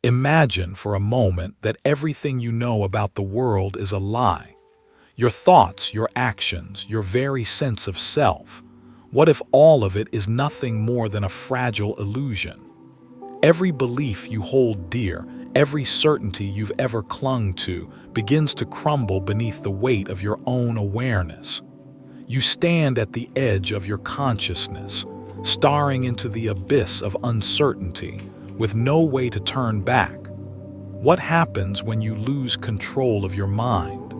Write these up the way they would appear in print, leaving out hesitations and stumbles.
Imagine for a moment that everything you know about the world is a lie. Your thoughts, your actions, your very sense of self. What if all of it is nothing more than a fragile illusion? Every belief you hold dear, every certainty you've ever clung to, begins to crumble beneath the weight of your own awareness. You stand at the edge of your consciousness, staring into the abyss of uncertainty, with no way to turn back. What happens when you lose control of your mind?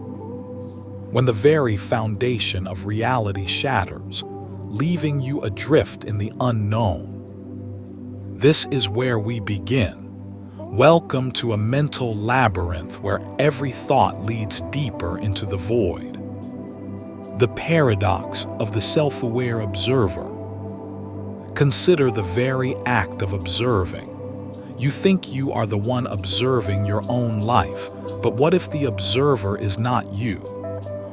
When the very foundation of reality shatters, leaving you adrift in the unknown. This is where we begin. Welcome to a mental labyrinth where every thought leads deeper into the void. The paradox of the self-aware observer. Consider the very act of observing. You think you are the one observing your own life, but what if the observer is not you?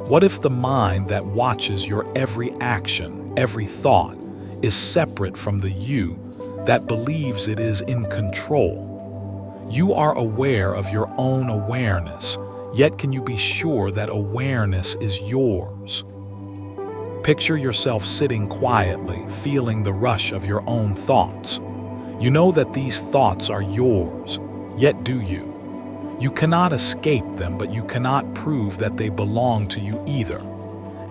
What if the mind that watches your every action, every thought, is separate from the you that believes it is in control? You are aware of your own awareness, yet can you be sure that awareness is yours? Picture yourself sitting quietly, feeling the rush of your own thoughts. You know that these thoughts are yours, yet do you? You cannot escape them, but you cannot prove that they belong to you either.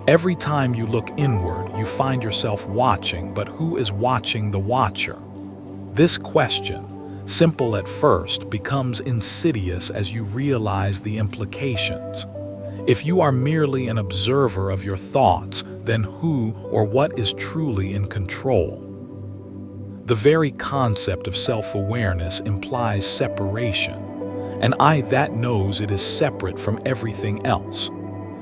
Every time you look inward, you find yourself watching, but who is watching the watcher? This question, simple at first, becomes insidious as you realize the implications. If you are merely an observer of your thoughts, then who or what is truly in control? The very concept of self-awareness implies separation, an I that knows it is separate from everything else.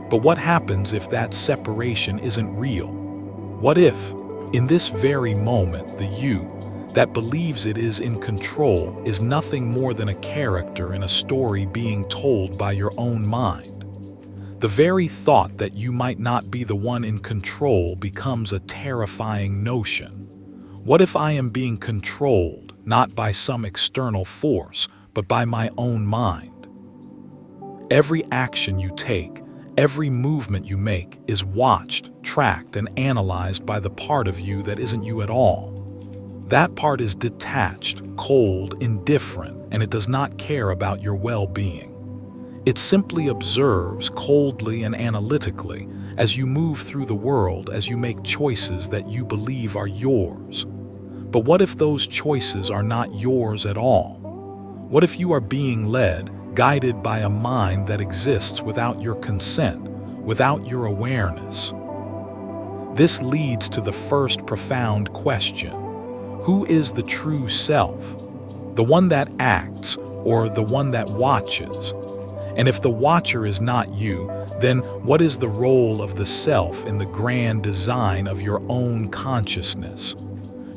But what happens if that separation isn't real? What if, in this very moment, the you that believes it is in control is nothing more than a character in a story being told by your own mind? The very thought that you might not be the one in control becomes a terrifying notion. What if I am being controlled, not by some external force, but by my own mind? Every action you take, every movement you make is watched, tracked, and analyzed by the part of you that isn't you at all. That part is detached, cold, indifferent, and it does not care about your well-being. It simply observes coldly and analytically as you move through the world, as you make choices that you believe are yours. But what if those choices are not yours at all? What if you are being led, guided by a mind that exists without your consent, without your awareness? This leads to the first profound question. Who is the true self? The one that acts or the one that watches? And if the watcher is not you, then what is the role of the self in the grand design of your own consciousness?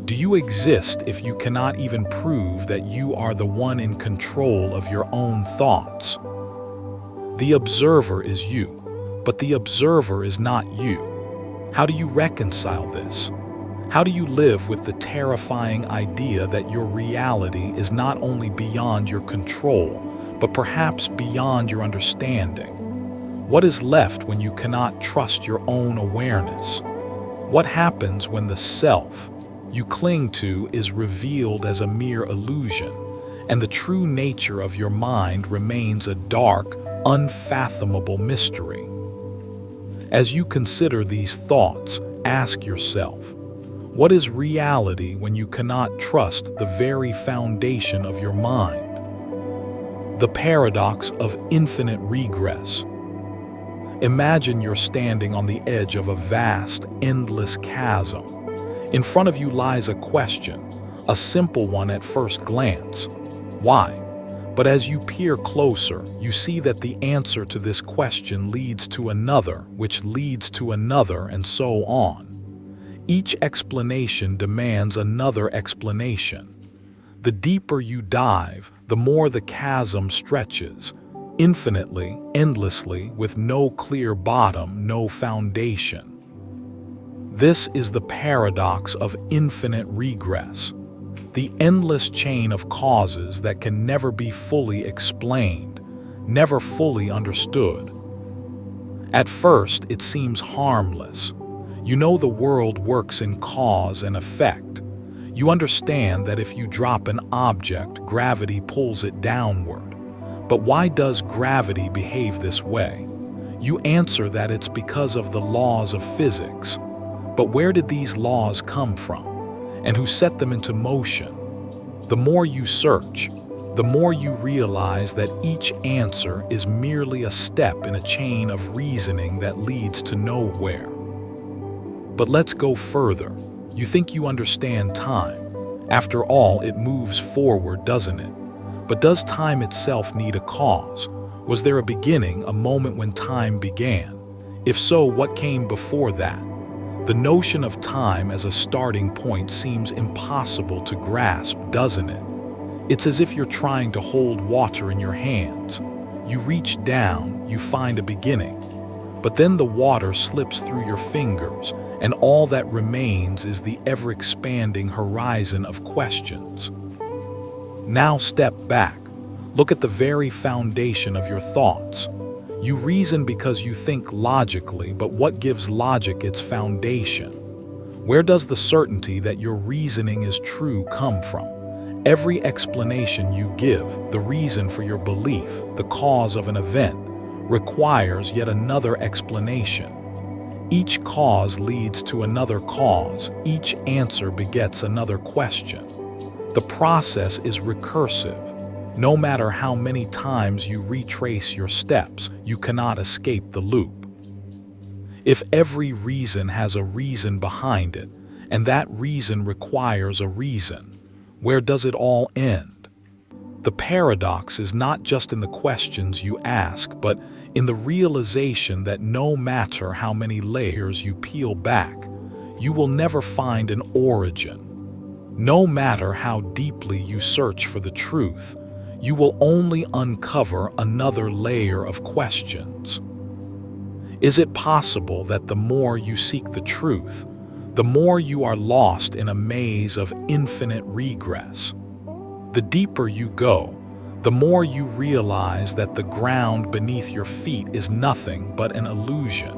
Do you exist if you cannot even prove that you are the one in control of your own thoughts? The observer is you, but the observer is not you. How do you reconcile this? How do you live with the terrifying idea that your reality is not only beyond your control, but perhaps beyond your understanding? What is left when you cannot trust your own awareness? What happens when the self you cling to is revealed as a mere illusion, and the true nature of your mind remains a dark, unfathomable mystery? As you consider these thoughts, ask yourself, what is reality when you cannot trust the very foundation of your mind? The paradox of infinite regress. Imagine you're standing on the edge of a vast, endless chasm. In front of you lies a question, a simple one at first glance. Why? But as you peer closer, you see that the answer to this question leads to another, which leads to another, and so on. Each explanation demands another explanation. The deeper you dive, the more the chasm stretches, infinitely, endlessly, with no clear bottom, no foundation. This is the paradox of infinite regress. the endless chain of causes that can never be fully explained, never fully understood. At first, it seems harmless. You know the world works in cause and effect. You understand that if you drop an object, gravity pulls it downward. But why does gravity behave this way? You answer that it's because of the laws of physics. But where did these laws come from? And who set them into motion? The more you search, the more you realize that each answer is merely a step in a chain of reasoning that leads to nowhere. But let's go further. You think you understand time. After all, it moves forward, doesn't it? But does time itself need a cause? Was there a beginning, a moment when time began? If so, what came before that? The notion of time as a starting point seems impossible to grasp, doesn't it? It's as if you're trying to hold water in your hands. You reach down, you find a beginning, but then the water slips through your fingers, and all that remains is the ever-expanding horizon of questions. Now step back. Look at the very foundation of your thoughts. You reason because you think logically, but what gives logic its foundation? Where does the certainty that your reasoning is true come from? Every explanation you give, the reason for your belief, the cause of an event, requires yet another explanation. Each cause leads to another cause. Each answer begets another question. The process is recursive. No matter how many times you retrace your steps, you cannot escape the loop. If every reason has a reason behind it, and that reason requires a reason, where does it all end? The paradox is not just in the questions you ask, but in the realization that no matter how many layers you peel back, you will never find an origin. No matter how deeply you search for the truth, you will only uncover another layer of questions. Is it possible that the more you seek the truth, the more you are lost in a maze of infinite regress? The deeper you go, the more you realize that the ground beneath your feet is nothing but an illusion,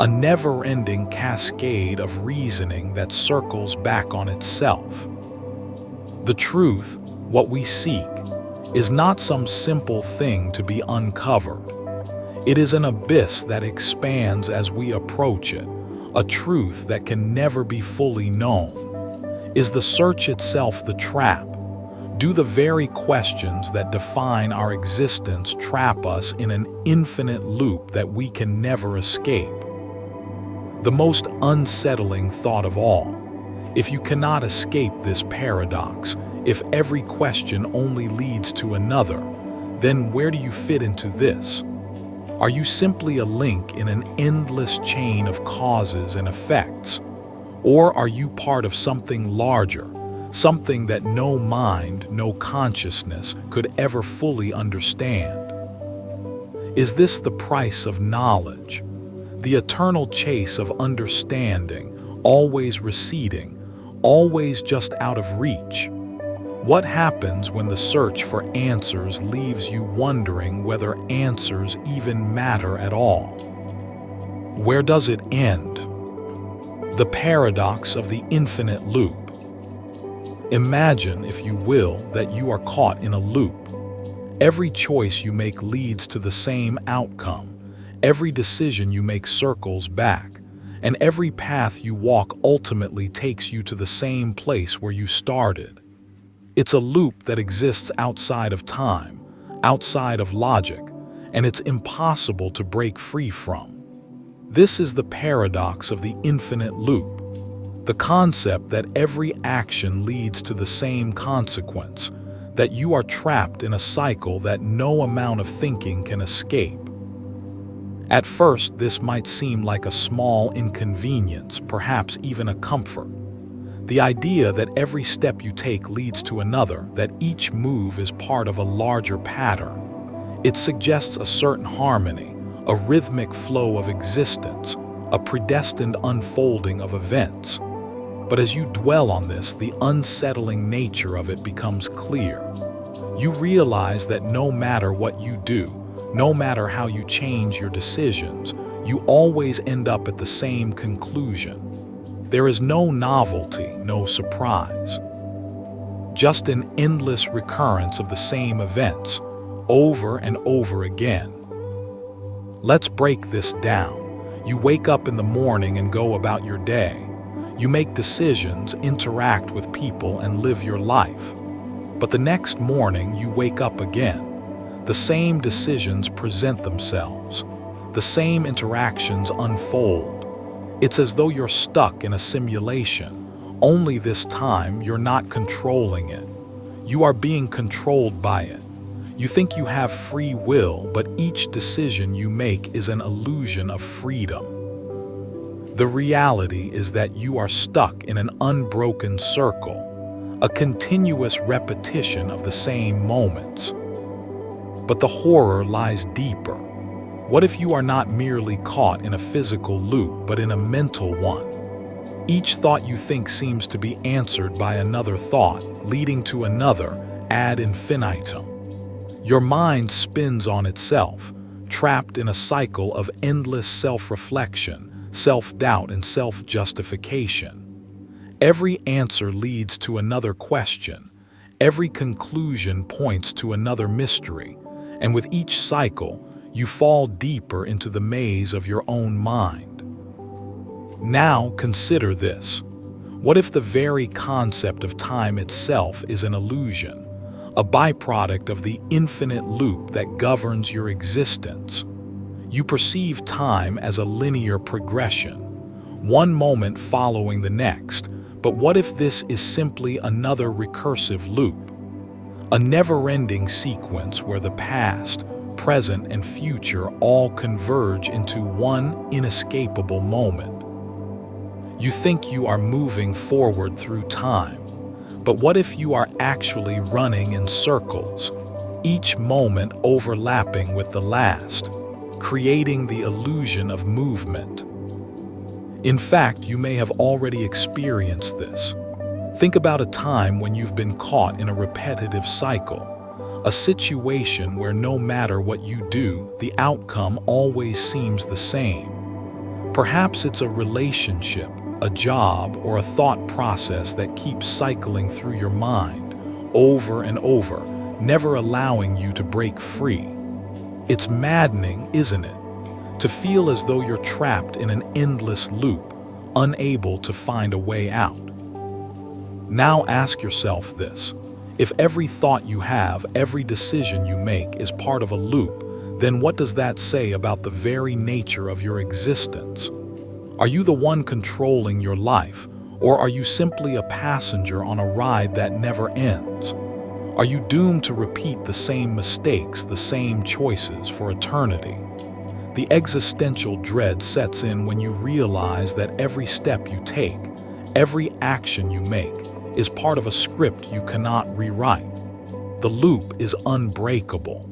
a never-ending cascade of reasoning that circles back on itself. The truth, what we seek, is not some simple thing to be uncovered. It is an abyss that expands as we approach it, a truth that can never be fully known. Is the search itself the trap? Do the very questions that define our existence trap us in an infinite loop that we can never escape? The most unsettling thought of all: if you cannot escape this paradox, if every question only leads to another, then where do you fit into this? Are you simply a link in an endless chain of causes and effects? Or are you part of something larger, something that no mind, no consciousness could ever fully understand? Is this the price of knowledge? The eternal chase of understanding, always receding, always just out of reach? What happens when the search for answers leaves you wondering whether answers even matter at all? Where does it end? The paradox of the infinite loop. Imagine, if you will, that you are caught in a loop. Every choice you make leads to the same outcome. Every decision you make circles back, and every path you walk ultimately takes you to the same place where you started. It's a loop that exists outside of time, outside of logic, and it's impossible to break free from. This is the paradox of the infinite loop, the concept that every action leads to the same consequence, that you are trapped in a cycle that no amount of thinking can escape. At first, this might seem like a small inconvenience, perhaps even a comfort. The idea that every step you take leads to another, that each move is part of a larger pattern. It suggests a certain harmony, a rhythmic flow of existence, a predestined unfolding of events. But as you dwell on this, the unsettling nature of it becomes clear. You realize that no matter what you do, no matter how you change your decisions, you always end up at the same conclusion. There is no novelty, no surprise. Just an endless recurrence of the same events, over and over again. Let's break this down. You wake up in the morning and go about your day. You make decisions, interact with people, and live your life. But the next morning, you wake up again. The same decisions present themselves. The same interactions unfold. It's as though you're stuck in a simulation, only this time you're not controlling it. You are being controlled by it. You think you have free will, but each decision you make is an illusion of freedom. The reality is that you are stuck in an unbroken circle, a continuous repetition of the same moments. But the horror lies deeper. What if you are not merely caught in a physical loop, but in a mental one? Each thought you think seems to be answered by another thought, leading to another ad infinitum. Your mind spins on itself, trapped in a cycle of endless self-reflection, self-doubt, and self-justification. Every answer leads to another question. Every conclusion points to another mystery. And with each cycle, you fall deeper into the maze of your own mind. Now consider this. What if the very concept of time itself is an illusion, a byproduct of the infinite loop that governs your existence? You perceive time as a linear progression, one moment following the next, but what if this is simply another recursive loop? A never-ending sequence where the past, present, and future all converge into one inescapable moment. You think you are moving forward through time, but what if you are actually running in circles, each moment overlapping with the last, creating the illusion of movement? In fact, you may have already experienced this. Think about a time when you've been caught in a repetitive cycle, a situation where no matter what you do, the outcome always seems the same. Perhaps it's a relationship, a job, or a thought process that keeps cycling through your mind, over and over, never allowing you to break free. It's maddening, isn't it? To feel as though you're trapped in an endless loop, unable to find a way out. Now ask yourself this. If every thought you have, every decision you make is part of a loop, then what does that say about the very nature of your existence? Are you the one controlling your life, or are you simply a passenger on a ride that never ends? Are you doomed to repeat the same mistakes, the same choices for eternity? The existential dread sets in when you realize that every step you take, every action you make, is part of a script you cannot rewrite. The loop is unbreakable.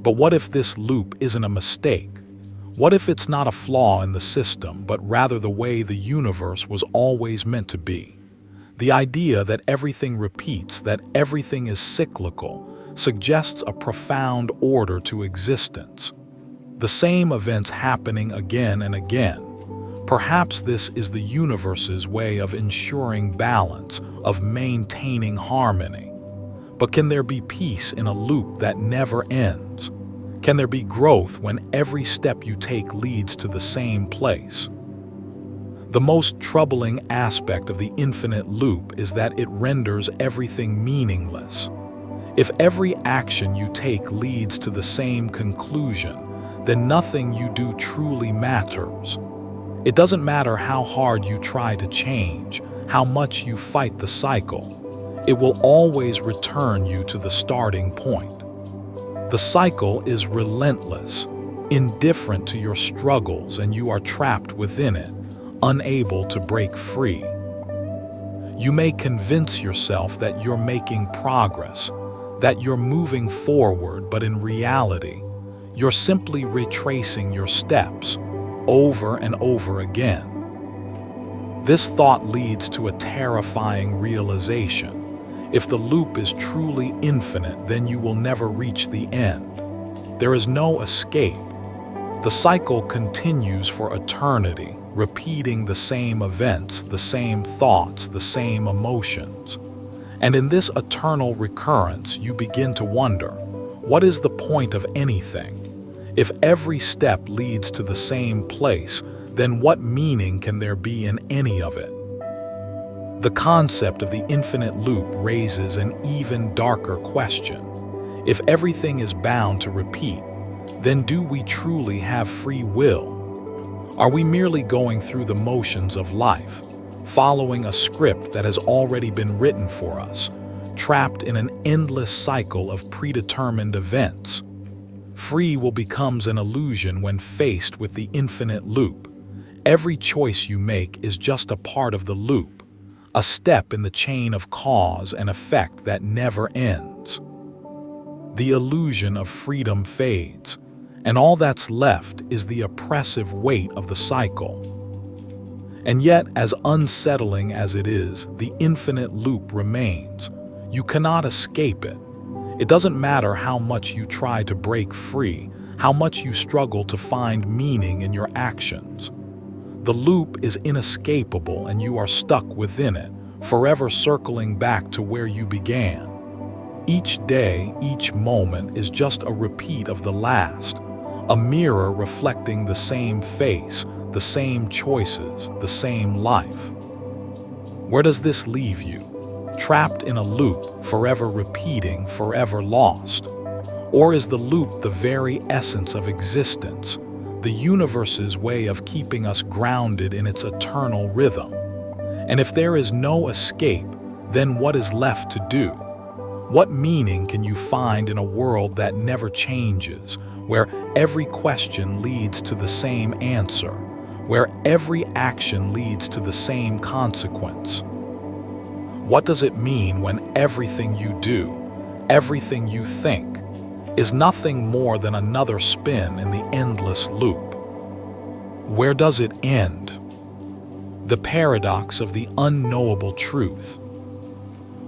But what if this loop isn't a mistake? What if it's not a flaw in the system, but rather the way the universe was always meant to be? The idea that everything repeats, that everything is cyclical, suggests a profound order to existence. The same events happening again and again. Perhaps this is the universe's way of ensuring balance, of maintaining harmony. But can there be peace in a loop that never ends? Can there be growth when every step you take leads to the same place? The most troubling aspect of the infinite loop is that it renders everything meaningless. If every action you take leads to the same conclusion, then nothing you do truly matters. It doesn't matter how hard you try to change, how much you fight the cycle. It will always return you to the starting point. The cycle is relentless, indifferent to your struggles, and you are trapped within it, unable to break free. You may convince yourself that you're making progress, that you're moving forward, but in reality, you're simply retracing your steps over and over again. This thought leads to a terrifying realization. If the loop is truly infinite, then you will never reach the end. There is no escape. The cycle continues for eternity, repeating the same events, the same thoughts, the same emotions. And in this eternal recurrence, you begin to wonder, what is the point of anything? If every step leads to the same place, then what meaning can there be in any of it? The concept of the infinite loop raises an even darker question. If everything is bound to repeat, then do we truly have free will? Are we merely going through the motions of life, following a script that has already been written for us, trapped in an endless cycle of predetermined events? Free will becomes an illusion when faced with the infinite loop. Every choice you make is just a part of the loop, a step in the chain of cause and effect that never ends. The illusion of freedom fades, and all that's left is the oppressive weight of the cycle. And yet, as unsettling as it is, the infinite loop remains. You cannot escape it. It doesn't matter how much you try to break free, how much you struggle to find meaning in your actions. The loop is inescapable and you are stuck within it, forever circling back to where you began. Each day, each moment is just a repeat of the last, a mirror reflecting the same face, the same choices, the same life. Where does this leave you? Trapped in a loop, forever repeating, forever lost? Or is the loop the very essence of existence, the universe's way of keeping us grounded in its eternal rhythm? And if there is no escape, then what is left to do? What meaning can you find in a world that never changes, where every question leads to the same answer, where every action leads to the same consequence? What does it mean when everything you do, everything you think, is nothing more than another spin in the endless loop? Where does it end? The paradox of the unknowable truth.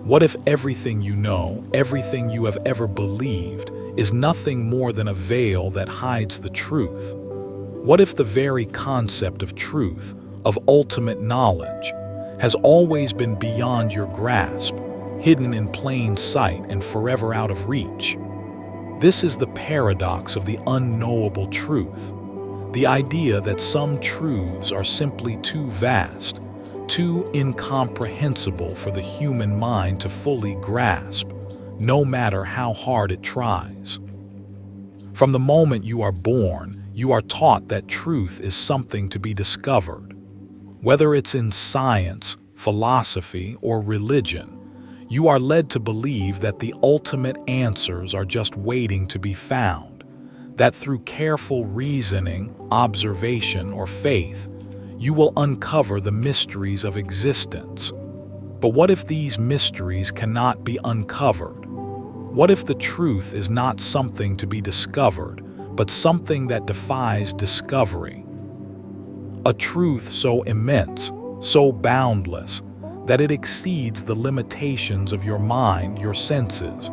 What if everything you know, everything you have ever believed, is nothing more than a veil that hides the truth? What if the very concept of truth, of ultimate knowledge, has always been beyond your grasp, hidden in plain sight and forever out of reach? This is the paradox of the unknowable truth. The idea that some truths are simply too vast, too incomprehensible for the human mind to fully grasp, no matter how hard it tries. From the moment you are born, you are taught that truth is something to be discovered. Whether it's in science, philosophy, or religion, you are led to believe that the ultimate answers are just waiting to be found, that through careful reasoning, observation, or faith, you will uncover the mysteries of existence. But what if these mysteries cannot be uncovered? What if the truth is not something to be discovered, but something that defies discovery? A truth so immense, so boundless, that it exceeds the limitations of your mind, your senses,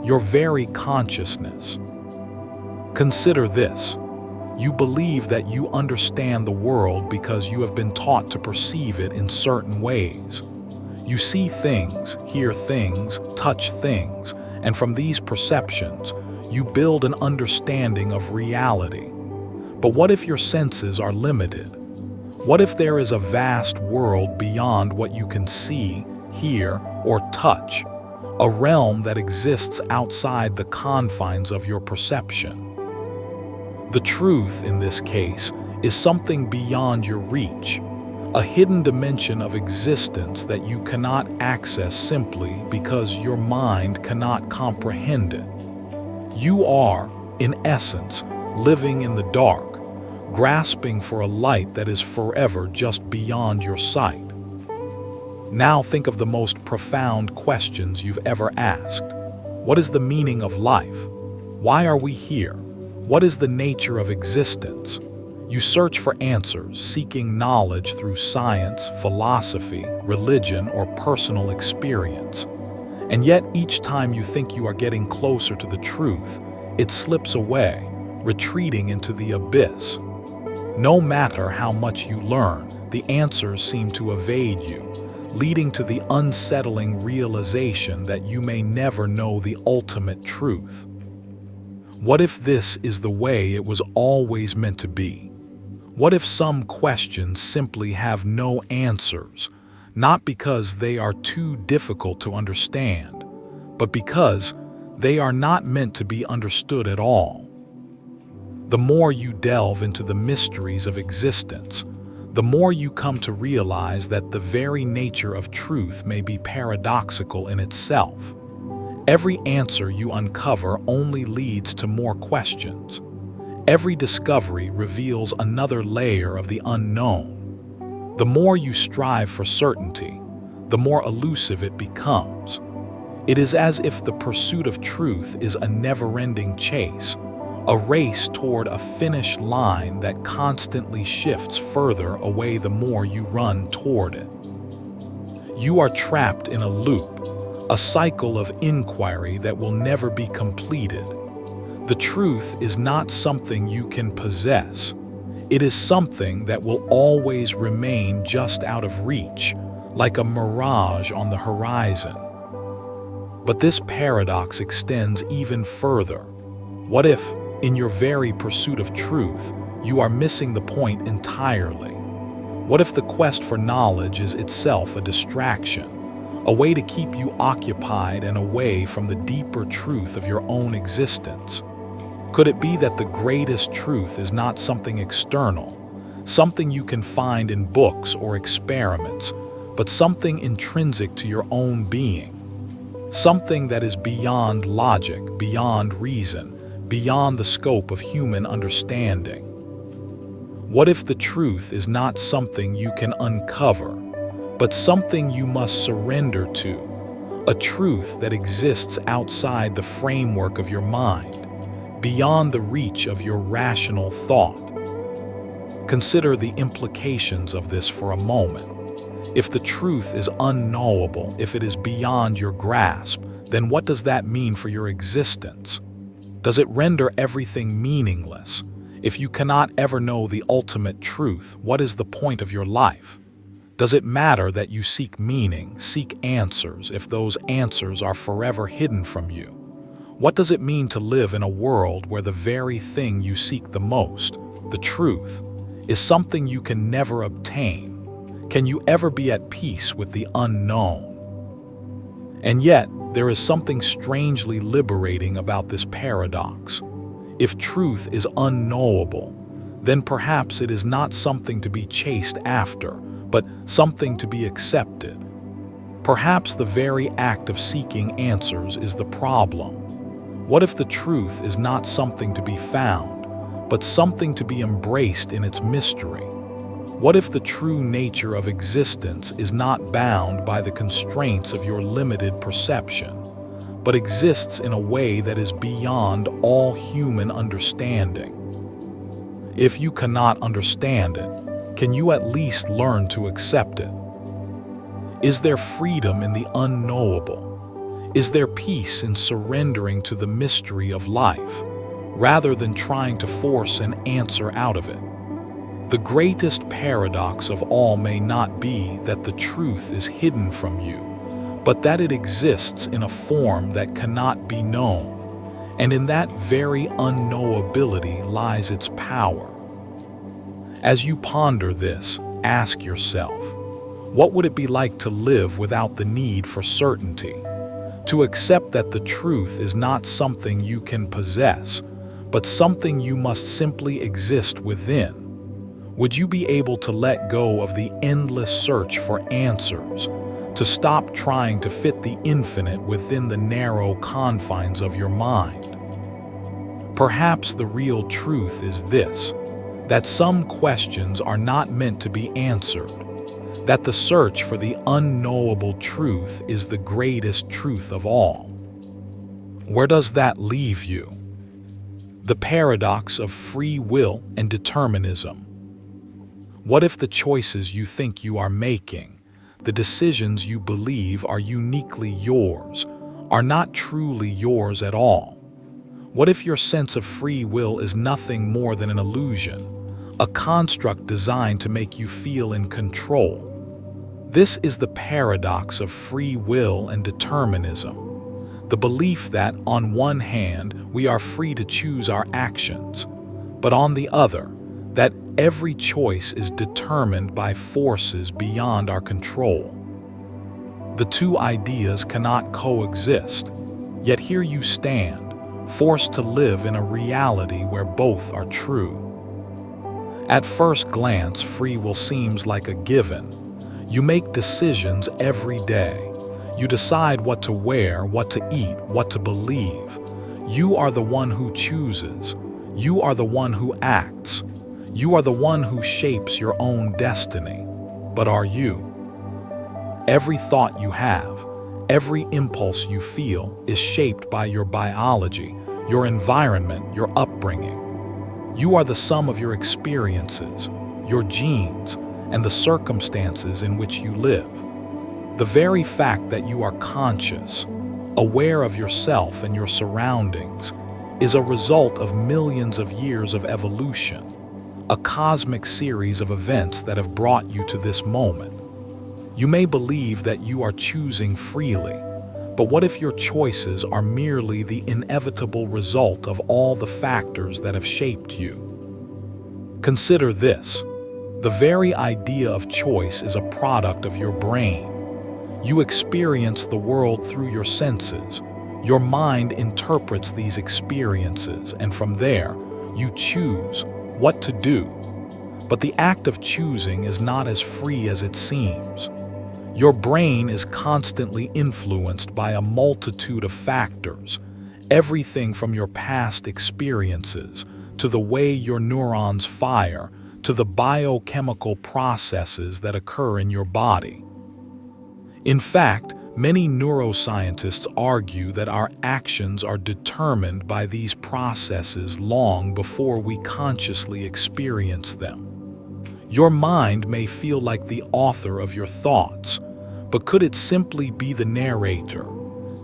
your very consciousness. Consider this. You believe that you understand the world because you have been taught to perceive it in certain ways. You see things, hear things, touch things, and from these perceptions, you build an understanding of reality. But what if your senses are limited? What if there is a vast world beyond what you can see, hear, or touch, a realm that exists outside the confines of your perception? The truth, in this case, is something beyond your reach, a hidden dimension of existence that you cannot access simply because your mind cannot comprehend it. You are, in essence, living in the dark, grasping for a light that is forever just beyond your sight. Now think of the most profound questions you've ever asked. What is the meaning of life? Why are we here? What is the nature of existence? You search for answers, seeking knowledge through science, philosophy, religion, or personal experience. And yet, each time you think you are getting closer to the truth, it slips away, retreating into the abyss. No matter how much you learn, the answers seem to evade you, leading to the unsettling realization that you may never know the ultimate truth. What if this is the way it was always meant to be? What if some questions simply have no answers, not because they are too difficult to understand, but because they are not meant to be understood at all? The more you delve into the mysteries of existence, the more you come to realize that the very nature of truth may be paradoxical in itself. Every answer you uncover only leads to more questions. Every discovery reveals another layer of the unknown. The more you strive for certainty, the more elusive it becomes. It is as if the pursuit of truth is a never-ending chase, a race toward a finish line that constantly shifts further away the more you run toward it. You are trapped in a loop, a cycle of inquiry that will never be completed. The truth is not something you can possess. It is something that will always remain just out of reach, like a mirage on the horizon. But this paradox extends even further. What if, in your very pursuit of truth, you are missing the point entirely? What if the quest for knowledge is itself a distraction, a way to keep you occupied and away from the deeper truth of your own existence? Could it be that the greatest truth is not something external, something you can find in books or experiments, but something intrinsic to your own being? Something that is beyond logic, beyond reason, beyond the scope of human understanding. What if the truth is not something you can uncover, but something you must surrender to, a truth that exists outside the framework of your mind, beyond the reach of your rational thought? Consider the implications of this for a moment. If the truth is unknowable, if it is beyond your grasp, then what does that mean for your existence? Does it render everything meaningless? If you cannot ever know the ultimate truth, what is the point of your life? Does it matter that you seek meaning, seek answers, if those answers are forever hidden from you? What does it mean to live in a world where the very thing you seek the most, the truth, is something you can never obtain? Can you ever be at peace with the unknown? And yet, there is something strangely liberating about this paradox. If truth is unknowable, then perhaps it is not something to be chased after, but something to be accepted. Perhaps the very act of seeking answers is the problem. What if the truth is not something to be found, but something to be embraced in its mystery? What if the true nature of existence is not bound by the constraints of your limited perception, but exists in a way that is beyond all human understanding? If you cannot understand it, can you at least learn to accept it? Is there freedom in the unknowable? Is there peace in surrendering to the mystery of life, rather than trying to force an answer out of it? The greatest paradox of all may not be that the truth is hidden from you, but that it exists in a form that cannot be known, and in that very unknowability lies its power. As you ponder this, ask yourself, what would it be like to live without the need for certainty? To accept that the truth is not something you can possess, but something you must simply exist within. Would you be able to let go of the endless search for answers, to stop trying to fit the infinite within the narrow confines of your mind? Perhaps the real truth is this, that some questions are not meant to be answered, that the search for the unknowable truth is the greatest truth of all. Where does that leave you? The paradox of free will and determinism. What if the choices you think you are making, the decisions you believe are uniquely yours, are not truly yours at all? What if your sense of free will is nothing more than an illusion, a construct designed to make you feel in control? This is the paradox of free will and determinism. The belief that, on one hand, we are free to choose our actions, but on the other, that every choice is determined by forces beyond our control. The two ideas cannot coexist, yet here you stand, forced to live in a reality where both are true. At first glance, free will seems like a given. You make decisions every day. You decide what to wear, what to eat, what to believe. You are the one who chooses. You are the one who acts. You are the one who shapes your own destiny. But are you? Every thought you have, every impulse you feel is shaped by your biology, your environment, your upbringing. You are the sum of your experiences, your genes, and the circumstances in which you live. The very fact that you are conscious, aware of yourself and your surroundings, is a result of millions of years of evolution, a cosmic series of events that have brought you to this moment. You may believe that you are choosing freely, but what if your choices are merely the inevitable result of all the factors that have shaped you? Consider this. The very idea of choice is a product of your brain. You experience the world through your senses. Your mind interprets these experiences, and from there, you choose what to do. But the act of choosing is not as free as it seems. Your brain is constantly influenced by a multitude of factors, everything from your past experiences, to the way your neurons fire, to the biochemical processes that occur in your body. In fact, many neuroscientists argue that our actions are determined by these processes long before we consciously experience them. Your mind may feel like the author of your thoughts, but could it simply be the narrator,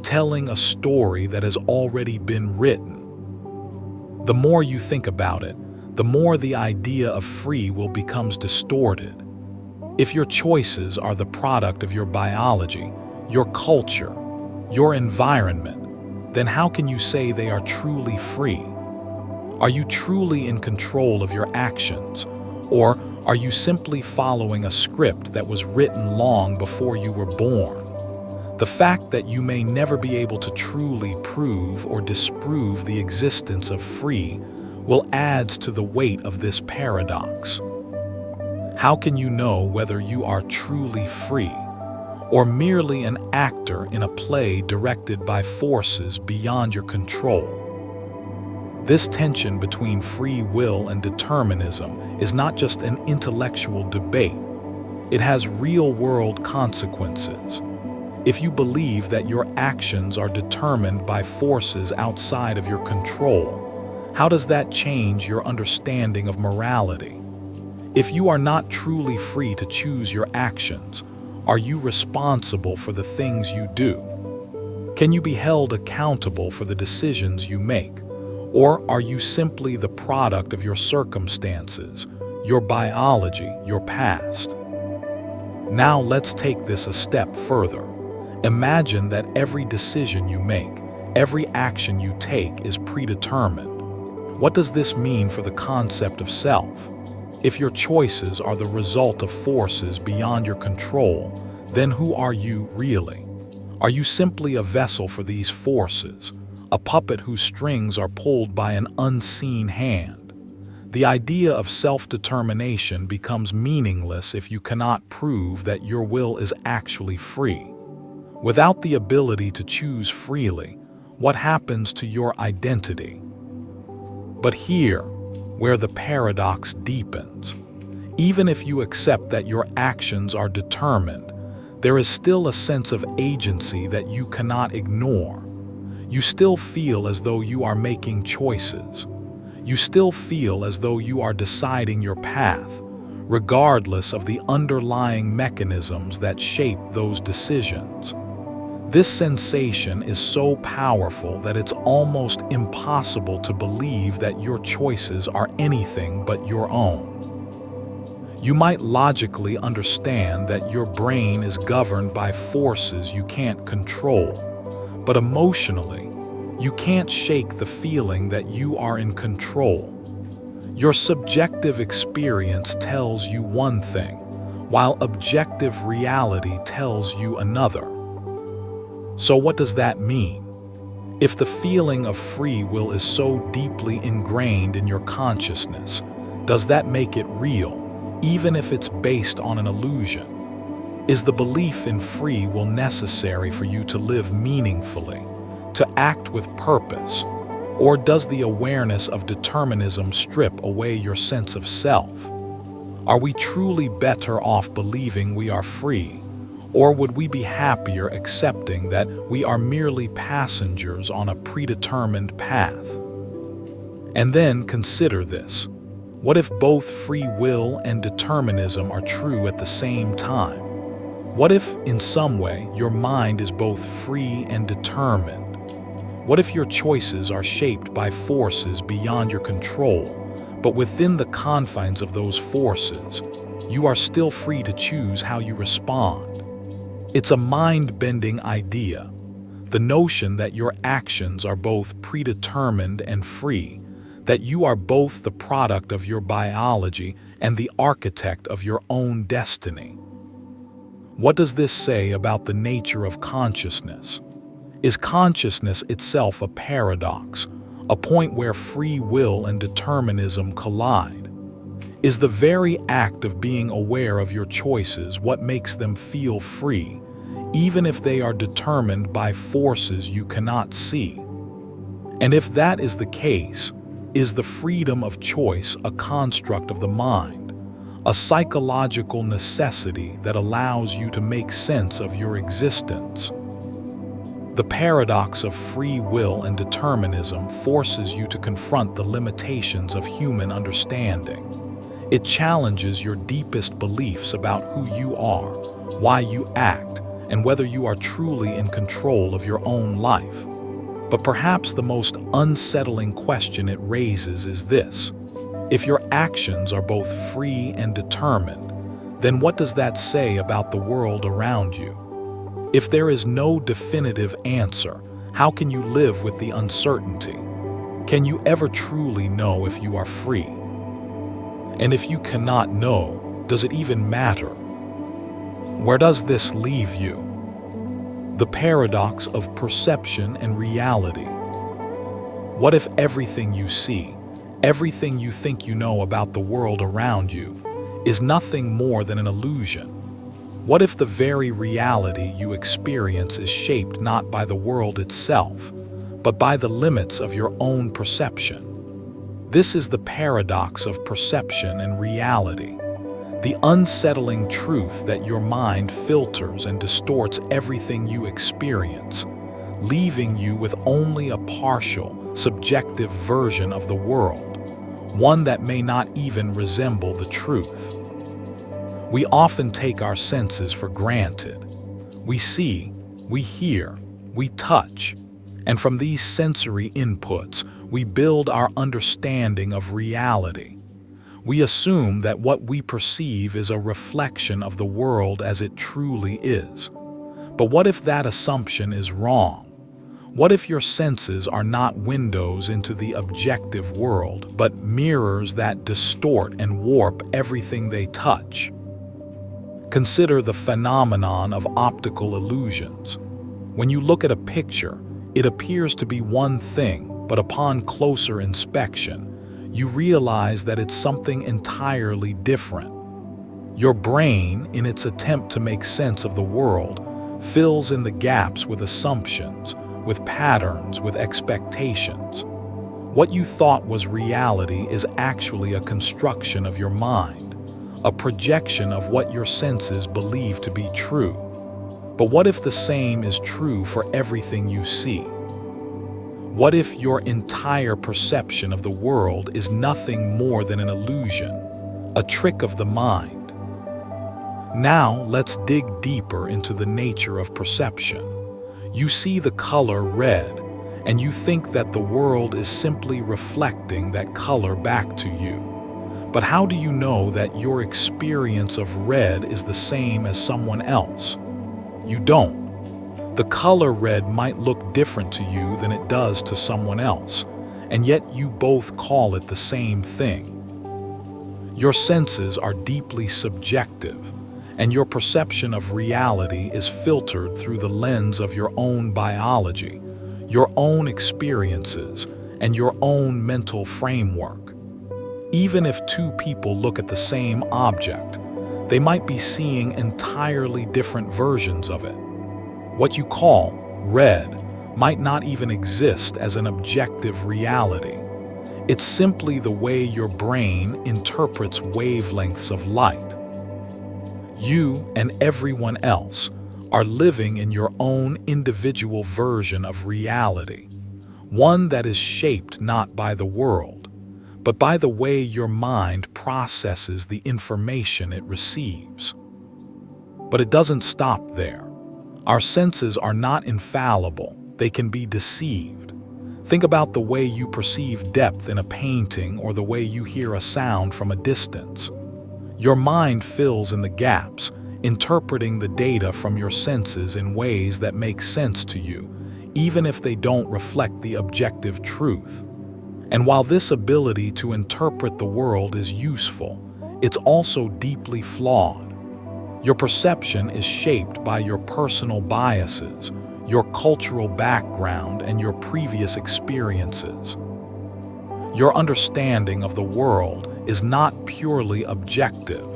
telling a story that has already been written? The more you think about it, the more the idea of free will becomes distorted. If your choices are the product of your biology, your culture, your environment, then how can you say they are truly free? Are you truly in control of your actions, or are you simply following a script that was written long before you were born? The fact that you may never be able to truly prove or disprove the existence of free will add to the weight of this paradox. How can you know whether you are truly free, or merely an actor in a play directed by forces beyond your control? This tension between free will and determinism is not just an intellectual debate. It has real-world consequences. If you believe that your actions are determined by forces outside of your control, how does that change your understanding of morality? If you are not truly free to choose your actions, are you responsible for the things you do? Can you be held accountable for the decisions you make? Or are you simply the product of your circumstances, your biology, your past? Now let's take this a step further. Imagine that every decision you make, every action you take is predetermined. What does this mean for the concept of self? If your choices are the result of forces beyond your control, then who are you really? Are you simply a vessel for these forces, a puppet whose strings are pulled by an unseen hand? The idea of self-determination becomes meaningless if you cannot prove that your will is actually free. Without the ability to choose freely, what happens to your identity? But here, where the paradox deepens, even if you accept that your actions are determined, there is still a sense of agency that you cannot ignore. You still feel as though you are making choices. You still feel as though you are deciding your path, regardless of the underlying mechanisms that shape those decisions. This sensation is so powerful that it's almost impossible to believe that your choices are anything but your own. You might logically understand that your brain is governed by forces you can't control, but emotionally, you can't shake the feeling that you are in control. Your subjective experience tells you one thing, while objective reality tells you another. So what does that mean? If the feeling of free will is so deeply ingrained in your consciousness, does that make it real, even if it's based on an illusion? Is the belief in free will necessary for you to live meaningfully, to act with purpose, or does the awareness of determinism strip away your sense of self? Are we truly better off believing we are free, or would we be happier accepting that we are merely passengers on a predetermined path? And then consider this. What if both free will and determinism are true at the same time? What if, in some way, your mind is both free and determined? What if your choices are shaped by forces beyond your control, but within the confines of those forces, you are still free to choose how you respond? It's a mind-bending idea, the notion that your actions are both predetermined and free, that you are both the product of your biology and the architect of your own destiny. What does this say about the nature of consciousness? Is consciousness itself a paradox, a point where free will and determinism collide? Is the very act of being aware of your choices what makes them feel free, even if they are determined by forces you cannot see? And if that is the case, is the freedom of choice a construct of the mind, a psychological necessity that allows you to make sense of your existence? The paradox of free will and determinism forces you to confront the limitations of human understanding. It challenges your deepest beliefs about who you are, why you act, and whether you are truly in control of your own life. But perhaps the most unsettling question it raises is this: if your actions are both free and determined, then what does that say about the world around you? If there is no definitive answer, how can you live with the uncertainty? Can you ever truly know if you are free? And if you cannot know, does it even matter? Where does this leave you? The paradox of perception and reality. What if everything you see, everything you think you know about the world around you, is nothing more than an illusion? What if the very reality you experience is shaped not by the world itself, but by the limits of your own perception? This is the paradox of perception and reality, the unsettling truth that your mind filters and distorts everything you experience, leaving you with only a partial, subjective version of the world, one that may not even resemble the truth. We often take our senses for granted. We see, we hear, we touch, and from these sensory inputs, we build our understanding of reality. We assume that what we perceive is a reflection of the world as it truly is. But what if that assumption is wrong? What if your senses are not windows into the objective world, but mirrors that distort and warp everything they touch? Consider the phenomenon of optical illusions. When you look at a picture, it appears to be one thing, but upon closer inspection, you realize that it's something entirely different. Your brain, in its attempt to make sense of the world, fills in the gaps with assumptions, with patterns, with expectations. What you thought was reality is actually a construction of your mind, a projection of what your senses believe to be true. But what if the same is true for everything you see? What if your entire perception of the world is nothing more than an illusion, a trick of the mind? Now let's dig deeper into the nature of perception. You see the color red, and you think that the world is simply reflecting that color back to you. But how do you know that your experience of red is the same as someone else? You don't. The color red might look different to you than it does to someone else, and yet you both call it the same thing. Your senses are deeply subjective, and your perception of reality is filtered through the lens of your own biology, your own experiences, and your own mental framework. Even if two people look at the same object, they might be seeing entirely different versions of it. What you call red might not even exist as an objective reality. It's simply the way your brain interprets wavelengths of light. You and everyone else are living in your own individual version of reality, one that is shaped not by the world, but by the way your mind processes the information it receives. But it doesn't stop there. Our senses are not infallible. They can be deceived. Think about the way you perceive depth in a painting or the way you hear a sound from a distance. Your mind fills in the gaps, interpreting the data from your senses in ways that make sense to you, even if they don't reflect the objective truth. And while this ability to interpret the world is useful, it's also deeply flawed. Your perception is shaped by your personal biases, your cultural background, and your previous experiences. Your understanding of the world is not purely objective.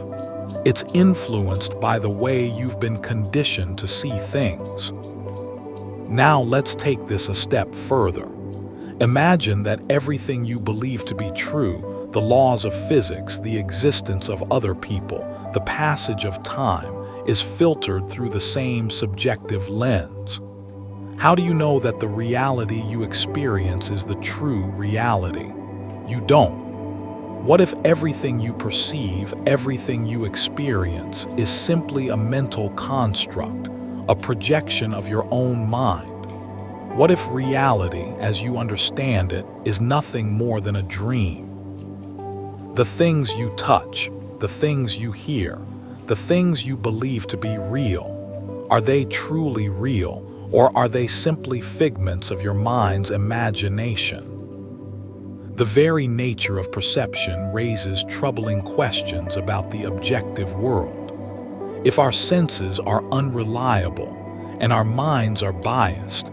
It's influenced by the way you've been conditioned to see things. Now let's take this a step further. Imagine that everything you believe to be true, the laws of physics, the existence of other people, the passage of time, is filtered through the same subjective lens. How do you know that the reality you experience is the true reality? You don't. What if everything you perceive, everything you experience, is simply a mental construct, a projection of your own mind? What if reality, as you understand it, is nothing more than a dream? The things you touch, the things you hear, the things you believe to be real, are they truly real, or are they simply figments of your mind's imagination? The very nature of perception raises troubling questions about the objective world. If our senses are unreliable and our minds are biased,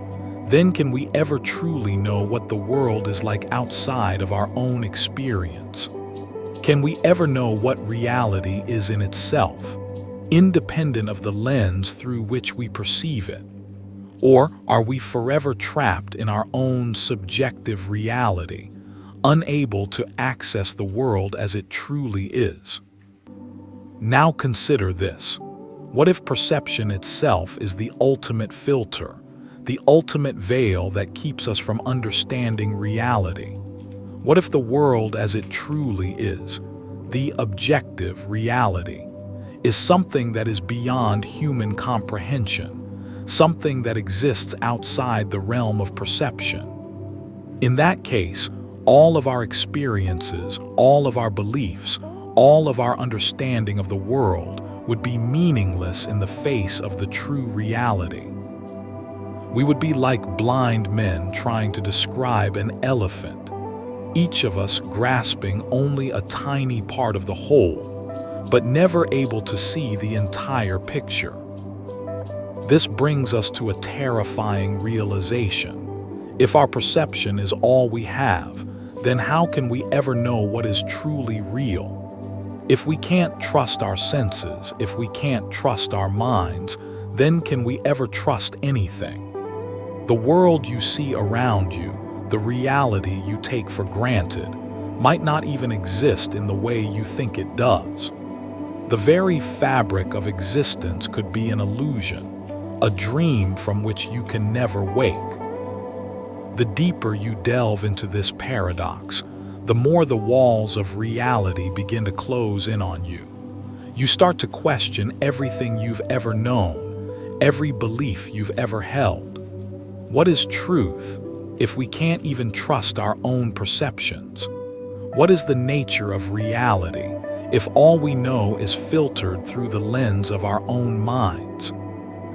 then can we ever truly know what the world is like outside of our own experience? Can we ever know what reality is in itself, independent of the lens through which we perceive it? Or are we forever trapped in our own subjective reality, unable to access the world as it truly is? Now consider this. What if perception itself is the ultimate filter, the ultimate veil that keeps us from understanding reality? What if the world as it truly is, the objective reality, is something that is beyond human comprehension, something that exists outside the realm of perception? In that case, all of our experiences, all of our beliefs, all of our understanding of the world would be meaningless in the face of the true reality. We would be like blind men trying to describe an elephant, each of us grasping only a tiny part of the whole, but never able to see the entire picture. This brings us to a terrifying realization. If our perception is all we have, then how can we ever know what is truly real? If we can't trust our senses, if we can't trust our minds, then can we ever trust anything? The world you see around you, the reality you take for granted, might not even exist in the way you think it does. The very fabric of existence could be an illusion, a dream from which you can never wake. The deeper you delve into this paradox, the more the walls of reality begin to close in on you. You start to question everything you've ever known, every belief you've ever held. What is truth if we can't even trust our own perceptions? What is the nature of reality if all we know is filtered through the lens of our own minds?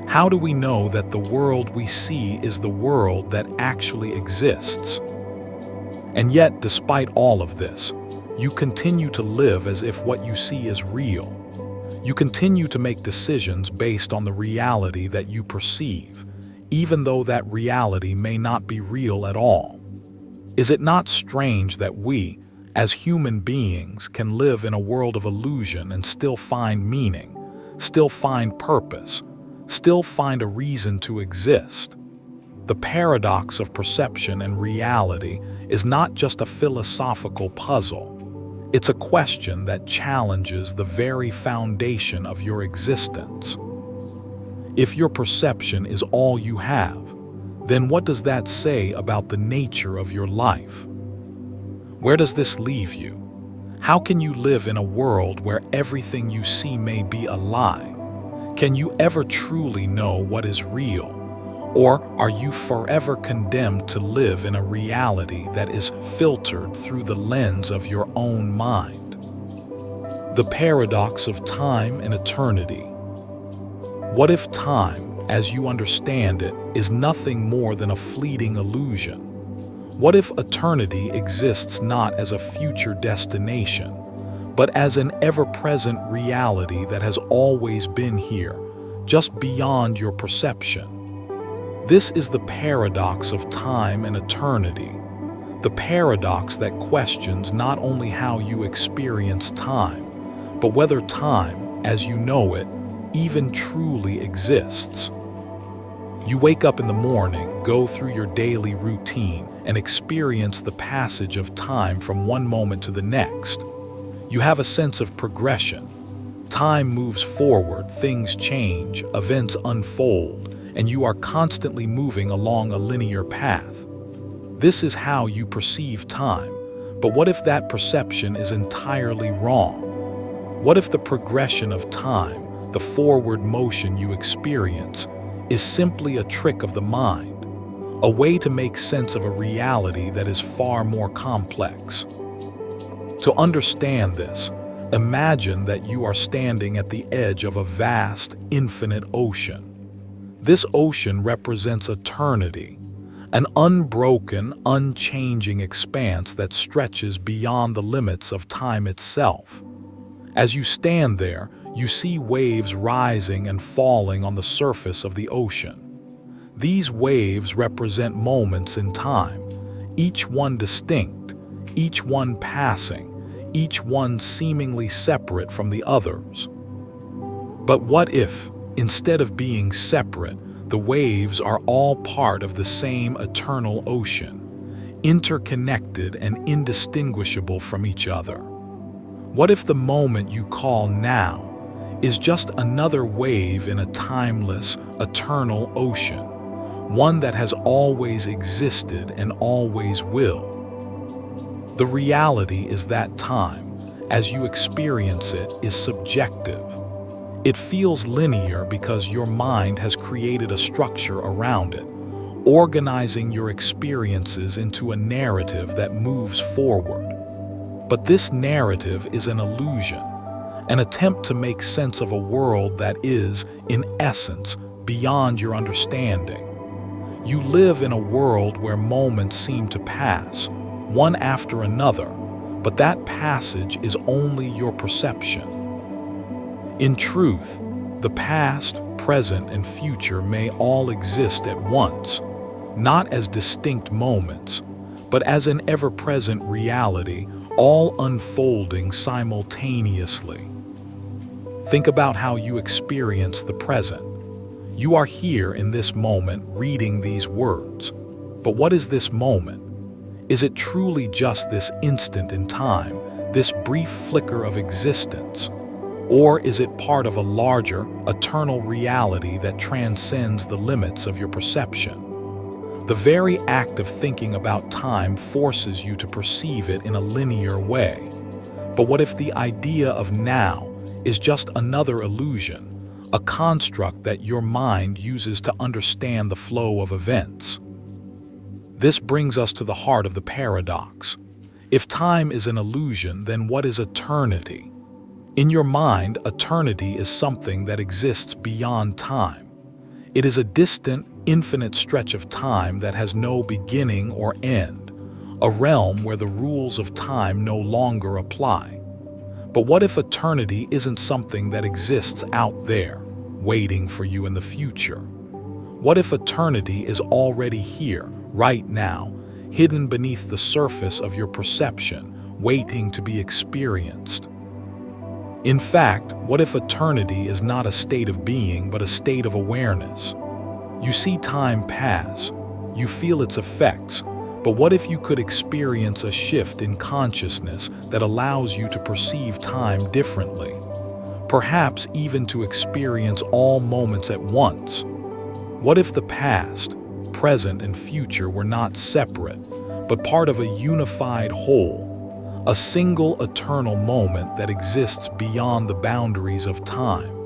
How do we know that the world we see is the world that actually exists? And yet, despite all of this, you continue to live as if what you see is real. You continue to make decisions based on the reality that you perceive, even though that reality may not be real at all. Is it not strange that we, as human beings, can live in a world of illusion and still find meaning, still find purpose, still find a reason to exist? The paradox of perception and reality is not just a philosophical puzzle. It's a question that challenges the very foundation of your existence. If your perception is all you have, then what does that say about the nature of your life? Where does this leave you? How can you live in a world where everything you see may be a lie? Can you ever truly know what is real? Or are you forever condemned to live in a reality that is filtered through the lens of your own mind? The paradox of time and eternity. What if time, as you understand it, is nothing more than a fleeting illusion? What if eternity exists not as a future destination, but as an ever-present reality that has always been here, just beyond your perception? This is the paradox of time and eternity, the paradox that questions not only how you experience time, but whether time, as you know it, even truly exists. You wake up in the morning, go through your daily routine, and experience the passage of time from one moment to the next. You have a sense of progression. Time moves forward, things change, events unfold, and you are constantly moving along a linear path. This is how you perceive time. But what if that perception is entirely wrong? What if the progression of time, the forward motion you experience, is simply a trick of the mind, a way to make sense of a reality that is far more complex? To understand this, imagine that you are standing at the edge of a vast, infinite ocean. This ocean represents eternity, an unbroken, unchanging expanse that stretches beyond the limits of time itself. As you stand there, you see waves rising and falling on the surface of the ocean. These waves represent moments in time, each one distinct, each one passing, each one seemingly separate from the others. But what if, instead of being separate, the waves are all part of the same eternal ocean, interconnected and indistinguishable from each other? What if the moment you call now is just another wave in a timeless, eternal ocean, one that has always existed and always will? The reality is that time, as you experience it, is subjective. It feels linear because your mind has created a structure around it, organizing your experiences into a narrative that moves forward. But this narrative is an illusion, an attempt to make sense of a world that is, in essence, beyond your understanding. You live in a world where moments seem to pass, one after another, but that passage is only your perception. In truth, the past, present, and future may all exist at once, not as distinct moments, but as an ever-present reality, all unfolding simultaneously. Think about how you experience the present. You are here in this moment reading these words. But what is this moment? Is it truly just this instant in time, this brief flicker of existence? Or is it part of a larger, eternal reality that transcends the limits of your perception? The very act of thinking about time forces you to perceive it in a linear way. But what if the idea of now is just another illusion, a construct that your mind uses to understand the flow of events? This brings us to the heart of the paradox. If time is an illusion, then what is eternity? In your mind, eternity is something that exists beyond time. It is a distant, infinite stretch of time that has no beginning or end, a realm where the rules of time no longer apply. But what if eternity isn't something that exists out there, waiting for you in the future? What if eternity is already here, right now, hidden beneath the surface of your perception, waiting to be experienced? In fact, what if eternity is not a state of being, but a state of awareness? You see time pass, you feel its effects, but what if you could experience a shift in consciousness that allows you to perceive time differently? Perhaps even to experience all moments at once. What if the past, present, and future were not separate, but part of a unified whole, a single eternal moment that exists beyond the boundaries of time?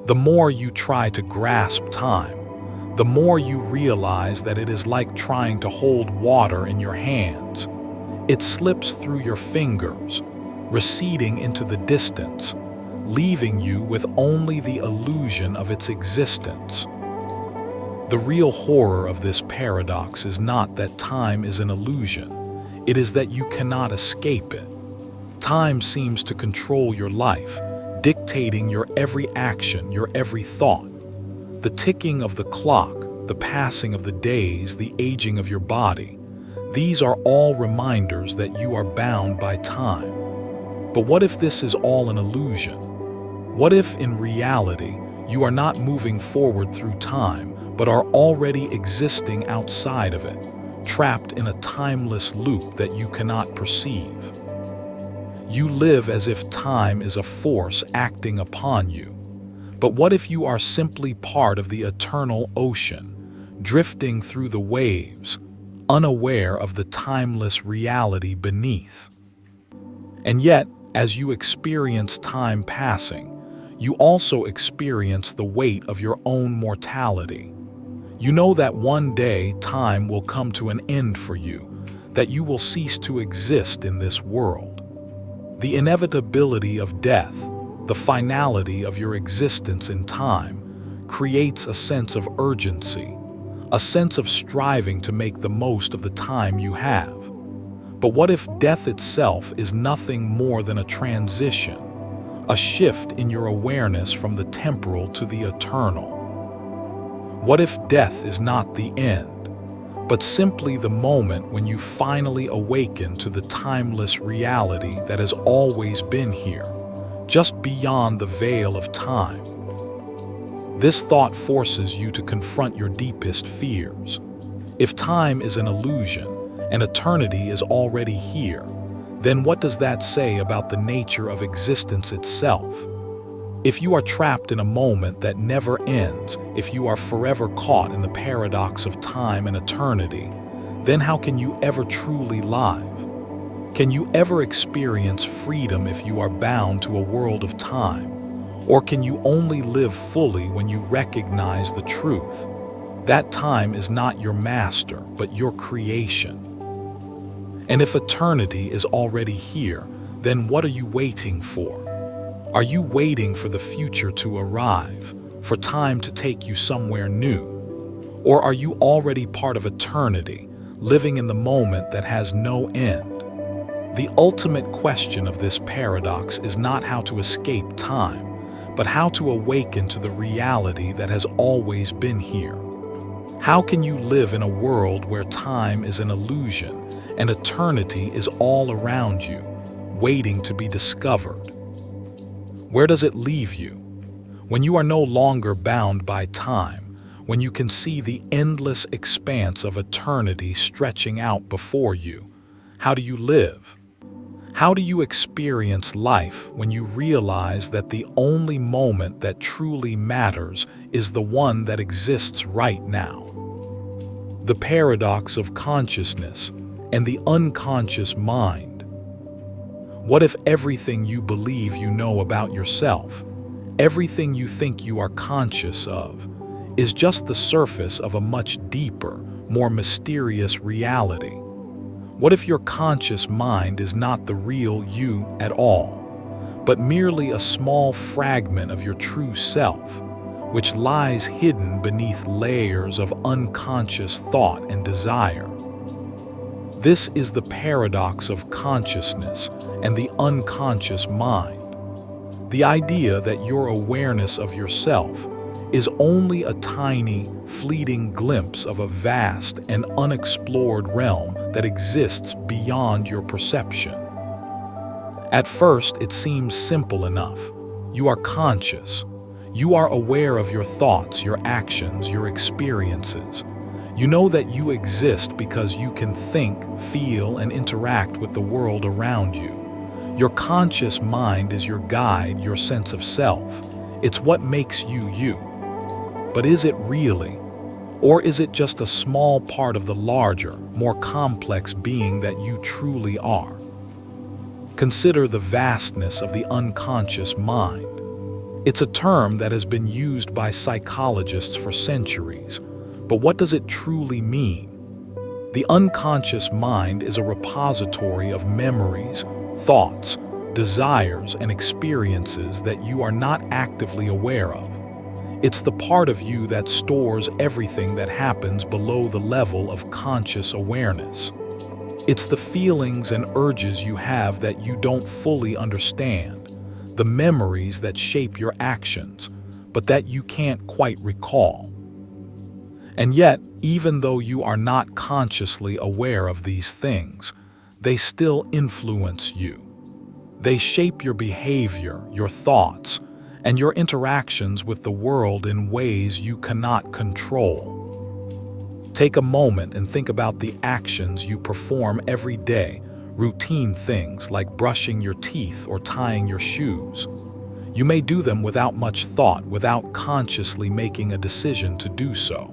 The more you try to grasp time, the more you realize that it is like trying to hold water in your hands. It slips through your fingers, receding into the distance, leaving you with only the illusion of its existence. The real horror of this paradox is not that time is an illusion, it is that you cannot escape it. Time seems to control your life, dictating your every action, your every thought. The ticking of the clock, the passing of the days, the aging of your body, these are all reminders that you are bound by time. But what if this is all an illusion? What if, in reality, you are not moving forward through time, but are already existing outside of it, trapped in a timeless loop that you cannot perceive? You live as if time is a force acting upon you. But what if you are simply part of the eternal ocean, drifting through the waves, unaware of the timeless reality beneath? And yet, as you experience time passing, you also experience the weight of your own mortality. You know that one day time will come to an end for you, that you will cease to exist in this world. The inevitability of death, the finality of your existence in time, creates a sense of urgency, a sense of striving to make the most of the time you have. But what if death itself is nothing more than a transition, a shift in your awareness from the temporal to the eternal? What if death is not the end, but simply the moment when you finally awaken to the timeless reality that has always been here, just beyond the veil of time? This thought forces you to confront your deepest fears. If time is an illusion and eternity is already here, then what does that say about the nature of existence itself? If you are trapped in a moment that never ends, if you are forever caught in the paradox of time and eternity, then how can you ever truly live? Can you ever experience freedom if you are bound to a world of time? Or can you only live fully when you recognize the truth? That time is not your master, but your creation. And if eternity is already here, then what are you waiting for? Are you waiting for the future to arrive, for time to take you somewhere new? Or are you already part of eternity, living in the moment that has no end? The ultimate question of this paradox is not how to escape time, but how to awaken to the reality that has always been here. How can you live in a world where time is an illusion and eternity is all around you, waiting to be discovered? Where does it leave you? When you are no longer bound by time, when you can see the endless expanse of eternity stretching out before you, how do you live? How do you experience life when you realize that the only moment that truly matters is the one that exists right now? The paradox of consciousness and the unconscious mind. What if everything you believe you know about yourself, everything you think you are conscious of, is just the surface of a much deeper, more mysterious reality? What if your conscious mind is not the real you at all, but merely a small fragment of your true self, which lies hidden beneath layers of unconscious thought and desire? This is the paradox of consciousness and the unconscious mind. The idea that your awareness of yourself is only a tiny, fleeting glimpse of a vast and unexplored realm that exists beyond your perception. At first, it seems simple enough. You are conscious. You are aware of your thoughts, your actions, your experiences. You know that you exist because you can think, feel, and interact with the world around you. Your conscious mind is your guide, your sense of self. It's what makes you you. But is it really? Or is it just a small part of the larger, more complex being that you truly are? Consider the vastness of the unconscious mind. It's a term that has been used by psychologists for centuries, but what does it truly mean? The unconscious mind is a repository of memories, thoughts, desires, and experiences that you are not actively aware of. It's the part of you that stores everything that happens below the level of conscious awareness. It's the feelings and urges you have that you don't fully understand, the memories that shape your actions, but that you can't quite recall. And yet, even though you are not consciously aware of these things, they still influence you. They shape your behavior, your thoughts, and your interactions with the world in ways you cannot control. Take a moment and think about the actions you perform every day, routine things like brushing your teeth or tying your shoes. You may do them without much thought, without consciously making a decision to do so.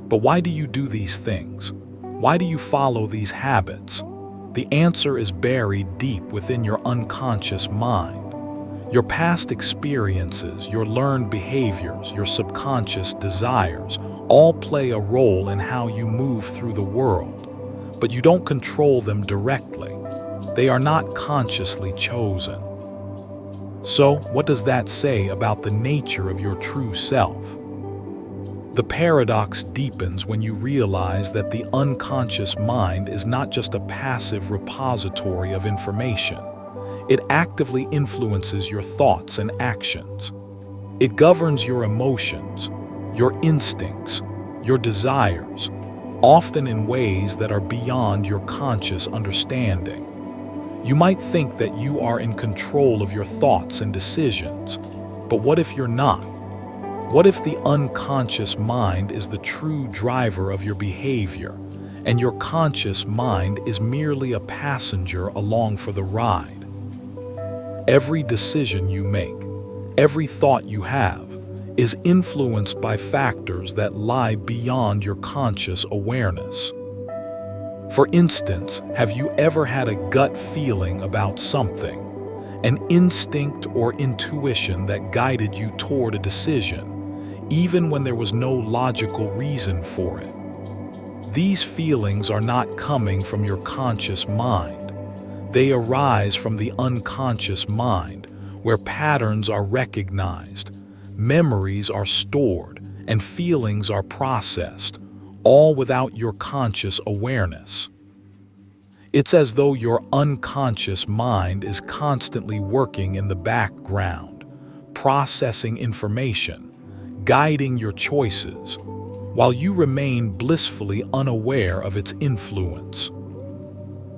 But why do you do these things? Why do you follow these habits? The answer is buried deep within your unconscious mind. Your past experiences, your learned behaviors, your subconscious desires all play a role in how you move through the world, but you don't control them directly. They are not consciously chosen. So, what does that say about the nature of your true self? The paradox deepens when you realize that the unconscious mind is not just a passive repository of information. It actively influences your thoughts and actions. It governs your emotions, your instincts, your desires, often in ways that are beyond your conscious understanding. You might think that you are in control of your thoughts and decisions, but what if you're not? What if the unconscious mind is the true driver of your behavior, and your conscious mind is merely a passenger along for the ride? Every decision you make, every thought you have, is influenced by factors that lie beyond your conscious awareness. For instance, have you ever had a gut feeling about something, an instinct or intuition that guided you toward a decision, even when there was no logical reason for it? These feelings are not coming from your conscious mind. They arise from the unconscious mind, where patterns are recognized, memories are stored, and feelings are processed, all without your conscious awareness. It's as though your unconscious mind is constantly working in the background, processing information, guiding your choices, while you remain blissfully unaware of its influence.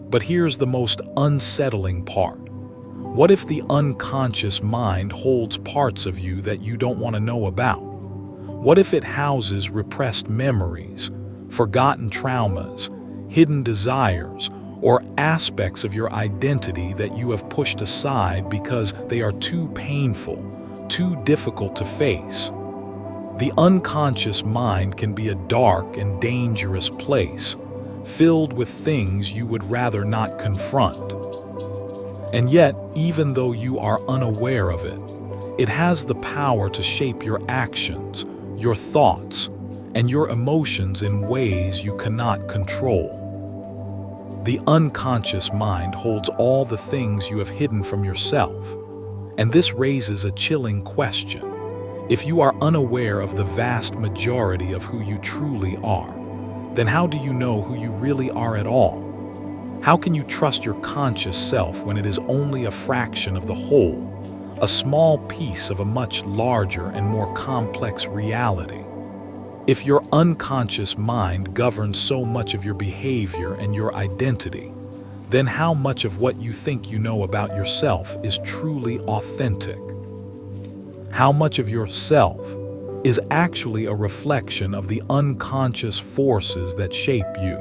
But here's the most unsettling part. What if the unconscious mind holds parts of you that you don't want to know about? What if it houses repressed memories, forgotten traumas, hidden desires, or aspects of your identity that you have pushed aside because they are too painful, too difficult to face? The unconscious mind can be a dark and dangerous place, filled with things you would rather not confront. And yet, even though you are unaware of it, it has the power to shape your actions, your thoughts, and your emotions in ways you cannot control. The unconscious mind holds all the things you have hidden from yourself, and this raises a chilling question. If you are unaware of the vast majority of who you truly are, then how do you know who you really are at all? How can you trust your conscious self when it is only a fraction of the whole, a small piece of a much larger and more complex reality? If your unconscious mind governs so much of your behavior and your identity, then how much of what you think you know about yourself is truly authentic? How much of yourself is actually a reflection of the unconscious forces that shape you?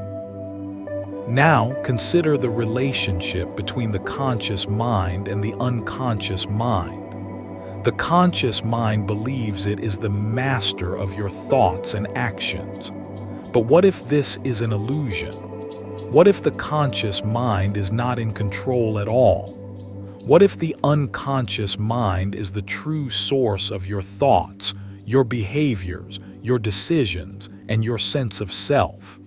Now, consider the relationship between the conscious mind and the unconscious mind. The conscious mind believes it is the master of your thoughts and actions. But what if this is an illusion? What if the conscious mind is not in control at all? What if the unconscious mind is the true source of your thoughts, your behaviors, your decisions, and your sense of self?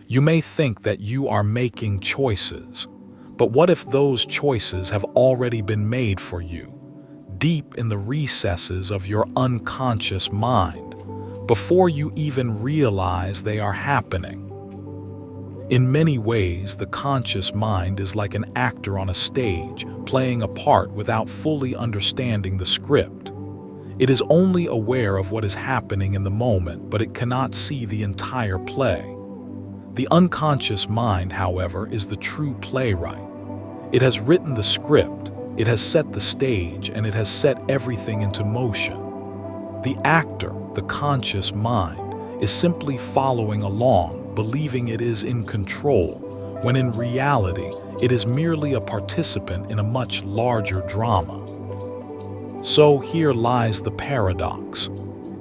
You may think that you are making choices, but what if those choices have already been made for you, deep in the recesses of your unconscious mind, before you even realize they are happening? In many ways, the conscious mind is like an actor on a stage, playing a part without fully understanding the script. It is only aware of what is happening in the moment, but it cannot see the entire play. The unconscious mind, however, is the true playwright. It has written the script, it has set the stage, and it has set everything into motion. The actor, the conscious mind, is simply following along, believing it is in control, when in reality, it is merely a participant in a much larger drama. So here lies the paradox.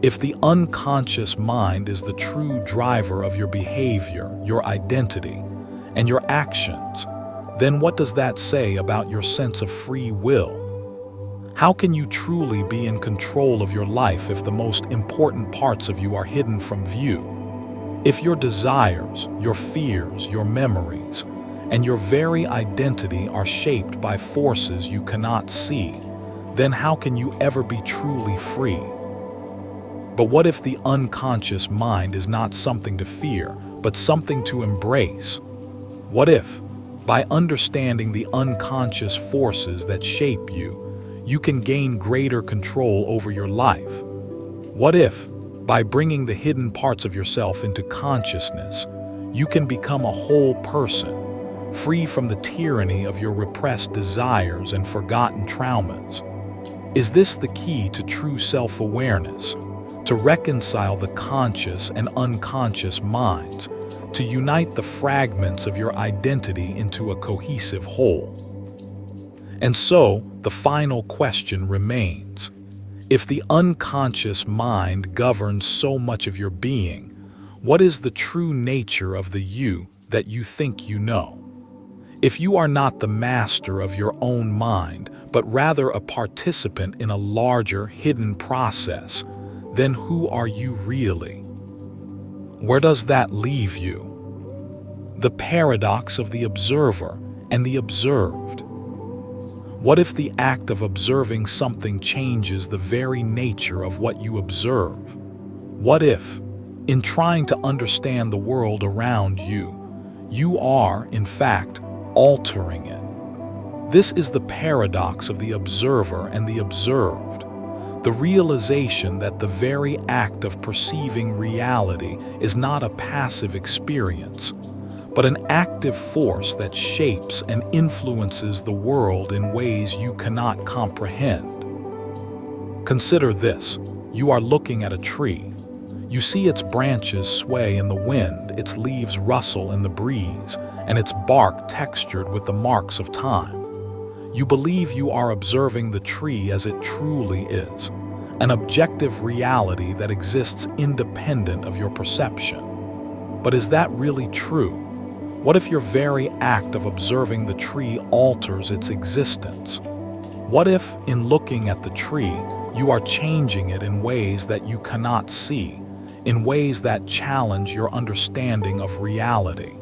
If the unconscious mind is the true driver of your behavior, your identity, and your actions, then what does that say about your sense of free will? How can you truly be in control of your life if the most important parts of you are hidden from view? If your desires, your fears, your memories, and your very identity are shaped by forces you cannot see, then how can you ever be truly free? But what if the unconscious mind is not something to fear, but something to embrace? What if, by understanding the unconscious forces that shape you, you can gain greater control over your life? What if, by bringing the hidden parts of yourself into consciousness, you can become a whole person, free from the tyranny of your repressed desires and forgotten traumas? Is this the key to true self-awareness? To reconcile the conscious and unconscious minds, to unite the fragments of your identity into a cohesive whole? And so, the final question remains. If the unconscious mind governs so much of your being, what is the true nature of the you that you think you know? If you are not the master of your own mind, but rather a participant in a larger, hidden process, then who are you really? Where does that leave you? The paradox of the observer and the observed. What if the act of observing something changes the very nature of what you observe? What if, in trying to understand the world around you, you are, in fact, altering it? This is the paradox of the observer and the observed. The realization that the very act of perceiving reality is not a passive experience, but an active force that shapes and influences the world in ways you cannot comprehend. Consider this. You are looking at a tree. You see its branches sway in the wind, its leaves rustle in the breeze, and its bark textured with the marks of time. You believe you are observing the tree as it truly is, an objective reality that exists independent of your perception. But is that really true? What if your very act of observing the tree alters its existence? What if, in looking at the tree, you are changing it in ways that you cannot see, in ways that challenge your understanding of reality?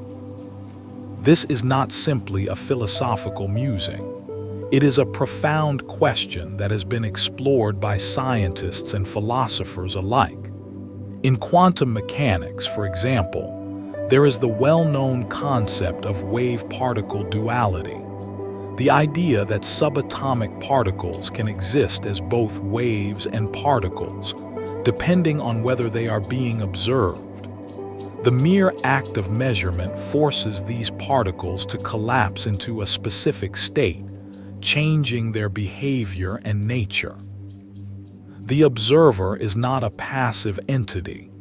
This is not simply a philosophical musing. It is a profound question that has been explored by scientists and philosophers alike. In quantum mechanics, for example, there is the well-known concept of wave-particle duality, the idea that subatomic particles can exist as both waves and particles, depending on whether they are being observed. The mere act of measurement forces these particles to collapse into a specific state, changing their behavior and nature. The observer is not a passive entity.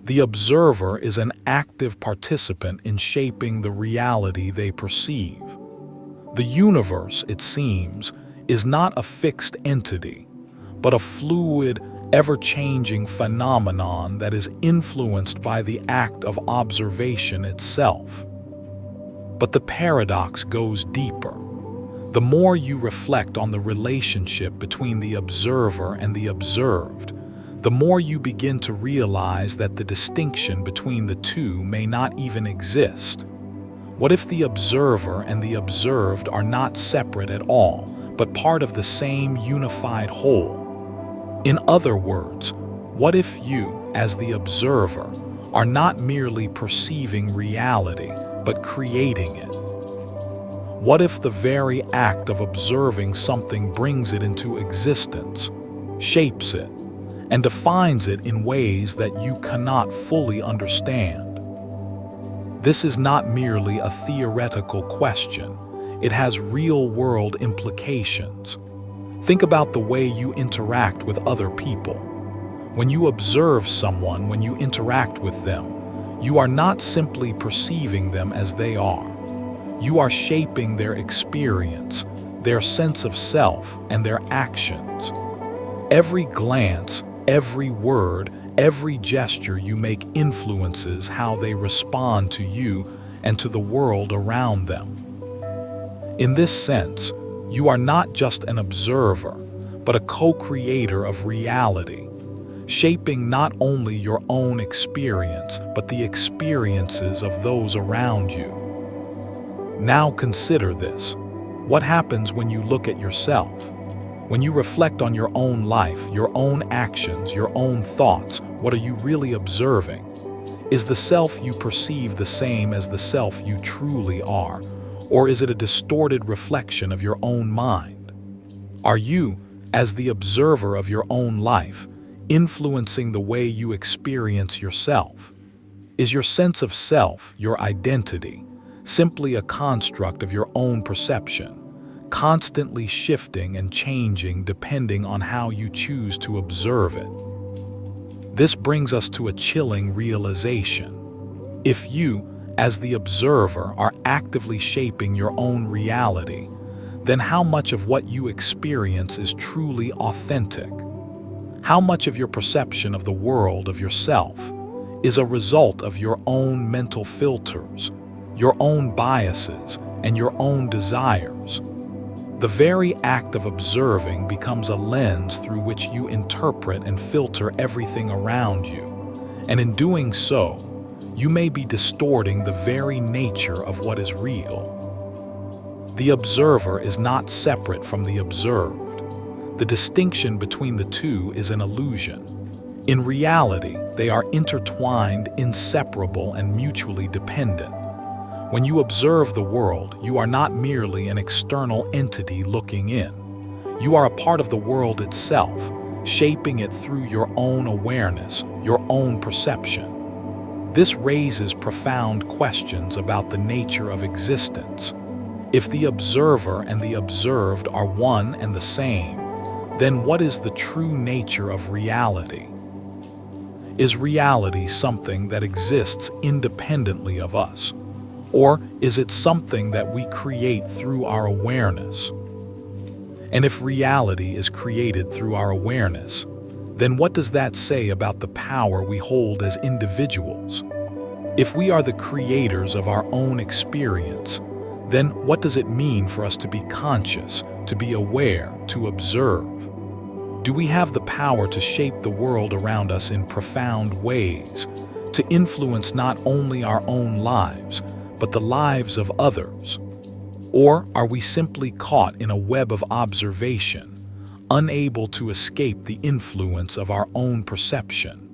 The observer is an active participant in shaping the reality they perceive. The universe, it seems, is not a fixed entity, but a fluid, ever-changing phenomenon that is influenced by the act of observation itself. But the paradox goes deeper. The more you reflect on the relationship between the observer and the observed, the more you begin to realize that the distinction between the two may not even exist. What if the observer and the observed are not separate at all, but part of the same unified whole? In other words, what if you, as the observer, are not merely perceiving reality, but creating it? What if the very act of observing something brings it into existence, shapes it, and defines it in ways that you cannot fully understand? This is not merely a theoretical question. It has real-world implications. Think about the way you interact with other people. When you observe someone, when you interact with them, you are not simply perceiving them as they are. You are shaping their experience, their sense of self, and their actions. Every glance, every word, every gesture you make influences how they respond to you and to the world around them. In this sense, you are not just an observer, but a co-creator of reality, shaping not only your own experience, but the experiences of those around you. Now consider this. What happens when you look at yourself? When you reflect on your own life, your own actions, your own thoughts, what are you really observing? Is the self you perceive the same as the self you truly are? Or is it a distorted reflection of your own mind? Are you, as the observer of your own life, influencing the way you experience yourself? Is your sense of self, your identity, simply a construct of your own perception, constantly shifting and changing depending on how you choose to observe it? This brings us to a chilling realization. If you, as the observer, are actively shaping your own reality, then how much of what you experience is truly authentic? How much of your perception of the world, of yourself, is a result of your own mental filters, your own biases, and your own desires? The very act of observing becomes a lens through which you interpret and filter everything around you, and in doing so, you may be distorting the very nature of what is real. The observer is not separate from the observed. The distinction between the two is an illusion. In reality, they are intertwined, inseparable, and mutually dependent. When you observe the world, you are not merely an external entity looking in. You are a part of the world itself, shaping it through your own awareness, your own perception. This raises profound questions about the nature of existence. If the observer and the observed are one and the same, then what is the true nature of reality? Is reality something that exists independently of us? Or is it something that we create through our awareness? And if reality is created through our awareness, then what does that say about the power we hold as individuals? If we are the creators of our own experience, then what does it mean for us to be conscious, to be aware, to observe? Do we have the power to shape the world around us in profound ways, to influence not only our own lives, but the lives of others? Or are we simply caught in a web of observation, unable to escape the influence of our own perception?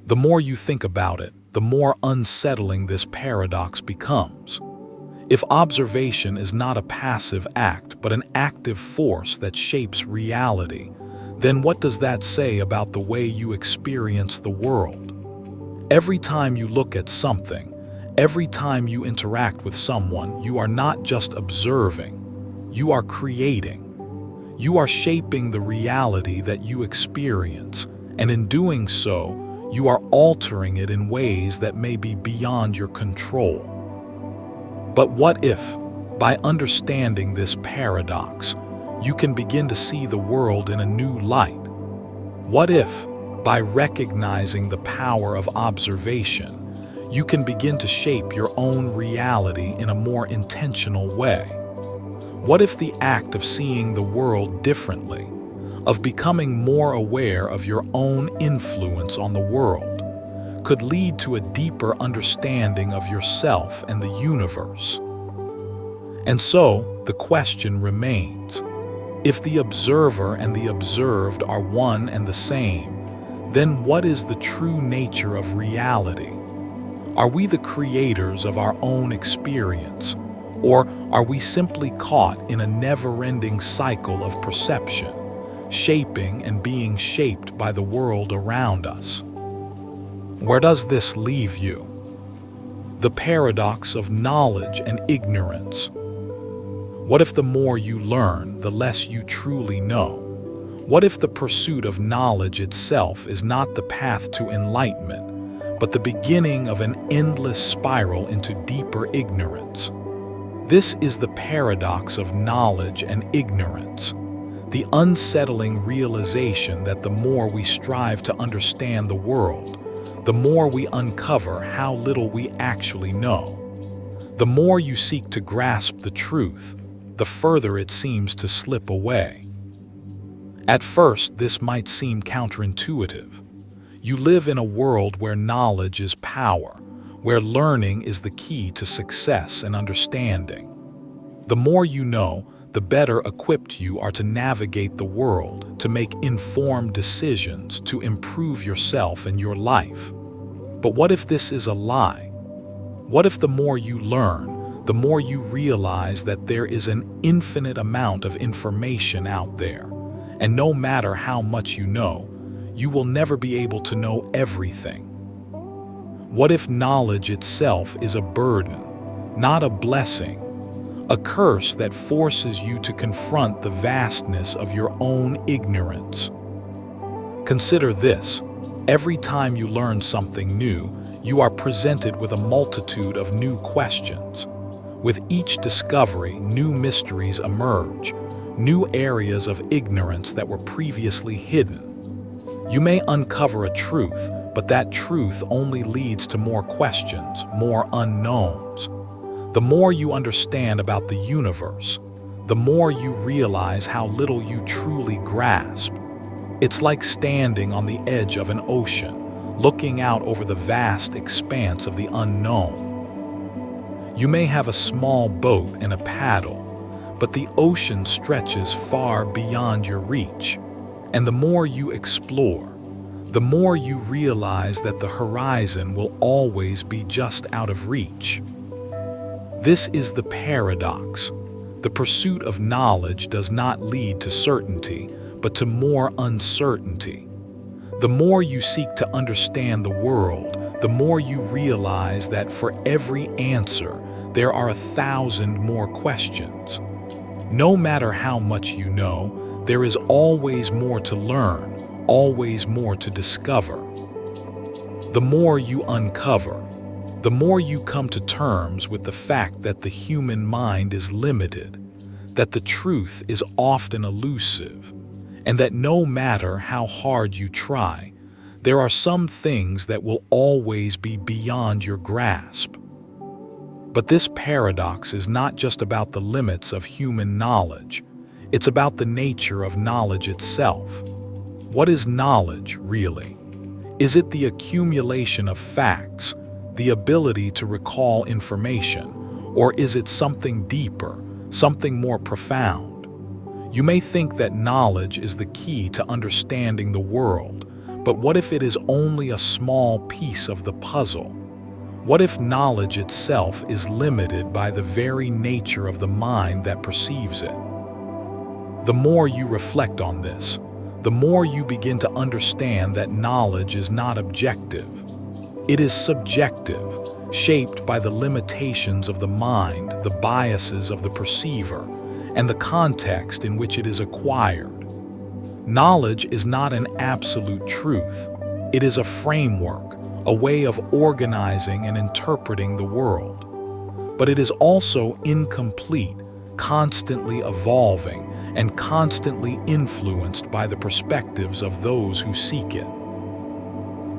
The more you think about it, the more unsettling this paradox becomes. If observation is not a passive act, but an active force that shapes reality, then what does that say about the way you experience the world? Every time you look at something, every time you interact with someone, you are not just observing, you are creating. You are shaping the reality that you experience, and in doing so, you are altering it in ways that may be beyond your control. But what if, by understanding this paradox, you can begin to see the world in a new light? What if, by recognizing the power of observation, you can begin to shape your own reality in a more intentional way? What if the act of seeing the world differently, of becoming more aware of your own influence on the world, could lead to a deeper understanding of yourself and the universe? And so, the question remains, if the observer and the observed are one and the same, then what is the true nature of reality? Are we the creators of our own experience, or are we simply caught in a never-ending cycle of perception, shaping and being shaped by the world around us? Where does this leave you? The paradox of knowledge and ignorance. What if the more you learn, the less you truly know? What if the pursuit of knowledge itself is not the path to enlightenment, but the beginning of an endless spiral into deeper ignorance? This is the paradox of knowledge and ignorance, the unsettling realization that the more we strive to understand the world, the more we uncover how little we actually know. The more you seek to grasp the truth, the further it seems to slip away. At first, this might seem counterintuitive. You live in a world where knowledge is power, where learning is the key to success and understanding. The more you know, the better equipped you are to navigate the world, to make informed decisions, to improve yourself and your life. But what if this is a lie? What if the more you learn, the more you realize that there is an infinite amount of information out there, and no matter how much you know, you will never be able to know everything? What if knowledge itself is a burden, not a blessing, a curse that forces you to confront the vastness of your own ignorance? Consider this: every time you learn something new, you are presented with a multitude of new questions. With each discovery, new mysteries emerge, new areas of ignorance that were previously hidden. You may uncover a truth, but that truth only leads to more questions, more unknowns. The more you understand about the universe, the more you realize how little you truly grasp. It's like standing on the edge of an ocean, looking out over the vast expanse of the unknown. You may have a small boat and a paddle, but the ocean stretches far beyond your reach. And the more you explore, the more you realize that the horizon will always be just out of reach. This is the paradox. The pursuit of knowledge does not lead to certainty, but to more uncertainty. The more you seek to understand the world, the more you realize that for every answer, there are 1,000 more questions. No matter how much you know, there is always more to learn, always more to discover. The more you uncover, the more you come to terms with the fact that the human mind is limited, that the truth is often elusive, and that no matter how hard you try, there are some things that will always be beyond your grasp. But this paradox is not just about the limits of human knowledge. It's about the nature of knowledge itself. What is knowledge, really? Is it the accumulation of facts, the ability to recall information, or is it something deeper, something more profound? You may think that knowledge is the key to understanding the world, but what if it is only a small piece of the puzzle? What if knowledge itself is limited by the very nature of the mind that perceives it? The more you reflect on this, the more you begin to understand that knowledge is not objective. It is subjective, shaped by the limitations of the mind, the biases of the perceiver, and the context in which it is acquired. Knowledge is not an absolute truth. It is a framework, a way of organizing and interpreting the world. But it is also incomplete, constantly evolving, and constantly influenced by the perspectives of those who seek it.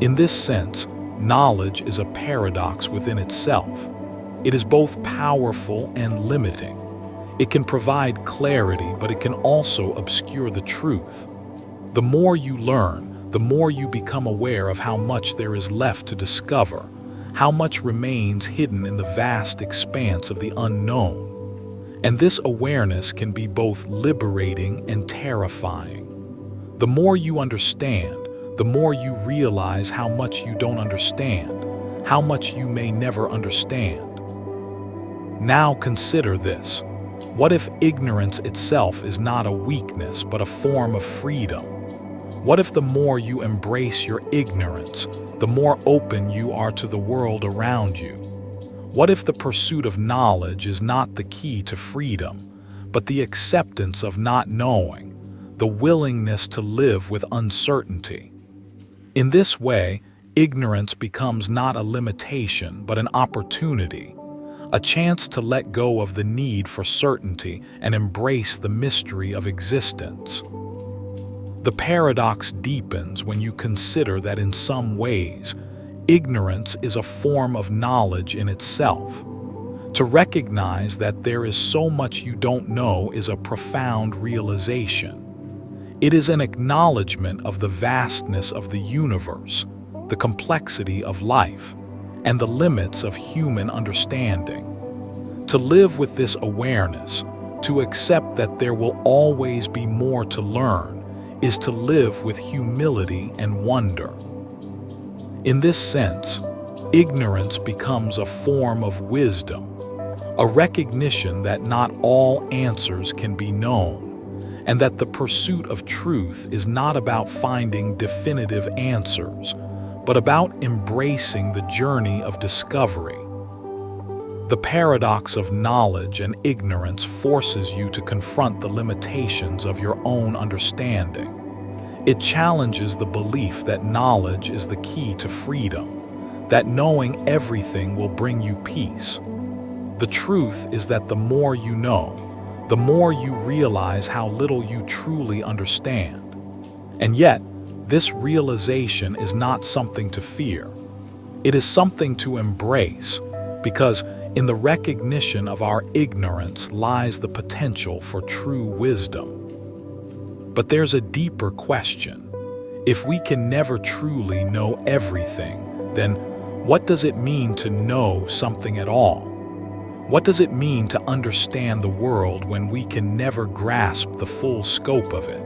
In this sense, knowledge is a paradox within itself. It is both powerful and limiting. It can provide clarity, but it can also obscure the truth. The more you learn, the more you become aware of how much there is left to discover, how much remains hidden in the vast expanse of the unknown. And this awareness can be both liberating and terrifying. The more you understand, the more you realize how much you don't understand, how much you may never understand. Now consider this. What if ignorance itself is not a weakness but a form of freedom? What if the more you embrace your ignorance, the more open you are to the world around you? What if the pursuit of knowledge is not the key to freedom, but the acceptance of not knowing, the willingness to live with uncertainty? In this way, ignorance becomes not a limitation but an opportunity, a chance to let go of the need for certainty and embrace the mystery of existence. The paradox deepens when you consider that in some ways, ignorance is a form of knowledge in itself. To recognize that there is so much you don't know is a profound realization. It is an acknowledgement of the vastness of the universe, the complexity of life, and the limits of human understanding. To live with this awareness, to accept that there will always be more to learn, is to live with humility and wonder. In this sense, ignorance becomes a form of wisdom, a recognition that not all answers can be known, and that the pursuit of truth is not about finding definitive answers, but about embracing the journey of discovery. The paradox of knowledge and ignorance forces you to confront the limitations of your own understanding. It challenges the belief that knowledge is the key to freedom, that knowing everything will bring you peace. The truth is that the more you know, the more you realize how little you truly understand. And yet, this realization is not something to fear. It is something to embrace, because in the recognition of our ignorance lies the potential for true wisdom. But there's a deeper question. If we can never truly know everything, then what does it mean to know something at all? What does it mean to understand the world when we can never grasp the full scope of it?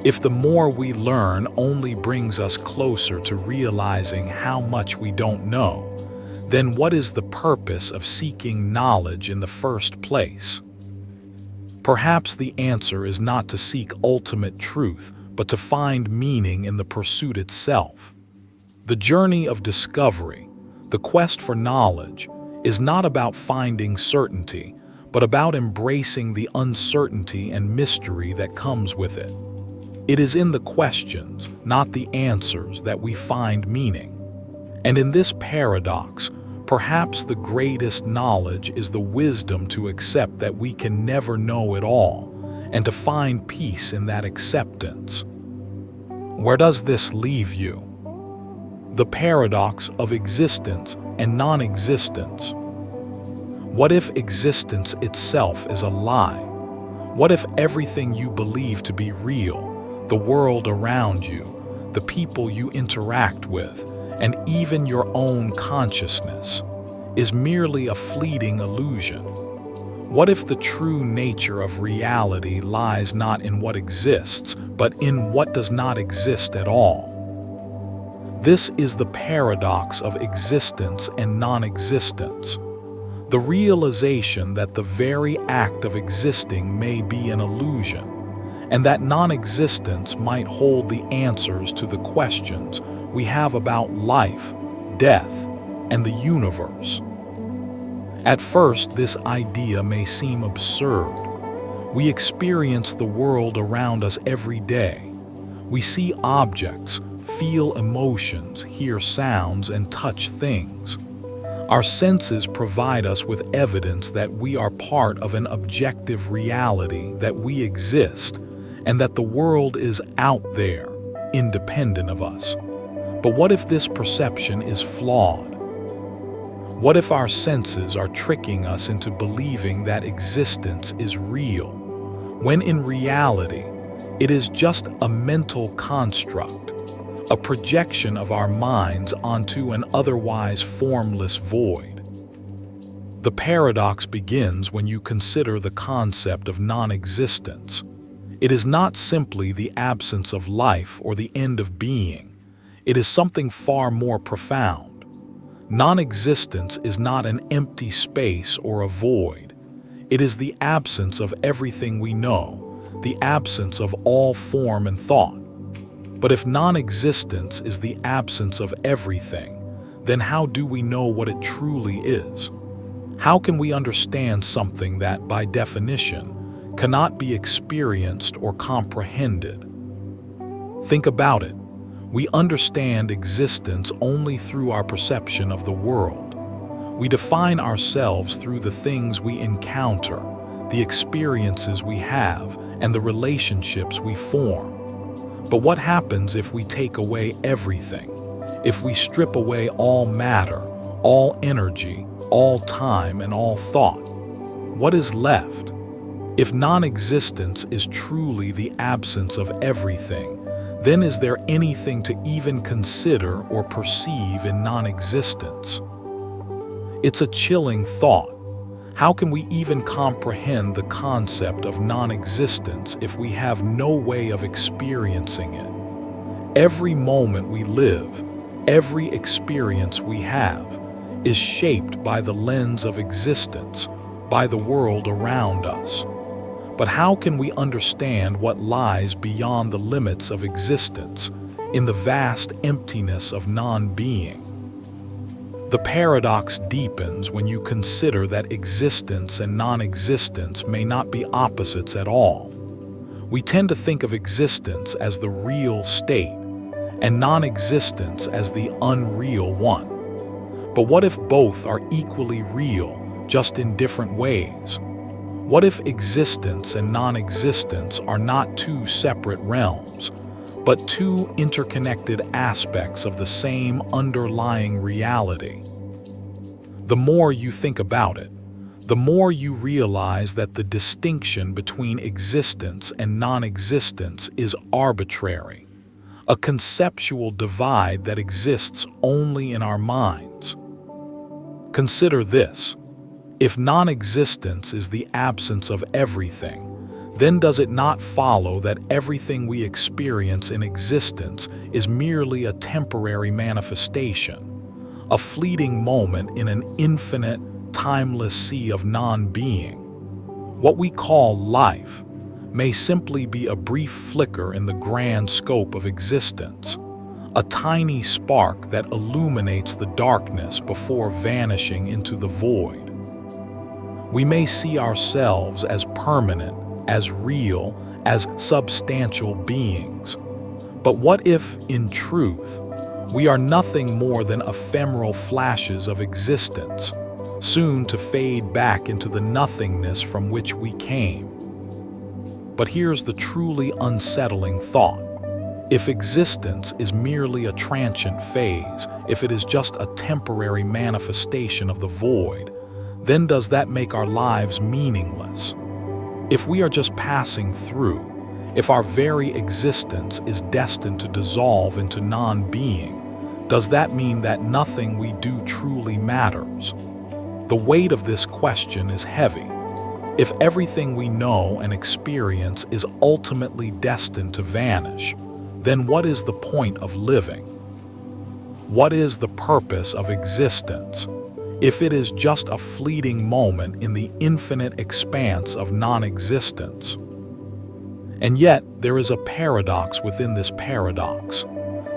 If the more we learn only brings us closer to realizing how much we don't know, then what is the purpose of seeking knowledge in the first place? Perhaps the answer is not to seek ultimate truth, but to find meaning in the pursuit itself. The journey of discovery, the quest for knowledge, is not about finding certainty, but about embracing the uncertainty and mystery that comes with it. It is in the questions, not the answers, that we find meaning. And in this paradox, perhaps the greatest knowledge is the wisdom to accept that we can never know it all, and to find peace in that acceptance. Where does this leave you? The paradox of existence and non-existence. What if existence itself is a lie? What if everything you believe to be real, the world around you, the people you interact with, and even your own consciousness, is merely a fleeting illusion? What if the true nature of reality lies not in what exists, but in what does not exist at all? This is the paradox of existence and non-existence. The realization that the very act of existing may be an illusion, and that non-existence might hold the answers to the questions we have about life, death, and the universe. At first, this idea may seem absurd. We experience the world around us every day. We see objects, feel emotions, hear sounds, and touch things. Our senses provide us with evidence that we are part of an objective reality, that we exist, and that the world is out there, independent of us. But what if this perception is flawed? What if our senses are tricking us into believing that existence is real, when in reality, it is just a mental construct, a projection of our minds onto an otherwise formless void? The paradox begins when you consider the concept of non-existence. It is not simply the absence of life or the end of being. It is something far more profound. Non-existence is not an empty space or a void. It is the absence of everything we know, the absence of all form and thought. But if non-existence is the absence of everything, then how do we know what it truly is? How can we understand something that, by definition, cannot be experienced or comprehended? Think about it. We understand existence only through our perception of the world. We define ourselves through the things we encounter, the experiences we have, and the relationships we form. But what happens if we take away everything? If we strip away all matter, all energy, all time, and all thought? What is left? If non-existence is truly the absence of everything, then is there anything to even consider or perceive in non-existence? It's a chilling thought. How can we even comprehend the concept of non-existence if we have no way of experiencing it? Every moment we live, every experience we have, is shaped by the lens of existence, by the world around us. But how can we understand what lies beyond the limits of existence, in the vast emptiness of non-being? The paradox deepens when you consider that existence and non-existence may not be opposites at all. We tend to think of existence as the real state, and non-existence as the unreal one. But what if both are equally real, just in different ways? What if existence and non-existence are not two separate realms, but two interconnected aspects of the same underlying reality? The more you think about it, the more you realize that the distinction between existence and non-existence is arbitrary, a conceptual divide that exists only in our minds. Consider this. If non-existence is the absence of everything, then does it not follow that everything we experience in existence is merely a temporary manifestation, a fleeting moment in an infinite, timeless sea of non-being? What we call life may simply be a brief flicker in the grand scope of existence, a tiny spark that illuminates the darkness before vanishing into the void. We may see ourselves as permanent, as real, as substantial beings. But what if, in truth, we are nothing more than ephemeral flashes of existence, soon to fade back into the nothingness from which we came? But here's the truly unsettling thought. If existence is merely a transient phase, if it is just a temporary manifestation of the void, then does that make our lives meaningless? If we are just passing through, if our very existence is destined to dissolve into non-being, does that mean that nothing we do truly matters? The weight of this question is heavy. If everything we know and experience is ultimately destined to vanish, then what is the point of living? What is the purpose of existence if it is just a fleeting moment in the infinite expanse of non-existence? And yet, there is a paradox within this paradox.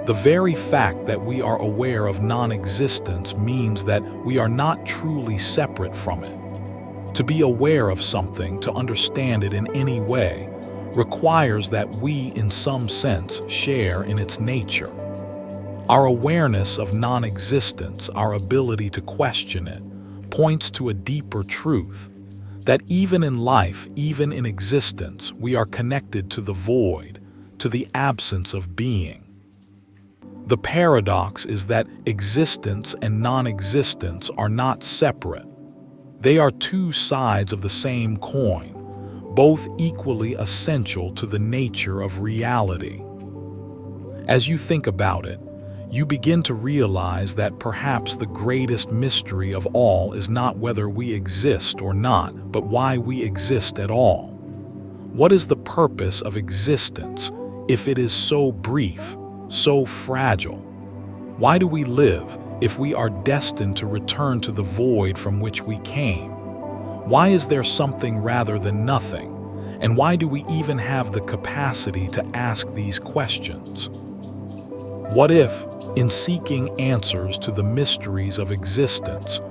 The very fact that we are aware of non-existence means that we are not truly separate from it. To be aware of something, to understand it in any way, requires that we, in some sense, share in its nature. Our awareness of non-existence, our ability to question it, points to a deeper truth, that even in life, even in existence, we are connected to the void, to the absence of being. The paradox is that existence and non-existence are not separate. They are two sides of the same coin, both equally essential to the nature of reality. As you think about it, you begin to realize that perhaps the greatest mystery of all is not whether we exist or not, but why we exist at all. What is the purpose of existence if it is so brief, so fragile? Why do we live if we are destined to return to the void from which we came? Why is there something rather than nothing? And why do we even have the capacity to ask these questions? What if, in seeking answers to the mysteries of existence,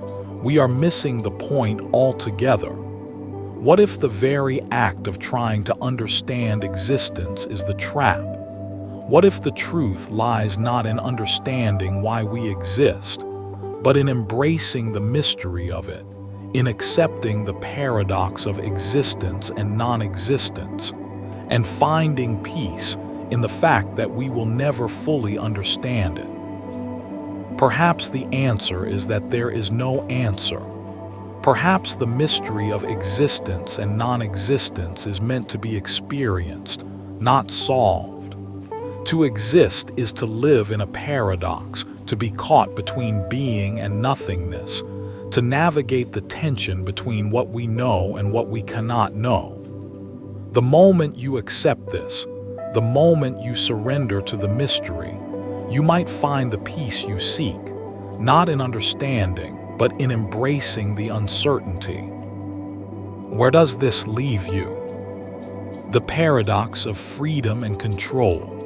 we are missing the point altogether? What if the very act of trying to understand existence is the trap? What if the truth lies not in understanding why we exist, but in embracing the mystery of it, in accepting the paradox of existence and non-existence, and finding peace in the fact that we will never fully understand it? Perhaps the answer is that there is no answer. Perhaps the mystery of existence and non-existence is meant to be experienced, not solved. To exist is to live in a paradox, to be caught between being and nothingness, to navigate the tension between what we know and what we cannot know. The moment you accept this, the moment you surrender to the mystery, you might find the peace you seek, not in understanding, but in embracing the uncertainty. Where does this leave you? The paradox of freedom and control.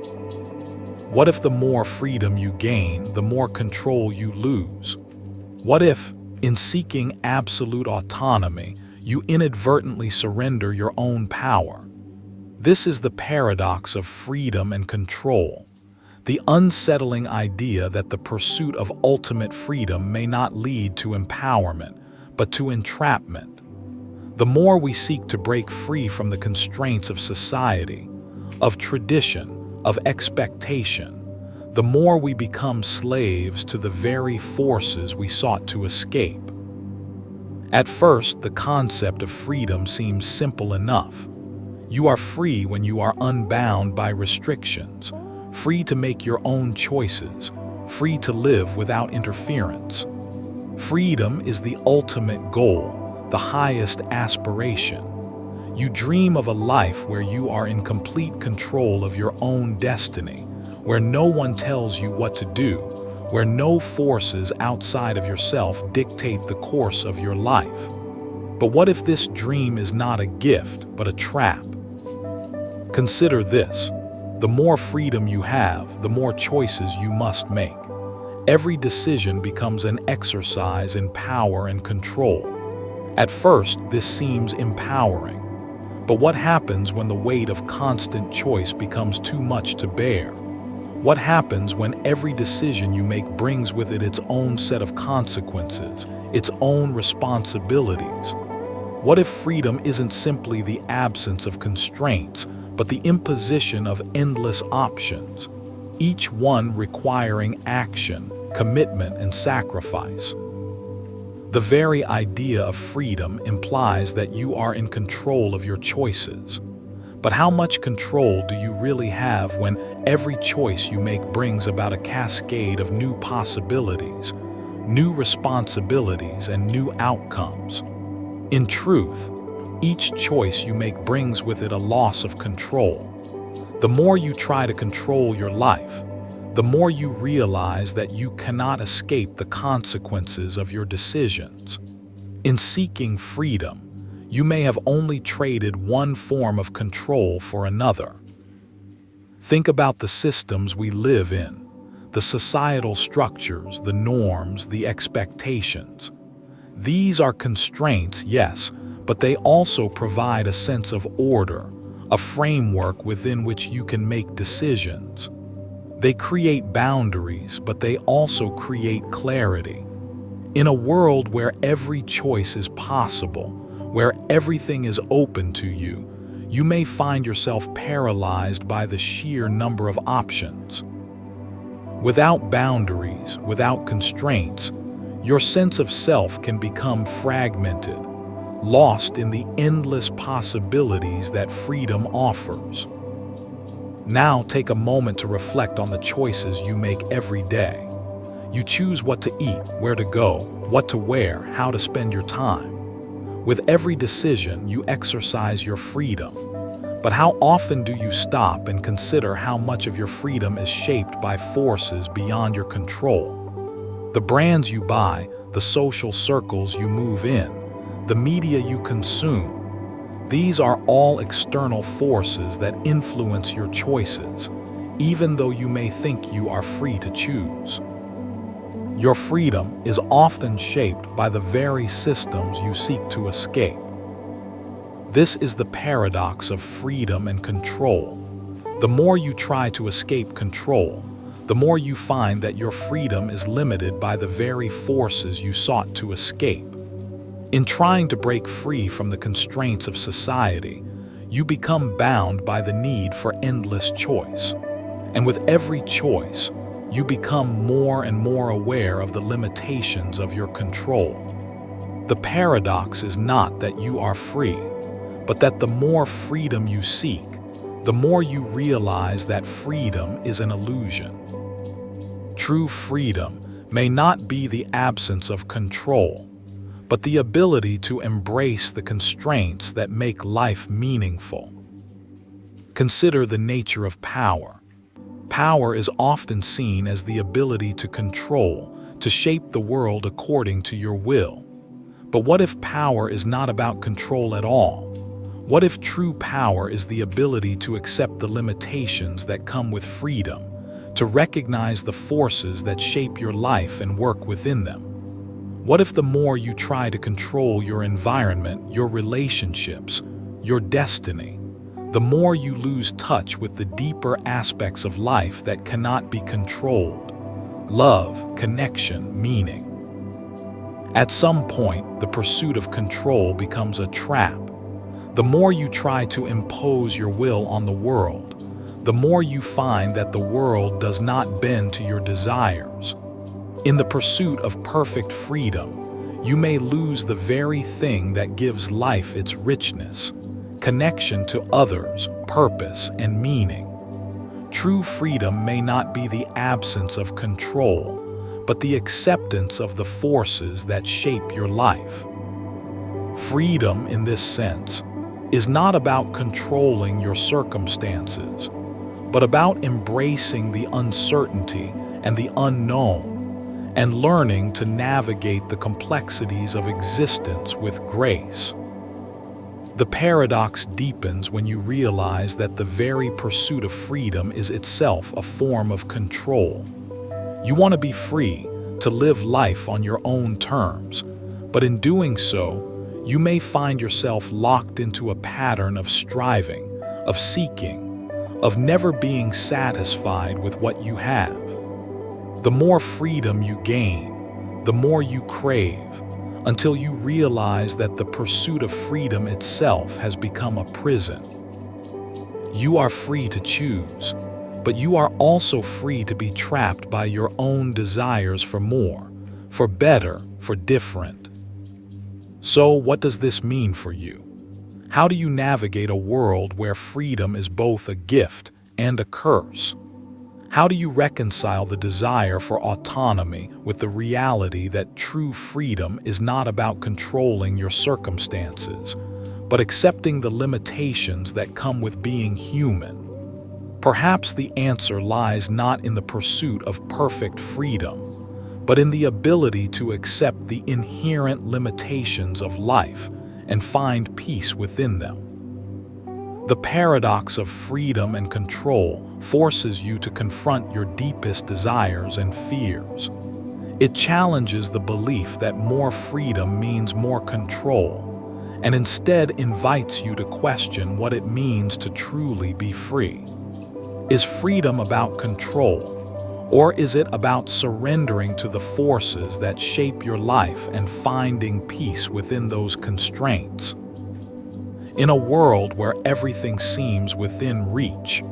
What if the more freedom you gain, the more control you lose? What if, in seeking absolute autonomy, you inadvertently surrender your own power? This is the paradox of freedom and control, the unsettling idea that the pursuit of ultimate freedom may not lead to empowerment, but to entrapment. The more we seek to break free from the constraints of society, of tradition, of expectation, the more we become slaves to the very forces we sought to escape. At first, the concept of freedom seems simple enough. You are free when you are unbound by restrictions, free to make your own choices, free to live without interference. Freedom is the ultimate goal, the highest aspiration. You dream of a life where you are in complete control of your own destiny, where no one tells you what to do, where no forces outside of yourself dictate the course of your life. But what if this dream is not a gift, but a trap? Consider this. The more freedom you have, the more choices you must make. Every decision becomes an exercise in power and control. At first, this seems empowering. But what happens when the weight of constant choice becomes too much to bear? What happens when every decision you make brings with it its own set of consequences, its own responsibilities? What if freedom isn't simply the absence of constraints, but the imposition of endless options, each one requiring action, commitment, and sacrifice? The very idea of freedom implies that you are in control of your choices. But how much control do you really have when every choice you make brings about a cascade of new possibilities, new responsibilities, and new outcomes? In truth, each choice you make brings with it a loss of control. The more you try to control your life, the more you realize that you cannot escape the consequences of your decisions. In seeking freedom, you may have only traded one form of control for another. Think about the systems we live in, the societal structures, the norms, the expectations. These are constraints, yes, but they also provide a sense of order, a framework within which you can make decisions. They create boundaries, but they also create clarity. In a world where every choice is possible, where everything is open to you, you may find yourself paralyzed by the sheer number of options. Without boundaries, without constraints, your sense of self can become fragmented, lost in the endless possibilities that freedom offers. Now take a moment to reflect on the choices you make every day. You choose what to eat, where to go, what to wear, how to spend your time. With every decision, you exercise your freedom. But how often do you stop and consider how much of your freedom is shaped by forces beyond your control? The brands you buy, the social circles you move in, the media you consume, these are all external forces that influence your choices, even though you may think you are free to choose. Your freedom is often shaped by the very systems you seek to escape. This is the paradox of freedom and control. The more you try to escape control, the more you find that your freedom is limited by the very forces you sought to escape. In trying to break free from the constraints of society, you become bound by the need for endless choice. And with every choice, you become more and more aware of the limitations of your control. The paradox is not that you are free, but that the more freedom you seek, the more you realize that freedom is an illusion. True freedom may not be the absence of control, but the ability to embrace the constraints that make life meaningful. Consider the nature of power. Power is often seen as the ability to control, to shape the world according to your will. But what if power is not about control at all? What if true power is the ability to accept the limitations that come with freedom, to recognize the forces that shape your life and work within them? What if the more you try to control your environment, your relationships, your destiny, the more you lose touch with the deeper aspects of life that cannot be controlled? Love, connection, meaning. At some point, the pursuit of control becomes a trap. The more you try to impose your will on the world, the more you find that the world does not bend to your desires. In the pursuit of perfect freedom, you may lose the very thing that gives life its richness, connection to others, purpose, and meaning. True freedom may not be the absence of control, but the acceptance of the forces that shape your life. Freedom, in this sense, is not about controlling your circumstances, but about embracing the uncertainty and the unknown, and learning to navigate the complexities of existence with grace. The paradox deepens when you realize that the very pursuit of freedom is itself a form of control. You want to be free, to live life on your own terms, but in doing so, you may find yourself locked into a pattern of striving, of seeking, of never being satisfied with what you have. The more freedom you gain, the more you crave, until you realize that the pursuit of freedom itself has become a prison. You are free to choose, but you are also free to be trapped by your own desires for more, for better, for different. So, what does this mean for you? How do you navigate a world where freedom is both a gift and a curse? How do you reconcile the desire for autonomy with the reality that true freedom is not about controlling your circumstances, but accepting the limitations that come with being human? Perhaps the answer lies not in the pursuit of perfect freedom, but in the ability to accept the inherent limitations of life and find peace within them. The paradox of freedom and control forces you to confront your deepest desires and fears. It challenges the belief that more freedom means more control, and instead invites you to question what it means to truly be free. Is freedom about control, or is it about surrendering to the forces that shape your life and finding peace within those constraints? In a world where everything seems within reach,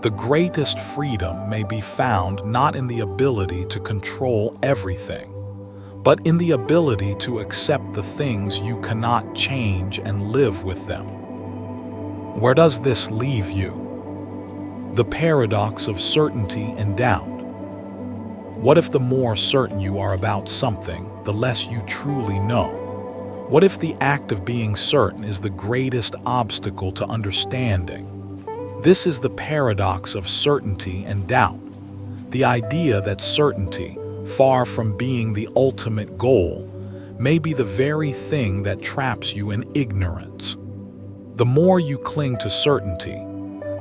the greatest freedom may be found not in the ability to control everything, but in the ability to accept the things you cannot change and live with them. Where does this leave you? The paradox of certainty and doubt. What if the more certain you are about something, the less you truly know? What if the act of being certain is the greatest obstacle to understanding? This is the paradox of certainty and doubt. The idea that certainty, far from being the ultimate goal, may be the very thing that traps you in ignorance. The more you cling to certainty,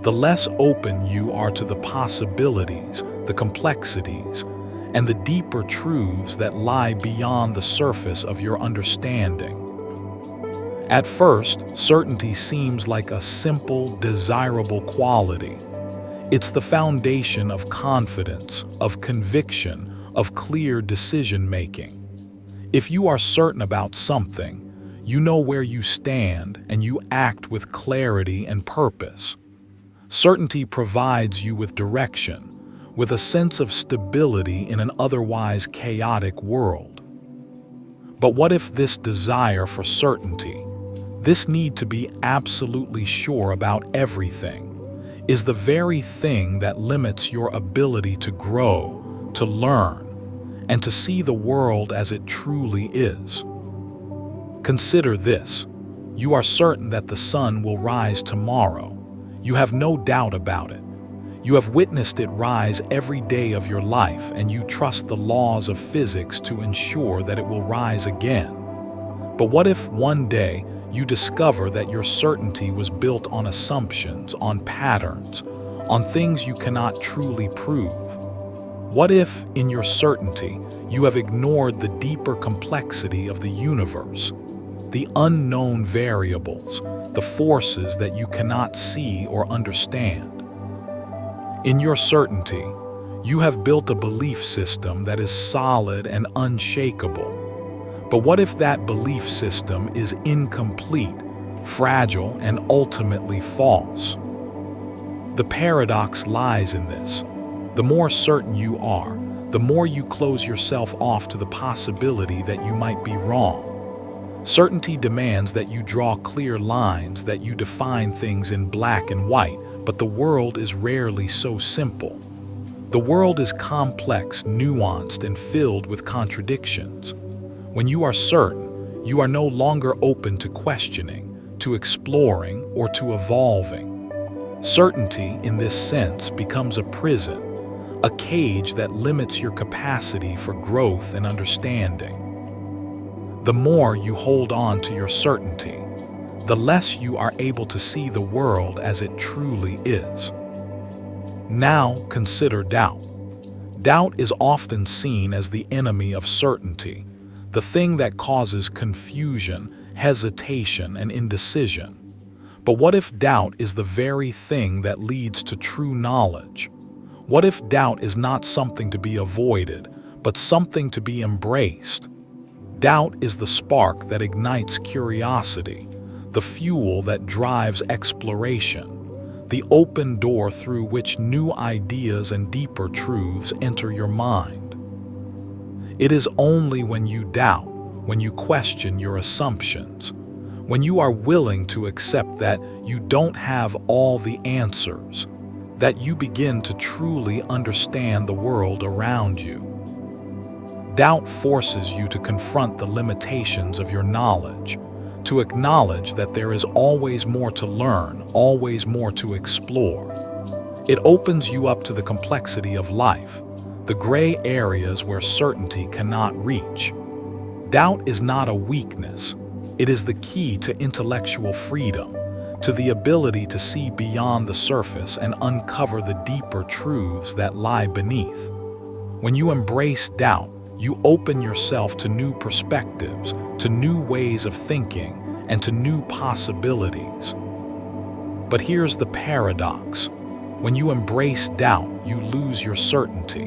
the less open you are to the possibilities, the complexities, and the deeper truths that lie beyond the surface of your understanding. At first, certainty seems like a simple, desirable quality. It's the foundation of confidence, of conviction, of clear decision-making. If you are certain about something, you know where you stand and you act with clarity and purpose. Certainty provides you with direction, with a sense of stability in an otherwise chaotic world. But what if this desire for certainty, this need to be absolutely sure about everything, is the very thing that limits your ability to grow, to learn, and to see the world as it truly is? Consider this. You are certain that the sun will rise tomorrow. You have no doubt about it. You have witnessed it rise every day of your life, and you trust the laws of physics to ensure that it will rise again. But what if one day you discover that your certainty was built on assumptions, on patterns, on things you cannot truly prove? What if, in your certainty, you have ignored the deeper complexity of the universe, the unknown variables, the forces that you cannot see or understand? In your certainty, you have built a belief system that is solid and unshakable. But what if that belief system is incomplete, fragile, and ultimately false? The paradox lies in this. The more certain you are, the more you close yourself off to the possibility that you might be wrong. Certainty demands that you draw clear lines, that you define things in black and white, but the world is rarely so simple. The world is complex, nuanced, and filled with contradictions. When you are certain, you are no longer open to questioning, to exploring, or to evolving. Certainty, in this sense, becomes a prison, a cage that limits your capacity for growth and understanding. The more you hold on to your certainty, the less you are able to see the world as it truly is. Now consider doubt. Doubt is often seen as the enemy of certainty, the thing that causes confusion, hesitation, and indecision. But what if doubt is the very thing that leads to true knowledge? What if doubt is not something to be avoided, but something to be embraced? Doubt is the spark that ignites curiosity, the fuel that drives exploration, the open door through which new ideas and deeper truths enter your mind. It is only when you doubt, when you question your assumptions, when you are willing to accept that you don't have all the answers, that you begin to truly understand the world around you. Doubt forces you to confront the limitations of your knowledge, to acknowledge that there is always more to learn, always more to explore. It opens you up to the complexity of life, the gray areas where certainty cannot reach. Doubt is not a weakness. It is the key to intellectual freedom, to the ability to see beyond the surface and uncover the deeper truths that lie beneath. When you embrace doubt, you open yourself to new perspectives, to new ways of thinking, and to new possibilities. But here's the paradox. When you embrace doubt, you lose your certainty.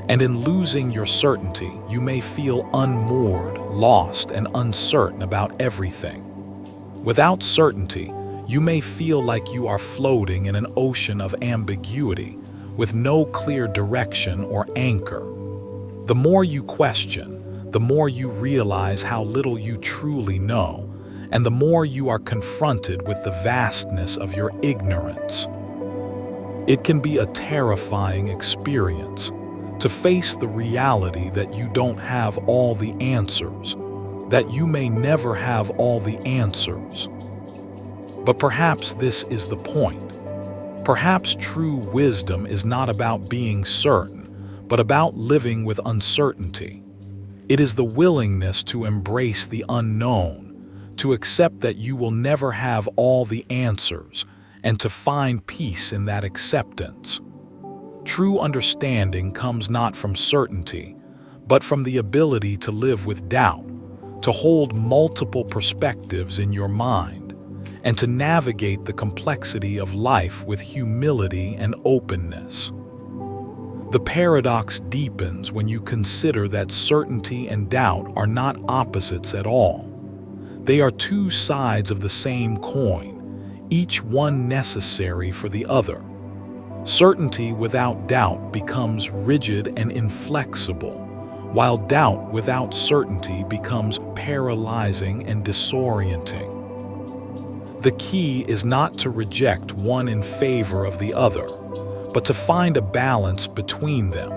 And in losing your certainty, you may feel unmoored, lost, and uncertain about everything. Without certainty, you may feel like you are floating in an ocean of ambiguity, with no clear direction or anchor. The more you question, the more you realize how little you truly know, and the more you are confronted with the vastness of your ignorance. It can be a terrifying experience to face the reality that you don't have all the answers, that you may never have all the answers. But perhaps this is the point. Perhaps true wisdom is not about being certain, but about living with uncertainty. It is the willingness to embrace the unknown, to accept that you will never have all the answers, and to find peace in that acceptance. True understanding comes not from certainty, but from the ability to live with doubt, to hold multiple perspectives in your mind, and to navigate the complexity of life with humility and openness. The paradox deepens when you consider that certainty and doubt are not opposites at all. They are two sides of the same coin, each one necessary for the other. Certainty without doubt becomes rigid and inflexible, while doubt without certainty becomes paralyzing and disorienting. The key is not to reject one in favor of the other, but to find a balance between them,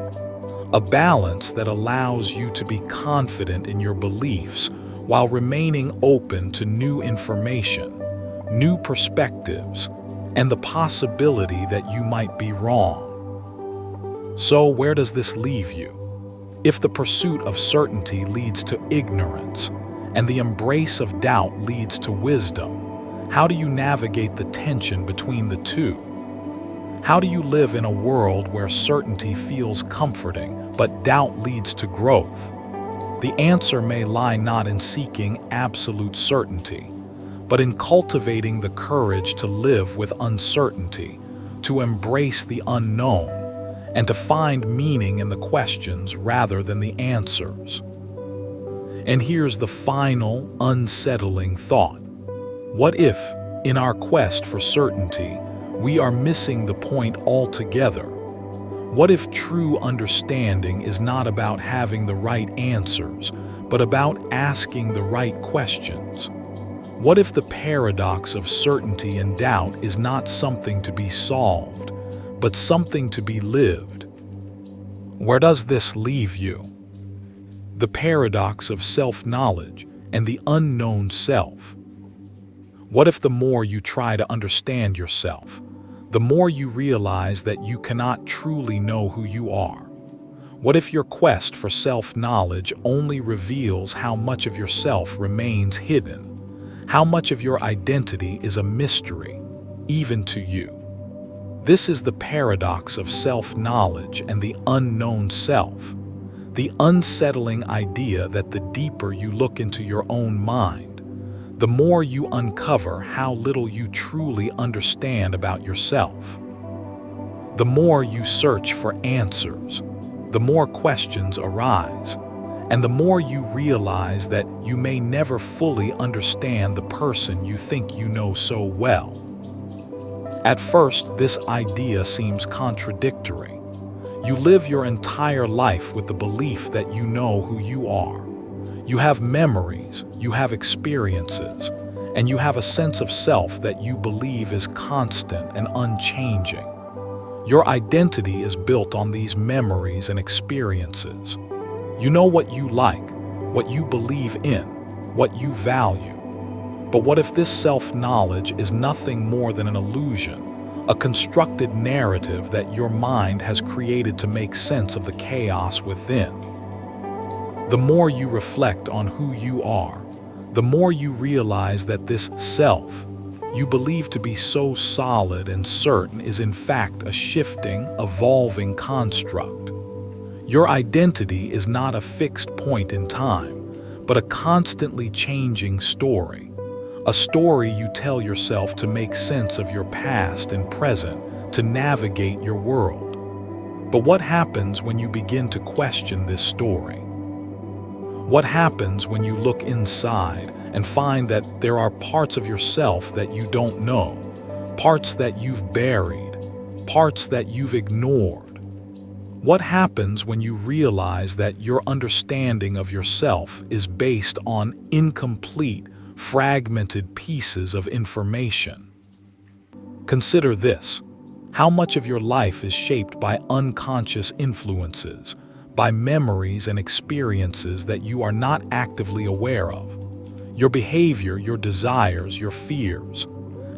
a balance that allows you to be confident in your beliefs while remaining open to new information, new perspectives, and the possibility that you might be wrong. So where does this leave you? If the pursuit of certainty leads to ignorance, and the embrace of doubt leads to wisdom, how do you navigate the tension between the two? How do you live in a world where certainty feels comforting, but doubt leads to growth? The answer may lie not in seeking absolute certainty, but in cultivating the courage to live with uncertainty, to embrace the unknown, and to find meaning in the questions rather than the answers. And here's the final, unsettling thought. What if, in our quest for certainty, we are missing the point altogether? What if true understanding is not about having the right answers, but about asking the right questions? What if the paradox of certainty and doubt is not something to be solved, but something to be lived? Where does this leave you? The paradox of self-knowledge and the unknown self. What if the more you try to understand yourself, the more you realize that you cannot truly know who you are? What if your quest for self-knowledge only reveals how much of yourself remains hidden? How much of your identity is a mystery, even to you? This is the paradox of self-knowledge and the unknown self, the unsettling idea that the deeper you look into your own mind, the more you uncover how little you truly understand about yourself. The more you search for answers, the more questions arise, And the more you realize that you may never fully understand the person you think you know so well. At first, this idea seems contradictory. You live your entire life with the belief that you know who you are. You have memories, you have experiences, and you have a sense of self that you believe is constant and unchanging. Your identity is built on these memories and experiences. You know what you like, what you believe in, what you value. But what if this self-knowledge is nothing more than an illusion, a constructed narrative that your mind has created to make sense of the chaos within? The more you reflect on who you are, the more you realize that this self you believe to be so solid and certain is in fact a shifting, evolving construct. Your identity is not a fixed point in time, but a constantly changing story. A story you tell yourself to make sense of your past and present, to navigate your world. But what happens when you begin to question this story? What happens when you look inside and find that there are parts of yourself that you don't know, parts that you've buried, parts that you've ignored? What happens when you realize that your understanding of yourself is based on incomplete, fragmented pieces of information? Consider this. How much of your life is shaped by unconscious influences, by memories and experiences that you are not actively aware of? Your behavior, your desires, your fears.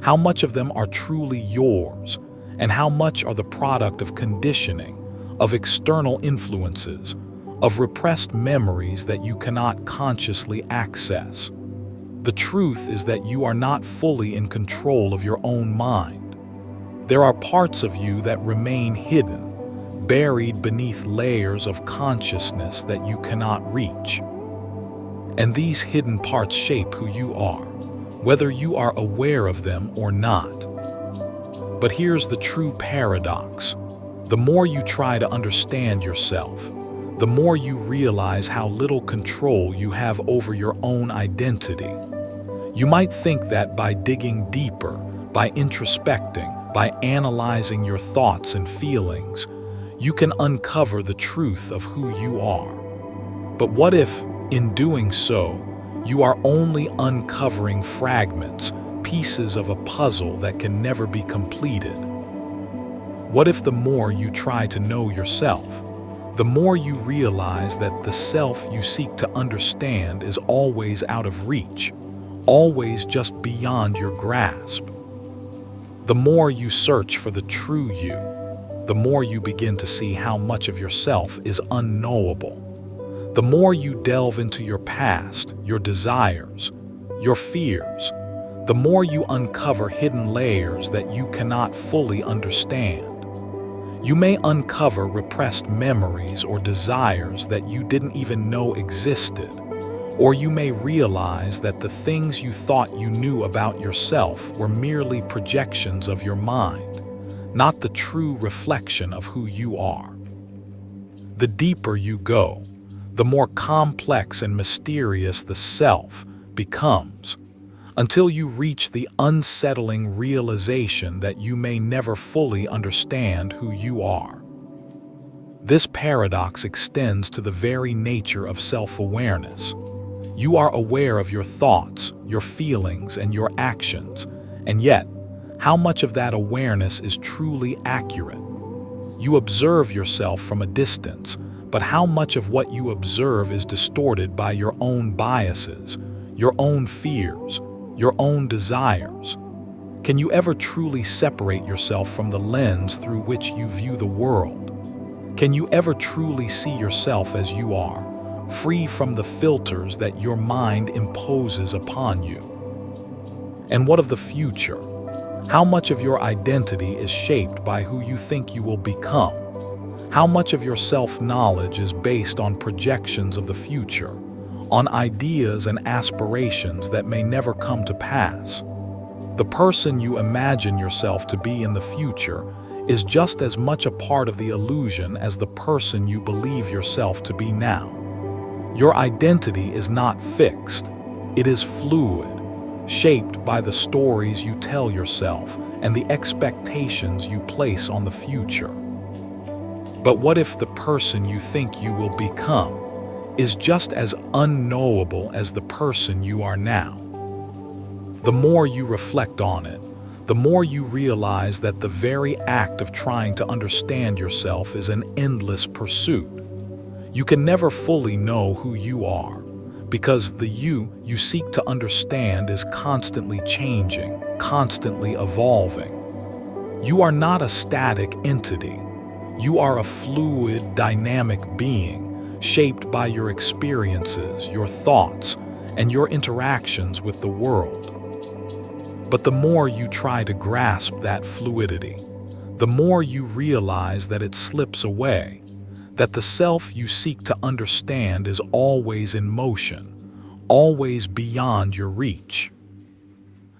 How much of them are truly yours, and how much are the product of conditioning, of external influences, of repressed memories that you cannot consciously access? The truth is that you are not fully in control of your own mind. There are parts of you that remain hidden, buried beneath layers of consciousness that you cannot reach. And these hidden parts shape who you are, whether you are aware of them or not. But here's the true paradox. The more you try to understand yourself, the more you realize how little control you have over your own identity. You might think that by digging deeper, by introspecting, by analyzing your thoughts and feelings, you can uncover the truth of who you are. But what if, in doing so, you are only uncovering fragments, pieces of a puzzle that can never be completed? What if the more you try to know yourself, the more you realize that the self you seek to understand is always out of reach, always just beyond your grasp? The more you search for the true you, the more you begin to see how much of yourself is unknowable. The more you delve into your past, your desires, your fears, the more you uncover hidden layers that you cannot fully understand. You may uncover repressed memories or desires that you didn't even know existed. Or you may realize that the things you thought you knew about yourself were merely projections of your mind, not the true reflection of who you are. The deeper you go, the more complex and mysterious the self becomes, until you reach the unsettling realization that you may never fully understand who you are. This paradox extends to the very nature of self-awareness. You are aware of your thoughts, your feelings, and your actions, and yet, how much of that awareness is truly accurate? You observe yourself from a distance, but how much of what you observe is distorted by your own biases, your own fears, your own desires? Can you ever truly separate yourself from the lens through which you view the world? Can you ever truly see yourself as you are, free from the filters that your mind imposes upon you? And what of the future? How much of your identity is shaped by who you think you will become? How much of your self-knowledge is based on projections of the future, on ideas and aspirations that may never come to pass? The person you imagine yourself to be in the future is just as much a part of the illusion as the person you believe yourself to be now. Your identity is not fixed. It is fluid, shaped by the stories you tell yourself and the expectations you place on the future. But what if the person you think you will become is just as unknowable as the person you are now? The more you reflect on it, the more you realize that the very act of trying to understand yourself is an endless pursuit. You can never fully know who you are, because the you seek to understand is constantly changing, constantly evolving. You are not a static entity. You are a fluid, dynamic being, shaped by your experiences, your thoughts, and your interactions with the world. But the more you try to grasp that fluidity, the more you realize that it slips away, that the self you seek to understand is always in motion, always beyond your reach.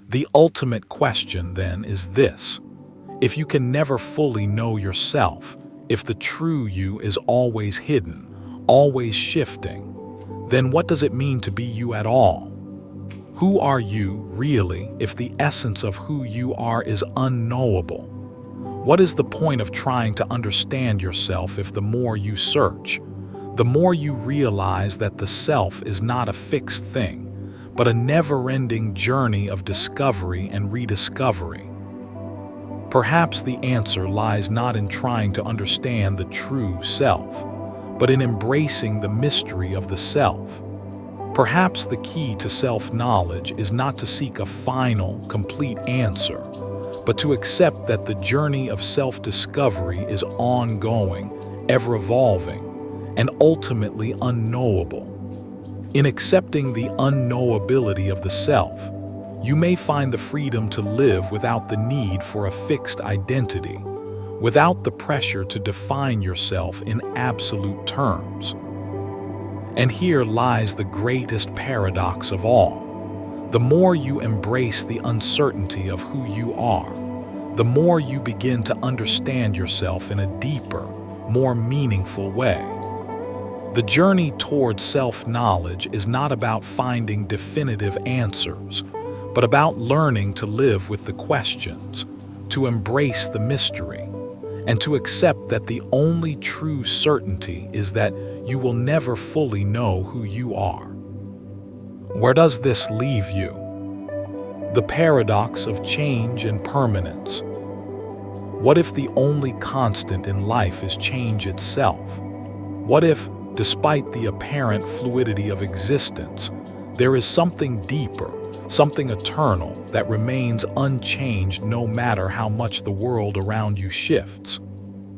The ultimate question, then, is this: if you can never fully know yourself, if the true you is always hidden, always shifting, then what does it mean to be you at all? Who are you, really, if the essence of who you are is unknowable? What is the point of trying to understand yourself if the more you search, the more you realize that the self is not a fixed thing, but a never-ending journey of discovery and rediscovery? Perhaps the answer lies not in trying to understand the true self, but in embracing the mystery of the self. Perhaps the key to self-knowledge is not to seek a final, complete answer, but to accept that the journey of self-discovery is ongoing, ever-evolving, and ultimately unknowable. In accepting the unknowability of the self, you may find the freedom to live without the need for a fixed identity, without the pressure to define yourself in absolute terms. And here lies the greatest paradox of all. The more you embrace the uncertainty of who you are, the more you begin to understand yourself in a deeper, more meaningful way. The journey towards self-knowledge is not about finding definitive answers, but about learning to live with the questions, to embrace the mystery, and to accept that the only true certainty is that you will never fully know who you are. Where does this leave you? The paradox of change and permanence. What if the only constant in life is change itself? What if, despite the apparent fluidity of existence, there is something deeper, something eternal that remains unchanged no matter how much the world around you shifts?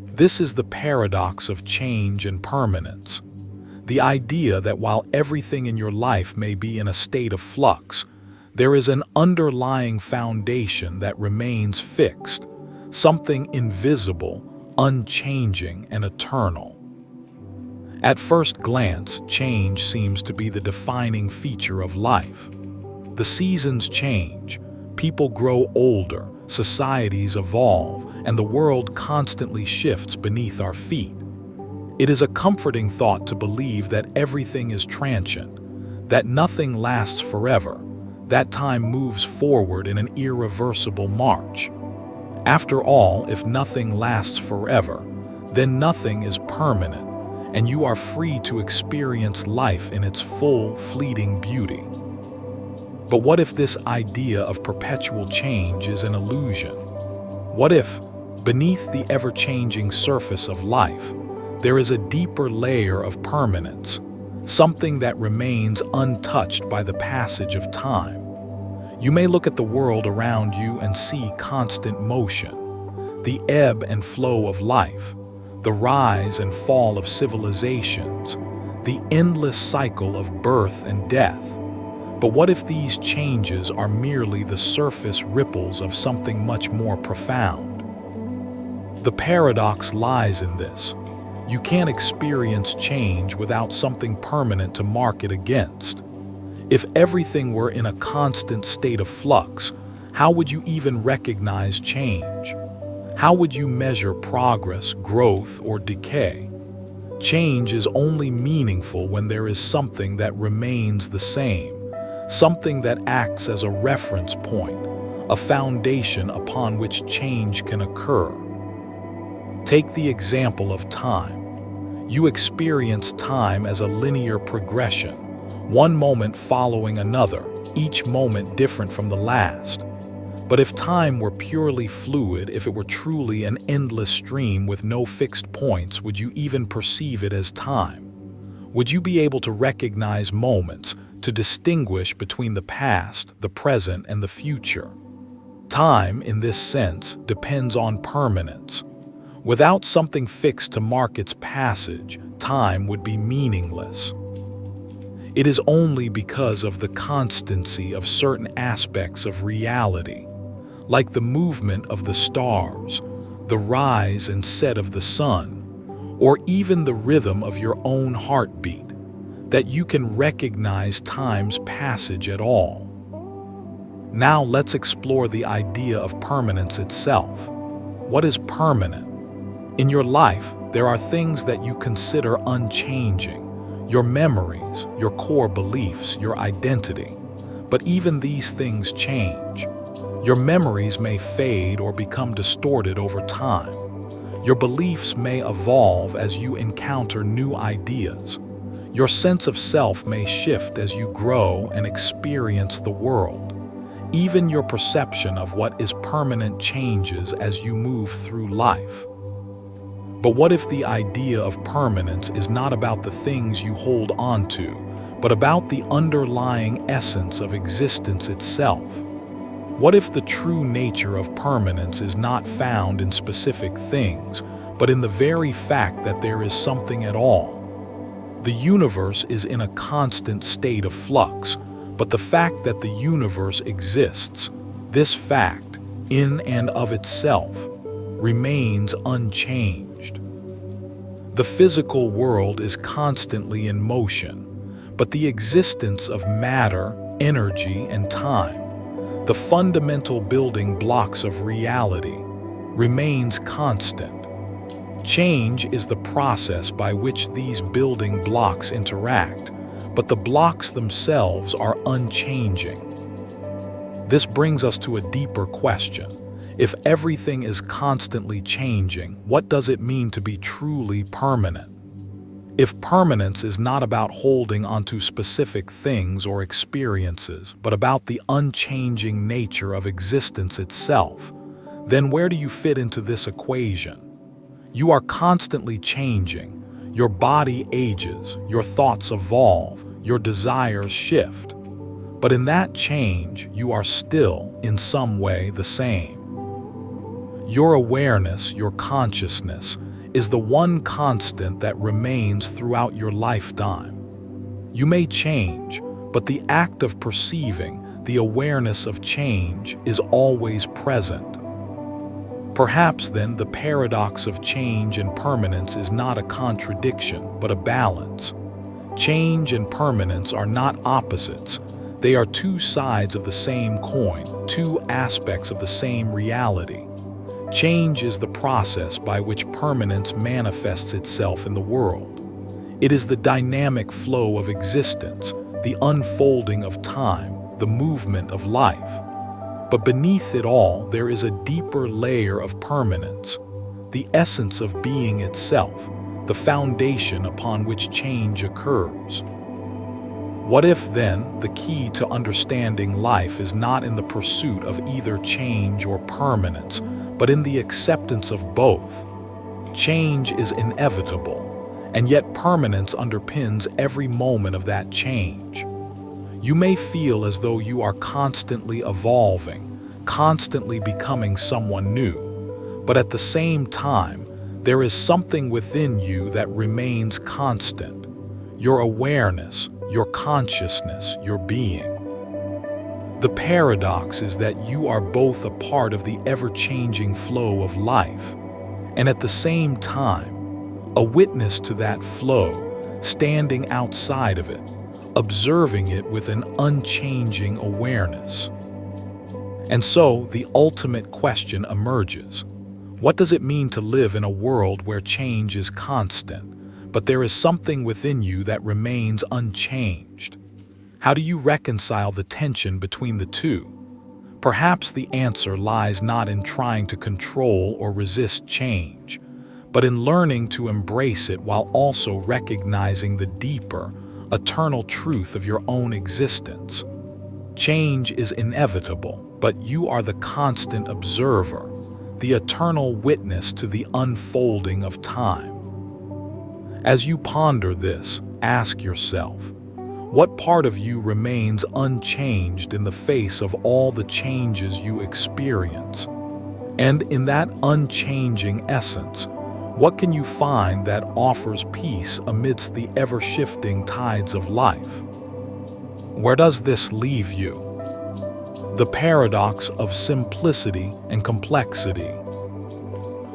This is the paradox of change and permanence. The idea that while everything in your life may be in a state of flux, there is an underlying foundation that remains fixed, something invisible, unchanging, and eternal. At first glance, change seems to be the defining feature of life. The seasons change, people grow older, societies evolve, and the world constantly shifts beneath our feet. It is a comforting thought to believe that everything is transient, that nothing lasts forever, that time moves forward in an irreversible march. After all, if nothing lasts forever, then nothing is permanent, and you are free to experience life in its full, fleeting beauty. But what if this idea of perpetual change is an illusion? What if, beneath the ever-changing surface of life, there is a deeper layer of permanence, something that remains untouched by the passage of time? You may look at the world around you and see constant motion, the ebb and flow of life, the rise and fall of civilizations, the endless cycle of birth and death. But what if these changes are merely the surface ripples of something much more profound? The paradox lies in this. You can't experience change without something permanent to mark it against. If everything were in a constant state of flux, how would you even recognize change? How would you measure progress, growth, or decay? Change is only meaningful when there is something that remains the same, something that acts as a reference point, a foundation upon which change can occur. Take the example of time. You experience time as a linear progression, one moment following another, each moment different from the last. But if time were purely fluid, if it were truly an endless stream with no fixed points, would you even perceive it as time? Would you be able to recognize moments, to distinguish between the past, the present, and the future? Time, in this sense, depends on permanence. Without something fixed to mark its passage, time would be meaningless. It is only because of the constancy of certain aspects of reality, like the movement of the stars, the rise and set of the sun, or even the rhythm of your own heartbeat, that you can recognize time's passage at all. Now let's explore the idea of permanence itself. What is permanent? In your life, there are things that you consider unchanging, your memories, your core beliefs, your identity. But even these things change. Your memories may fade or become distorted over time. Your beliefs may evolve as you encounter new ideas. Your sense of self may shift as you grow and experience the world. Even your perception of what is permanent changes as you move through life. But what if the idea of permanence is not about the things you hold onto, but about the underlying essence of existence itself? What if the true nature of permanence is not found in specific things, but in the very fact that there is something at all? The universe is in a constant state of flux, but the fact that the universe exists, this fact, in and of itself, remains unchanged. The physical world is constantly in motion, but the existence of matter, energy, and time, the fundamental building blocks of reality, remains constant. Change is the process by which these building blocks interact, but the blocks themselves are unchanging. This brings us to a deeper question. If everything is constantly changing, what does it mean to be truly permanent? If permanence is not about holding onto specific things or experiences, but about the unchanging nature of existence itself, then where do you fit into this equation? You are constantly changing. Your body ages, your thoughts evolve, your desires shift. But in that change, you are still, in some way, the same. Your awareness, your consciousness, is the one constant that remains throughout your lifetime. You may change, but the act of perceiving, the awareness of change, is always present. Perhaps then the paradox of change and permanence is not a contradiction, but a balance. Change and permanence are not opposites. They are two sides of the same coin, two aspects of the same reality. Change is the process by which permanence manifests itself in the world. It is the dynamic flow of existence, the unfolding of time, the movement of life. But beneath it all, there is a deeper layer of permanence, the essence of being itself, the foundation upon which change occurs. What if, then, the key to understanding life is not in the pursuit of either change or permanence, but in the acceptance of both? Change is inevitable, and yet permanence underpins every moment of that change. You may feel as though you are constantly evolving, constantly becoming someone new, but at the same time, there is something within you that remains constant: your awareness, your consciousness, your being. The paradox is that you are both a part of the ever-changing flow of life, and at the same time, a witness to that flow, standing outside of it, observing it with an unchanging awareness. And so, the ultimate question emerges. What does it mean to live in a world where change is constant, but there is something within you that remains unchanged. How do you reconcile the tension between the two? Perhaps the answer lies not in trying to control or resist change, but in learning to embrace it while also recognizing the deeper, eternal truth of your own existence. Change is inevitable, but you are the constant observer, the eternal witness to the unfolding of time. As you ponder this, ask yourself, what part of you remains unchanged in the face of all the changes you experience? And in that unchanging essence, what can you find that offers peace amidst the ever-shifting tides of life? Where does this leave you? The paradox of simplicity and complexity.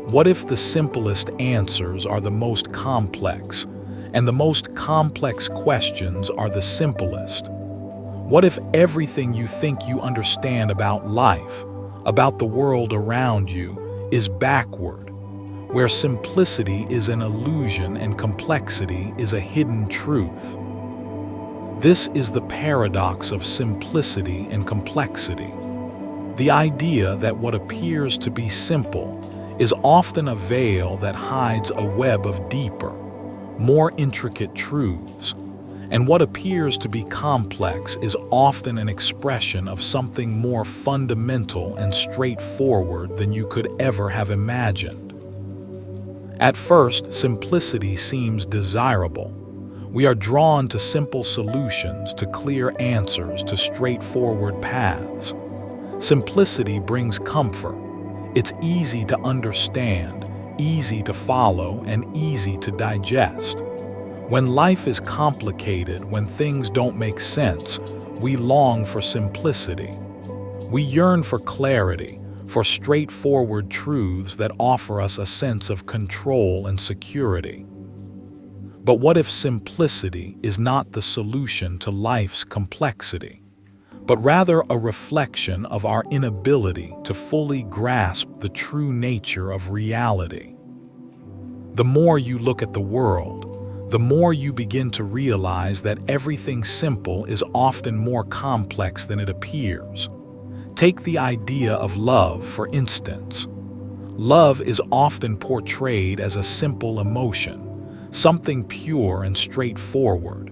What if the simplest answers are the most complex, and the most complex questions are the simplest? What if everything you think you understand about life, about the world around you, is backward, where simplicity is an illusion and complexity is a hidden truth? This is the paradox of simplicity and complexity. The idea that what appears to be simple is often a veil that hides a web of deeper, more intricate truths, and what appears to be complex is often an expression of something more fundamental and straightforward than you could ever have imagined. At first, simplicity seems desirable. We are drawn to simple solutions, to clear answers, to straightforward paths. Simplicity brings comfort. It's easy to understand, easy to follow, and easy to digest. When life is complicated, when things don't make sense, we long for simplicity. We yearn for clarity, for straightforward truths that offer us a sense of control and security. But what if simplicity is not the solution to life's complexity, but rather a reflection of our inability to fully grasp the true nature of reality? The more you look at the world, the more you begin to realize that everything simple is often more complex than it appears. Take the idea of love, for instance. Love is often portrayed as a simple emotion, something pure and straightforward.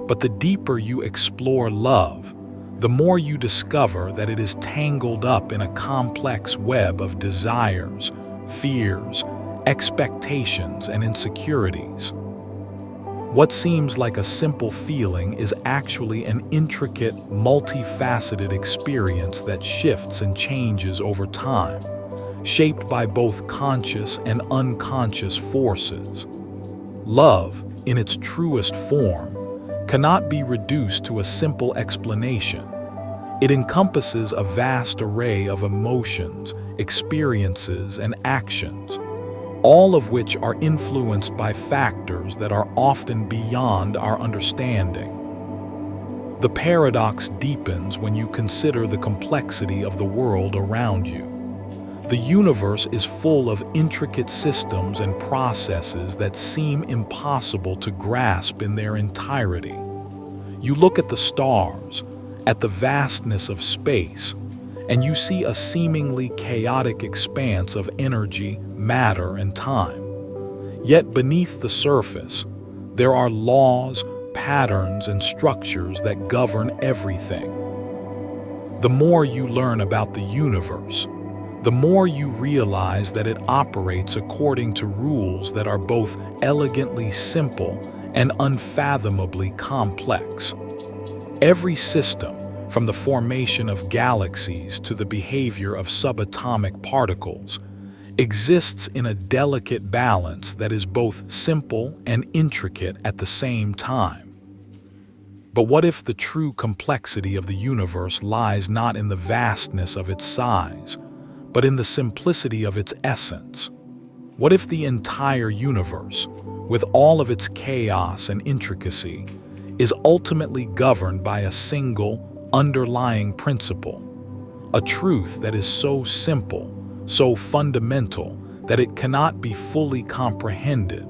But the deeper you explore love, the more you discover that it is tangled up in a complex web of desires, fears, expectations, and insecurities. What seems like a simple feeling is actually an intricate, multifaceted experience that shifts and changes over time, shaped by both conscious and unconscious forces. Love, in its truest form, cannot be reduced to a simple explanation. It encompasses a vast array of emotions, experiences, and actions, all of which are influenced by factors that are often beyond our understanding. The paradox deepens when you consider the complexity of the world around you. The universe is full of intricate systems and processes that seem impossible to grasp in their entirety. You look at the stars, at the vastness of space, and you see a seemingly chaotic expanse of energy, matter, and time. Yet beneath the surface, there are laws, patterns, and structures that govern everything. The more you learn about the universe, the more you realize that it operates according to rules that are both elegantly simple and unfathomably complex. Every system, from the formation of galaxies to the behavior of subatomic particles, exists in a delicate balance that is both simple and intricate at the same time. But what if the true complexity of the universe lies not in the vastness of its size, but in the simplicity of its essence? What if the entire universe, with all of its chaos and intricacy, is ultimately governed by a single, underlying principle, a truth that is so simple, so fundamental, that it cannot be fully comprehended?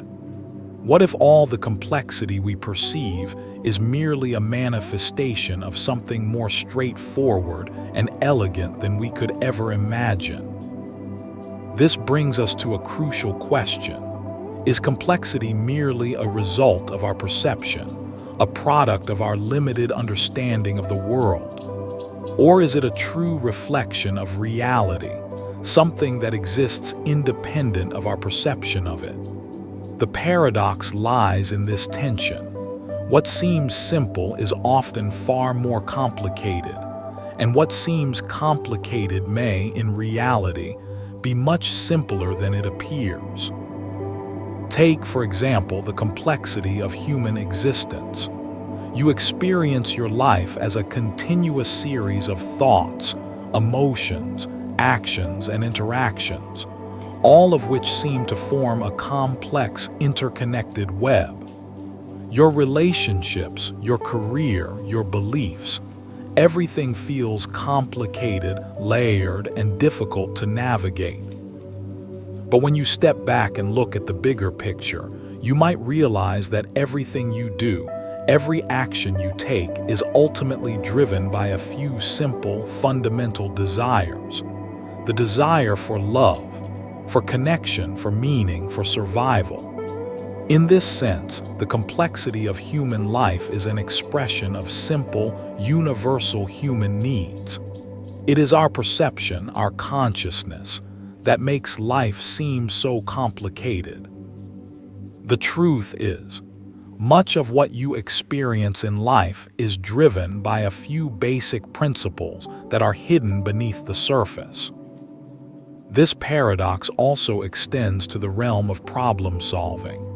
What if all the complexity we perceive is merely a manifestation of something more straightforward and elegant than we could ever imagine? This brings us to a crucial question. Is complexity merely a result of our perception, a product of our limited understanding of the world? Or is it a true reflection of reality, something that exists independent of our perception of it? The paradox lies in this tension. What seems simple is often far more complicated, and what seems complicated may, in reality, be much simpler than it appears. Take, for example, the complexity of human existence. You experience your life as a continuous series of thoughts, emotions, actions, and interactions, all of which seem to form a complex, interconnected web. Your relationships, your career, your beliefs, everything feels complicated, layered, and difficult to navigate. But when you step back and look at the bigger picture, you might realize that everything you do, every action you take, is ultimately driven by a few simple, fundamental desires. The desire for love, for connection, for meaning, for survival. In this sense, the complexity of human life is an expression of simple, universal human needs. It is our perception, our consciousness, that makes life seem so complicated. The truth is, much of what you experience in life is driven by a few basic principles that are hidden beneath the surface. This paradox also extends to the realm of problem solving.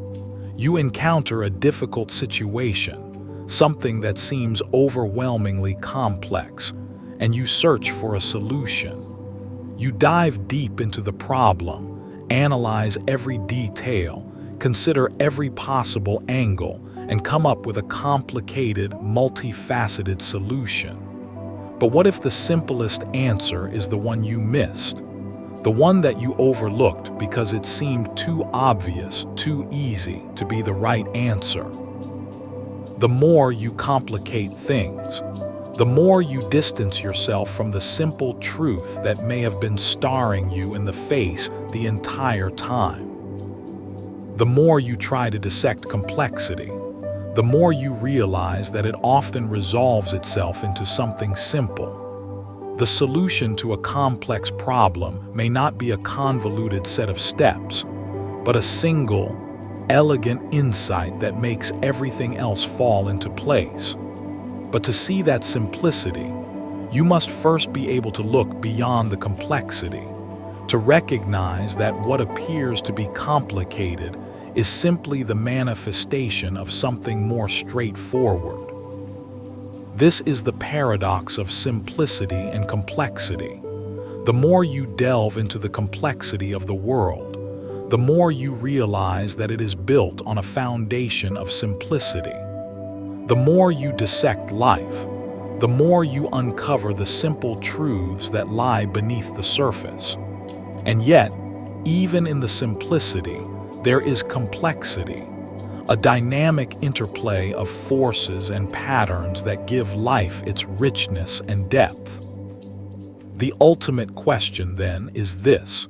You encounter a difficult situation, something that seems overwhelmingly complex, and you search for a solution. You dive deep into the problem, analyze every detail, consider every possible angle, and come up with a complicated, multifaceted solution. But what if the simplest answer is the one you missed? The one that you overlooked because it seemed too obvious, too easy to be the right answer. The more you complicate things, the more you distance yourself from the simple truth that may have been staring you in the face the entire time. The more you try to dissect complexity, the more you realize that it often resolves itself into something simple. The solution to a complex problem may not be a convoluted set of steps, but a single, elegant insight that makes everything else fall into place. But to see that simplicity, you must first be able to look beyond the complexity, to recognize that what appears to be complicated is simply the manifestation of something more straightforward. This is the paradox of simplicity and complexity. The more you delve into the complexity of the world, the more you realize that it is built on a foundation of simplicity. The more you dissect life, the more you uncover the simple truths that lie beneath the surface. And yet, even in the simplicity, there is complexity. A dynamic interplay of forces and patterns that give life its richness and depth. The ultimate question, then, is this: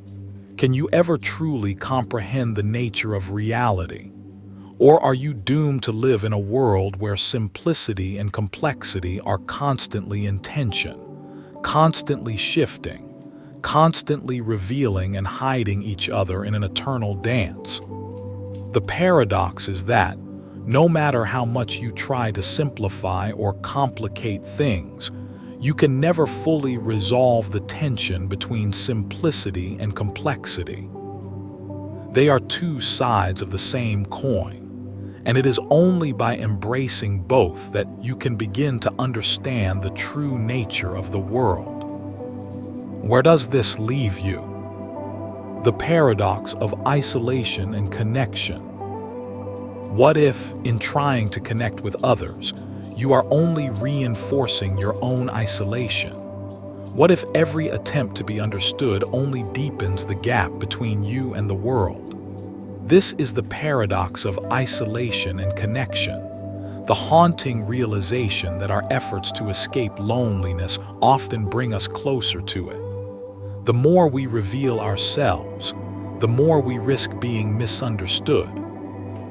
can you ever truly comprehend the nature of reality? Or are you doomed to live in a world where simplicity and complexity are constantly in tension, constantly shifting, constantly revealing and hiding each other in an eternal dance? The paradox is that, no matter how much you try to simplify or complicate things, you can never fully resolve the tension between simplicity and complexity. They are two sides of the same coin, and it is only by embracing both that you can begin to understand the true nature of the world. Where does this leave you? The paradox of isolation and connection. What if, in trying to connect with others, you are only reinforcing your own isolation? What if every attempt to be understood only deepens the gap between you and the world? This is the paradox of isolation and connection, the haunting realization that our efforts to escape loneliness often bring us closer to it. The more we reveal ourselves, the more we risk being misunderstood.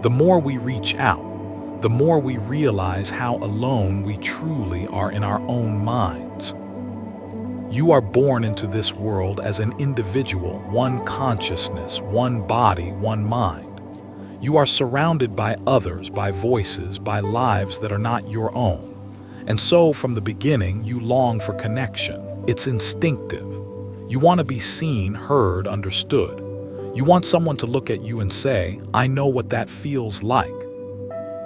The more we reach out, the more we realize how alone we truly are in our own minds. You are born into this world as an individual, one consciousness, one body, one mind. You are surrounded by others, by voices, by lives that are not your own. And so, from the beginning, you long for connection. It's instinctive. You want to be seen, heard, understood. You want someone to look at you and say, "I know what that feels like."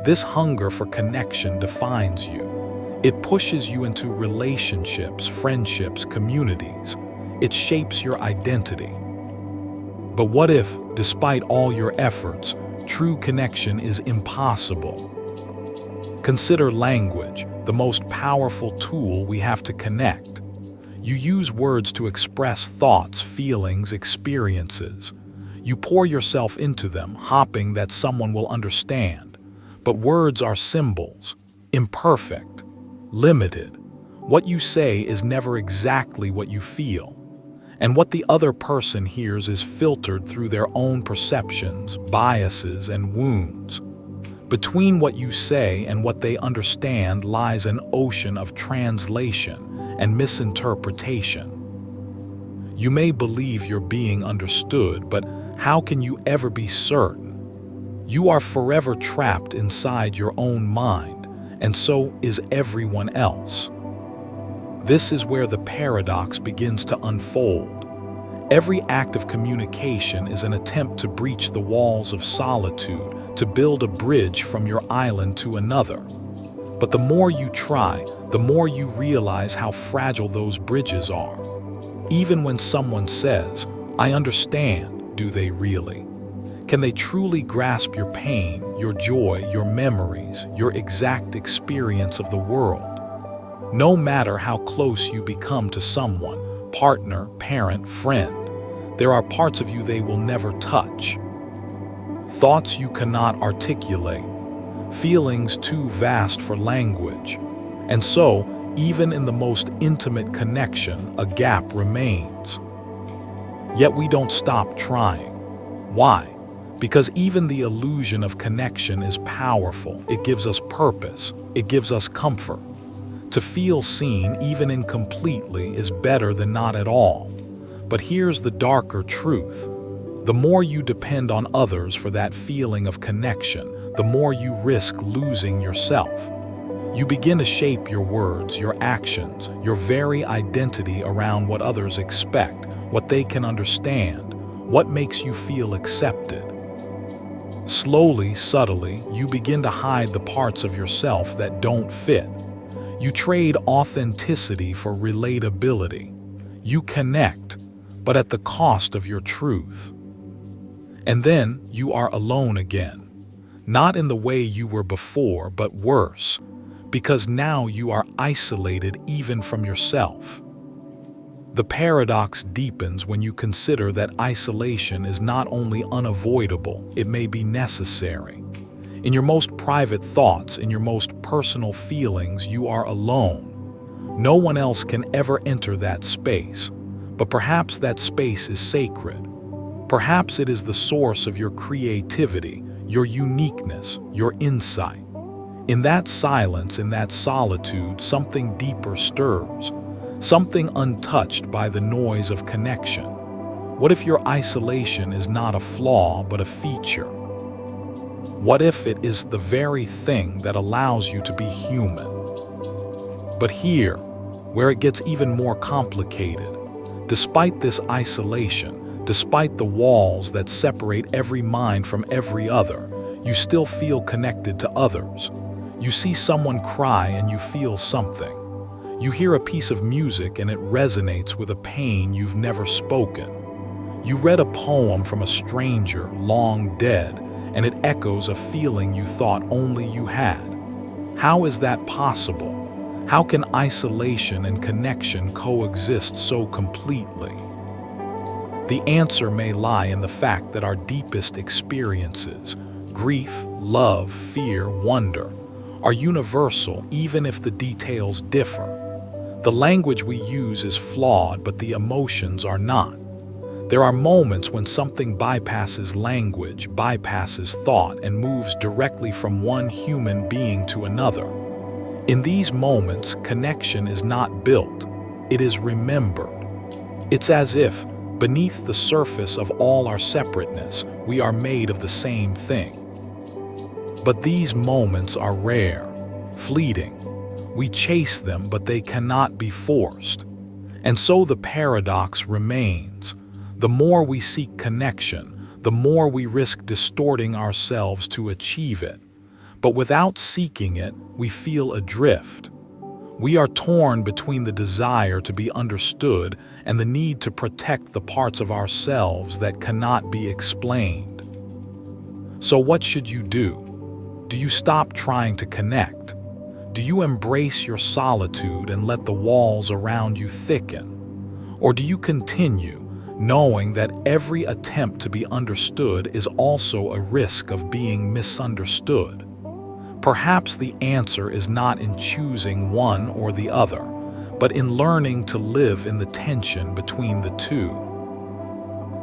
This hunger for connection defines you. It pushes you into relationships, friendships, communities. It shapes your identity. But what if, despite all your efforts, true connection is impossible? Consider language, the most powerful tool we have to connect. You use words to express thoughts, feelings, experiences. You pour yourself into them, hoping that someone will understand. But words are symbols, imperfect, limited. What you say is never exactly what you feel. And what the other person hears is filtered through their own perceptions, biases, and wounds. Between what you say and what they understand lies an ocean of translation and misinterpretation. You may believe you're being understood, but how can you ever be certain? You are forever trapped inside your own mind, and so is everyone else. This is where the paradox begins to unfold. Every act of communication is an attempt to breach the walls of solitude, to build a bridge from your island to another. But the more you try, the more you realize how fragile those bridges are. Even when someone says, "I understand," do they really? Can they truly grasp your pain, your joy, your memories, your exact experience of the world? No matter how close you become to someone, partner, parent, friend, there are parts of you they will never touch. Thoughts you cannot articulate, feelings too vast for language. And so, even in the most intimate connection, a gap remains. Yet we don't stop trying. Why? Because even the illusion of connection is powerful. It gives us purpose. It gives us comfort. To feel seen, even incompletely, is better than not at all. But here's the darker truth. The more you depend on others for that feeling of connection, the more you risk losing yourself. You begin to shape your words, your actions, your very identity around what others expect, what they can understand, what makes you feel accepted. Slowly, subtly, you begin to hide the parts of yourself that don't fit. You trade authenticity for relatability. You connect, but at the cost of your truth. And then you are alone again. Not in the way you were before, but worse, because now you are isolated even from yourself. The paradox deepens when you consider that isolation is not only unavoidable, it may be necessary. In your most private thoughts, in your most personal feelings, you are alone. No one else can ever enter that space, but perhaps that space is sacred. Perhaps it is the source of your creativity, your uniqueness, your insight. In that silence, in that solitude, something deeper stirs, something untouched by the noise of connection. What if your isolation is not a flaw, but a feature? What if it is the very thing that allows you to be human? But here, where it gets even more complicated, despite this isolation, despite the walls that separate every mind from every other, you still feel connected to others. You see someone cry and you feel something. You hear a piece of music and it resonates with a pain you've never spoken. You read a poem from a stranger long dead and it echoes a feeling you thought only you had. How is that possible? How can isolation and connection coexist so completely? The answer may lie in the fact that our deepest experiences, grief, love, fear, wonder, are universal even if the details differ. The language we use is flawed, but the emotions are not. There are moments when something bypasses language, bypasses thought, and moves directly from one human being to another. In these moments, connection is not built, it is remembered. It's as if, beneath the surface of all our separateness, we are made of the same thing. But these moments are rare, fleeting. We chase them, but they cannot be forced. And so the paradox remains. The more we seek connection, the more we risk distorting ourselves to achieve it. But without seeking it, we feel adrift. We are torn between the desire to be understood and the need to protect the parts of ourselves that cannot be explained. So what should you do? Do you stop trying to connect? Do you embrace your solitude and let the walls around you thicken? Or do you continue, knowing that every attempt to be understood is also a risk of being misunderstood? Perhaps the answer is not in choosing one or the other, but in learning to live in the tension between the two.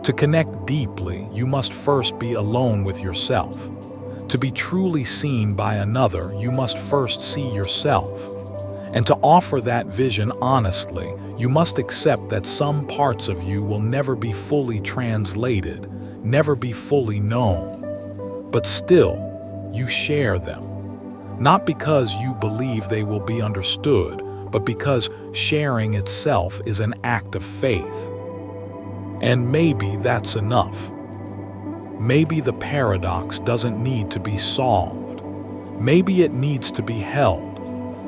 To connect deeply, you must first be alone with yourself. To be truly seen by another, you must first see yourself. And to offer that vision honestly, you must accept that some parts of you will never be fully translated, never be fully known. But still, you share them. Not because you believe they will be understood, but because sharing itself is an act of faith. And maybe that's enough. Maybe the paradox doesn't need to be solved. Maybe it needs to be held,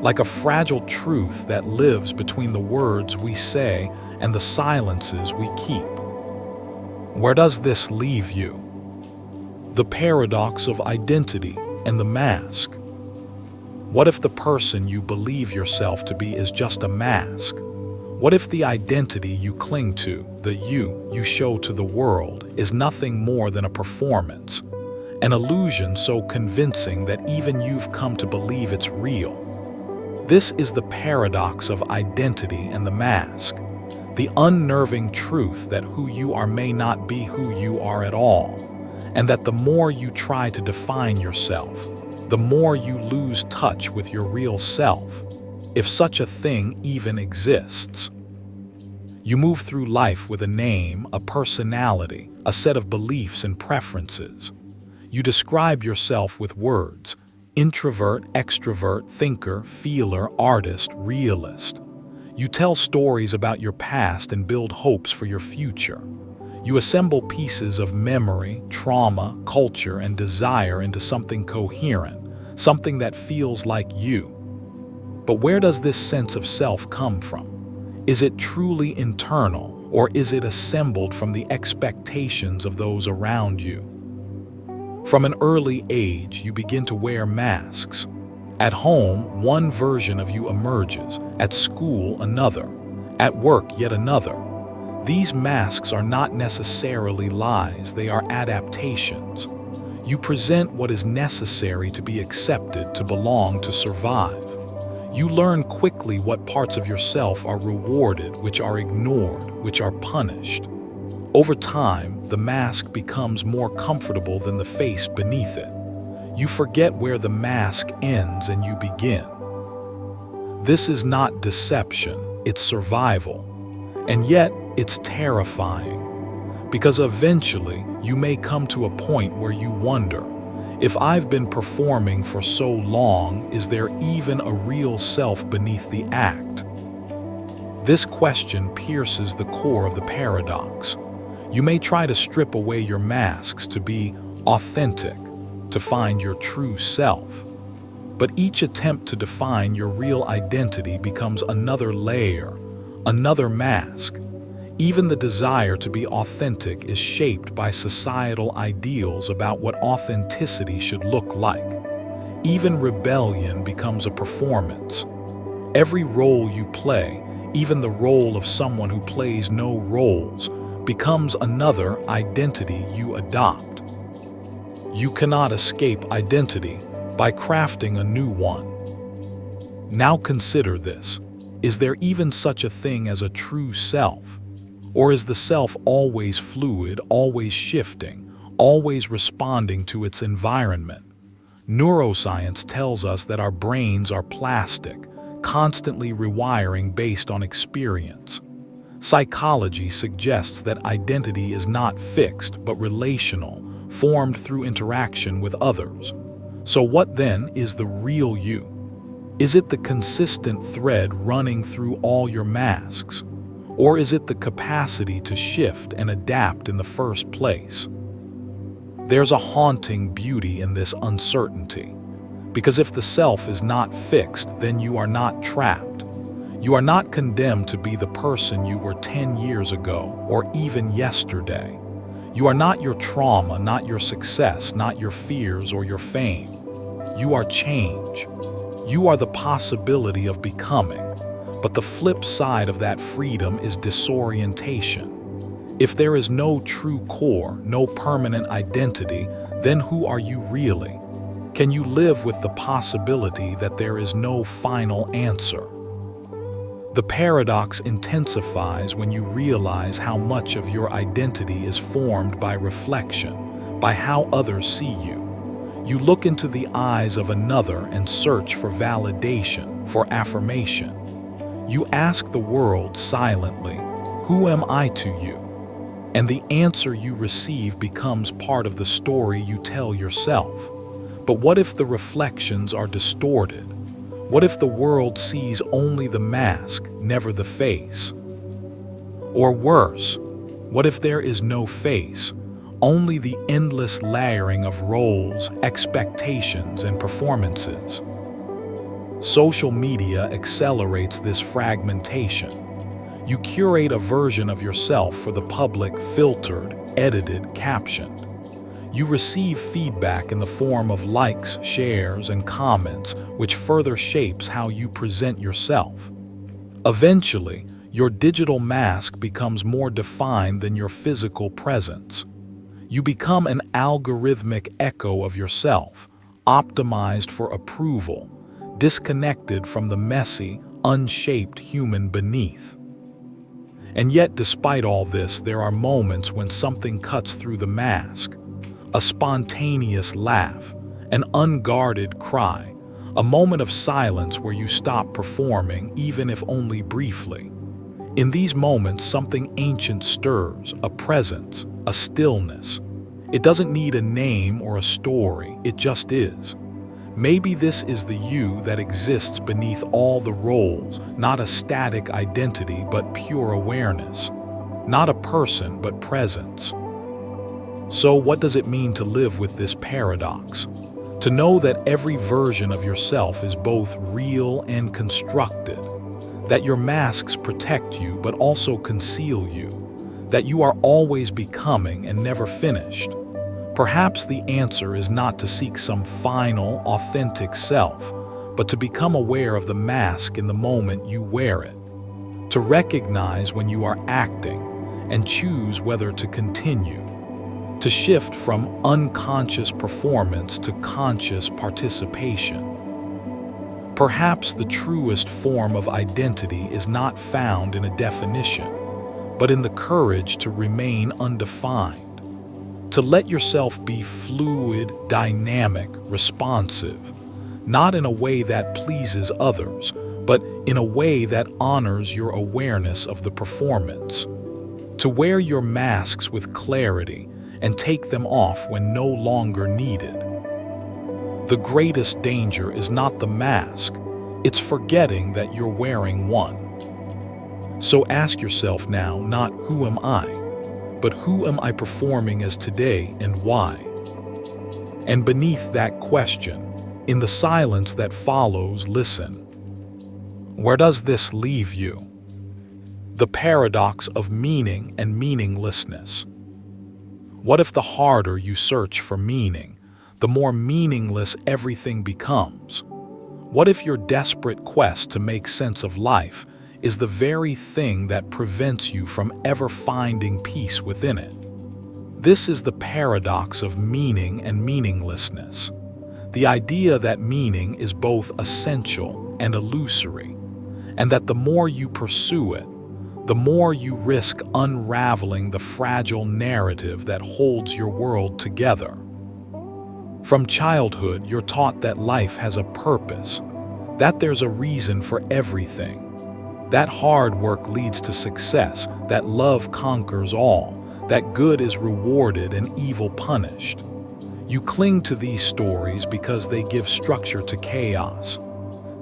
like a fragile truth that lives between the words we say and the silences we keep. Where does this leave you? The paradox of identity and the mask. What if the person you believe yourself to be is just a mask? What if the identity you cling to, the you show to the world, is nothing more than a performance, an illusion so convincing that even you've come to believe it's real? This is the paradox of identity and the mask, the unnerving truth that who you are may not be who you are at all, and that the more you try to define yourself, the more you lose touch with your real self, if such a thing even exists. You move through life with a name, a personality, a set of beliefs and preferences. You describe yourself with words: introvert, extrovert, thinker, feeler, artist, realist. You tell stories about your past and build hopes for your future. You assemble pieces of memory, trauma, culture, and desire into something coherent, something that feels like you. But where does this sense of self come from? Is it truly internal, or is it assembled from the expectations of those around you? From an early age, you begin to wear masks. At home, one version of you emerges. At school, another. At work, yet another. These masks are not necessarily lies, they are adaptations. You present what is necessary to be accepted, to belong, to survive. You learn quickly what parts of yourself are rewarded, which are ignored, which are punished. Over time, the mask becomes more comfortable than the face beneath it. You forget where the mask ends and you begin. This is not deception, it's survival. And yet, it's terrifying. Because eventually, you may come to a point where you wonder, if I've been performing for so long, is there even a real self beneath the act? This question pierces the core of the paradox. You may try to strip away your masks to be authentic, to find your true self. But each attempt to define your real identity becomes another layer, another mask. Even the desire to be authentic is shaped by societal ideals about what authenticity should look like. Even rebellion becomes a performance. Every role you play, even the role of someone who plays no roles, becomes another identity you adopt. You cannot escape identity by crafting a new one. Now consider this. Is there even such a thing as a true self? Or is the self always fluid, always shifting, always responding to its environment? Neuroscience tells us that our brains are plastic, constantly rewiring based on experience. Psychology suggests that identity is not fixed but relational, formed through interaction with others. So what then is the real you? Is it the consistent thread running through all your masks? Or is it the capacity to shift and adapt in the first place? There's a haunting beauty in this uncertainty, because if the self is not fixed, then you are not trapped. You are not condemned to be the person you were 10 years ago or even yesterday. You are not your trauma, not your success, not your fears or your fame. You are change. You are the possibility of becoming. But the flip side of that freedom is disorientation. If there is no true core, no permanent identity, then who are you really? Can you live with the possibility that there is no final answer? The paradox intensifies when you realize how much of your identity is formed by reflection, by how others see you. You look into the eyes of another and search for validation, for affirmation. You ask the world silently, "Who am I to you?" And the answer you receive becomes part of the story you tell yourself. But what if the reflections are distorted? What if the world sees only the mask, never the face? Or worse, what if there is no face, only the endless layering of roles, expectations, and performances? Social media accelerates this fragmentation. You curate a version of yourself for the public, filtered, edited, captioned. You receive feedback in the form of likes, shares, and comments, which further shapes how you present yourself. Eventually, your digital mask becomes more defined than your physical presence. You become an algorithmic echo of yourself, optimized for approval, disconnected from the messy, unshaped human beneath. And yet, despite all this, there are moments when something cuts through the mask. A spontaneous laugh, an unguarded cry, a moment of silence where you stop performing, even if only briefly. In these moments, something ancient stirs, a presence, a stillness. It doesn't need a name or a story, it just is. Maybe this is the you that exists beneath all the roles, not a static identity but pure awareness. Not a person but presence. So what does it mean to live with this paradox? To know that every version of yourself is both real and constructed. That your masks protect you but also conceal you. That you are always becoming and never finished. Perhaps the answer is not to seek some final, authentic self, but to become aware of the mask in the moment you wear it. To recognize when you are acting and choose whether to continue. To shift from unconscious performance to conscious participation. Perhaps the truest form of identity is not found in a definition, but in the courage to remain undefined. To let yourself be fluid, dynamic, responsive, not in a way that pleases others, but in a way that honors your awareness of the performance. To wear your masks with clarity and take them off when no longer needed. The greatest danger is not the mask, it's forgetting that you're wearing one. So ask yourself now, not who am I, but who am I performing as today and why? And beneath that question, in the silence that follows, listen. Where does this leave you? The paradox of meaning and meaninglessness. What if the harder you search for meaning, the more meaningless everything becomes? What if your desperate quest to make sense of life is the very thing that prevents you from ever finding peace within it. This is the paradox of meaning and meaninglessness. The idea that meaning is both essential and illusory, and that the more you pursue it, the more you risk unraveling the fragile narrative that holds your world together. From childhood, you're taught that life has a purpose, that there's a reason for everything, that hard work leads to success, that love conquers all, that good is rewarded and evil punished. You cling to these stories because they give structure to chaos.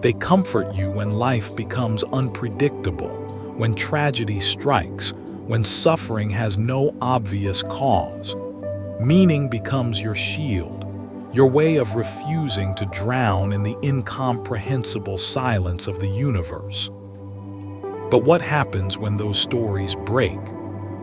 They comfort you when life becomes unpredictable, when tragedy strikes, when suffering has no obvious cause. Meaning becomes your shield, your way of refusing to drown in the incomprehensible silence of the universe. But what happens when those stories break?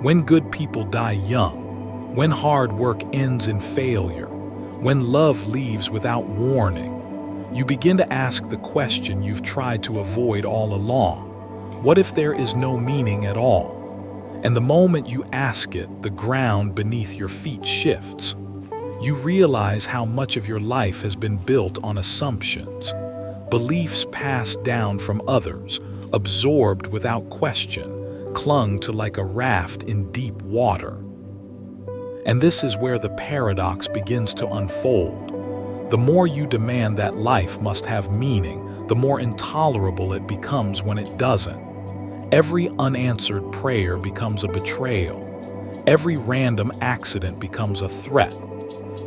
When good people die young? When hard work ends in failure? When love leaves without warning? You begin to ask the question you've tried to avoid all along. What if there is no meaning at all? And the moment you ask it, the ground beneath your feet shifts. You realize how much of your life has been built on assumptions, beliefs passed down from others, absorbed without question, clung to like a raft in deep water. And this is where the paradox begins to unfold. The more you demand that life must have meaning, the more intolerable it becomes when it doesn't. Every unanswered prayer becomes a betrayal. Every random accident becomes a threat.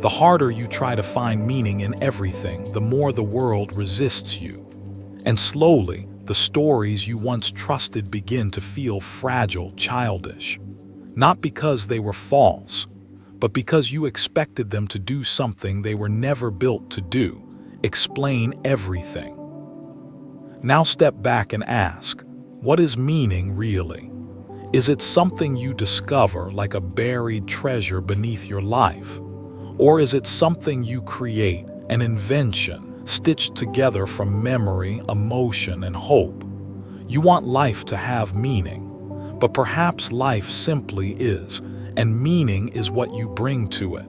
The harder you try to find meaning in everything, the more the world resists you. And slowly, the stories you once trusted begin to feel fragile, childish. Not because they were false, but because you expected them to do something they were never built to do: explain everything. Now step back and ask, what is meaning really? Is it something you discover like a buried treasure beneath your life? Or is it something you create, an invention, stitched together from memory, emotion, and hope? You want life to have meaning, but perhaps life simply is, and meaning is what you bring to it.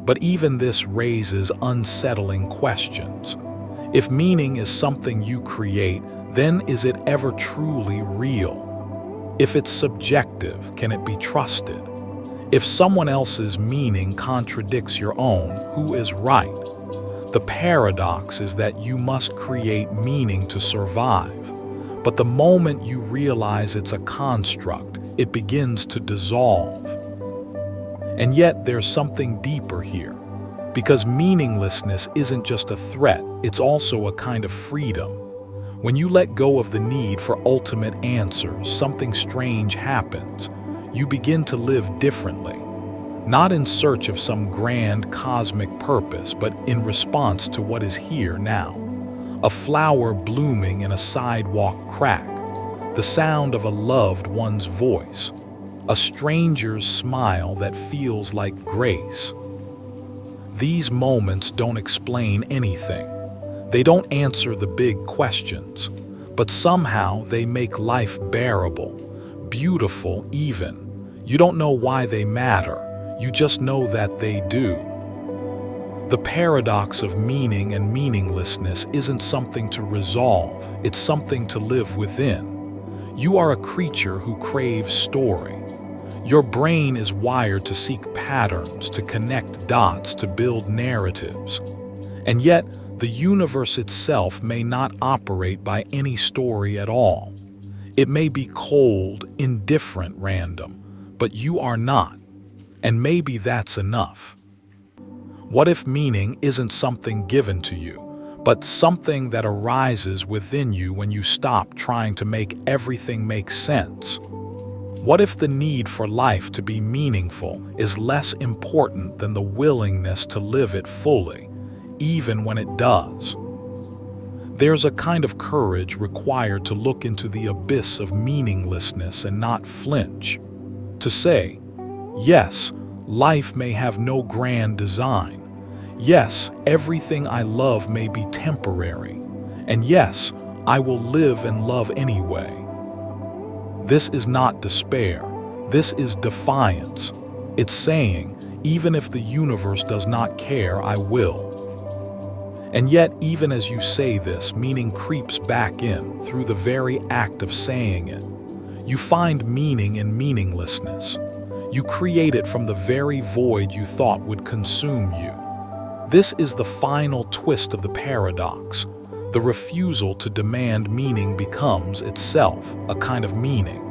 But even this raises unsettling questions. If meaning is something you create, then is it ever truly real? If it's subjective, can it be trusted? If someone else's meaning contradicts your own, who is right? The paradox is that you must create meaning to survive. But the moment you realize it's a construct, it begins to dissolve. And yet there's something deeper here. Because meaninglessness isn't just a threat, it's also a kind of freedom. When you let go of the need for ultimate answers, something strange happens. You begin to live differently, not in search of some grand cosmic purpose, but in response to what is here now. A flower blooming in a sidewalk crack, the sound of a loved one's voice, a stranger's smile that feels like grace. These moments don't explain anything. They don't answer the big questions, but somehow they make life bearable, beautiful even. You don't know why they matter, you just know that they do. The paradox of meaning and meaninglessness isn't something to resolve, it's something to live within. You are a creature who craves story. Your brain is wired to seek patterns, to connect dots, to build narratives. And yet, the universe itself may not operate by any story at all. It may be cold, indifferent, random, but you are not. And maybe that's enough. What if meaning isn't something given to you, but something that arises within you when you stop trying to make everything make sense? What if the need for life to be meaningful is less important than the willingness to live it fully, even when it does? There's a kind of courage required to look into the abyss of meaninglessness and not flinch. To say, yes, life may have no grand design. Yes, everything I love may be temporary. And yes, I will live and love anyway. This is not despair. This is defiance. It's saying, even if the universe does not care, I will. And yet, even as you say this, meaning creeps back in through the very act of saying it. You find meaning in meaninglessness. You create it from the very void you thought would consume you. This is the final twist of the paradox. The refusal to demand meaning becomes itself a kind of meaning.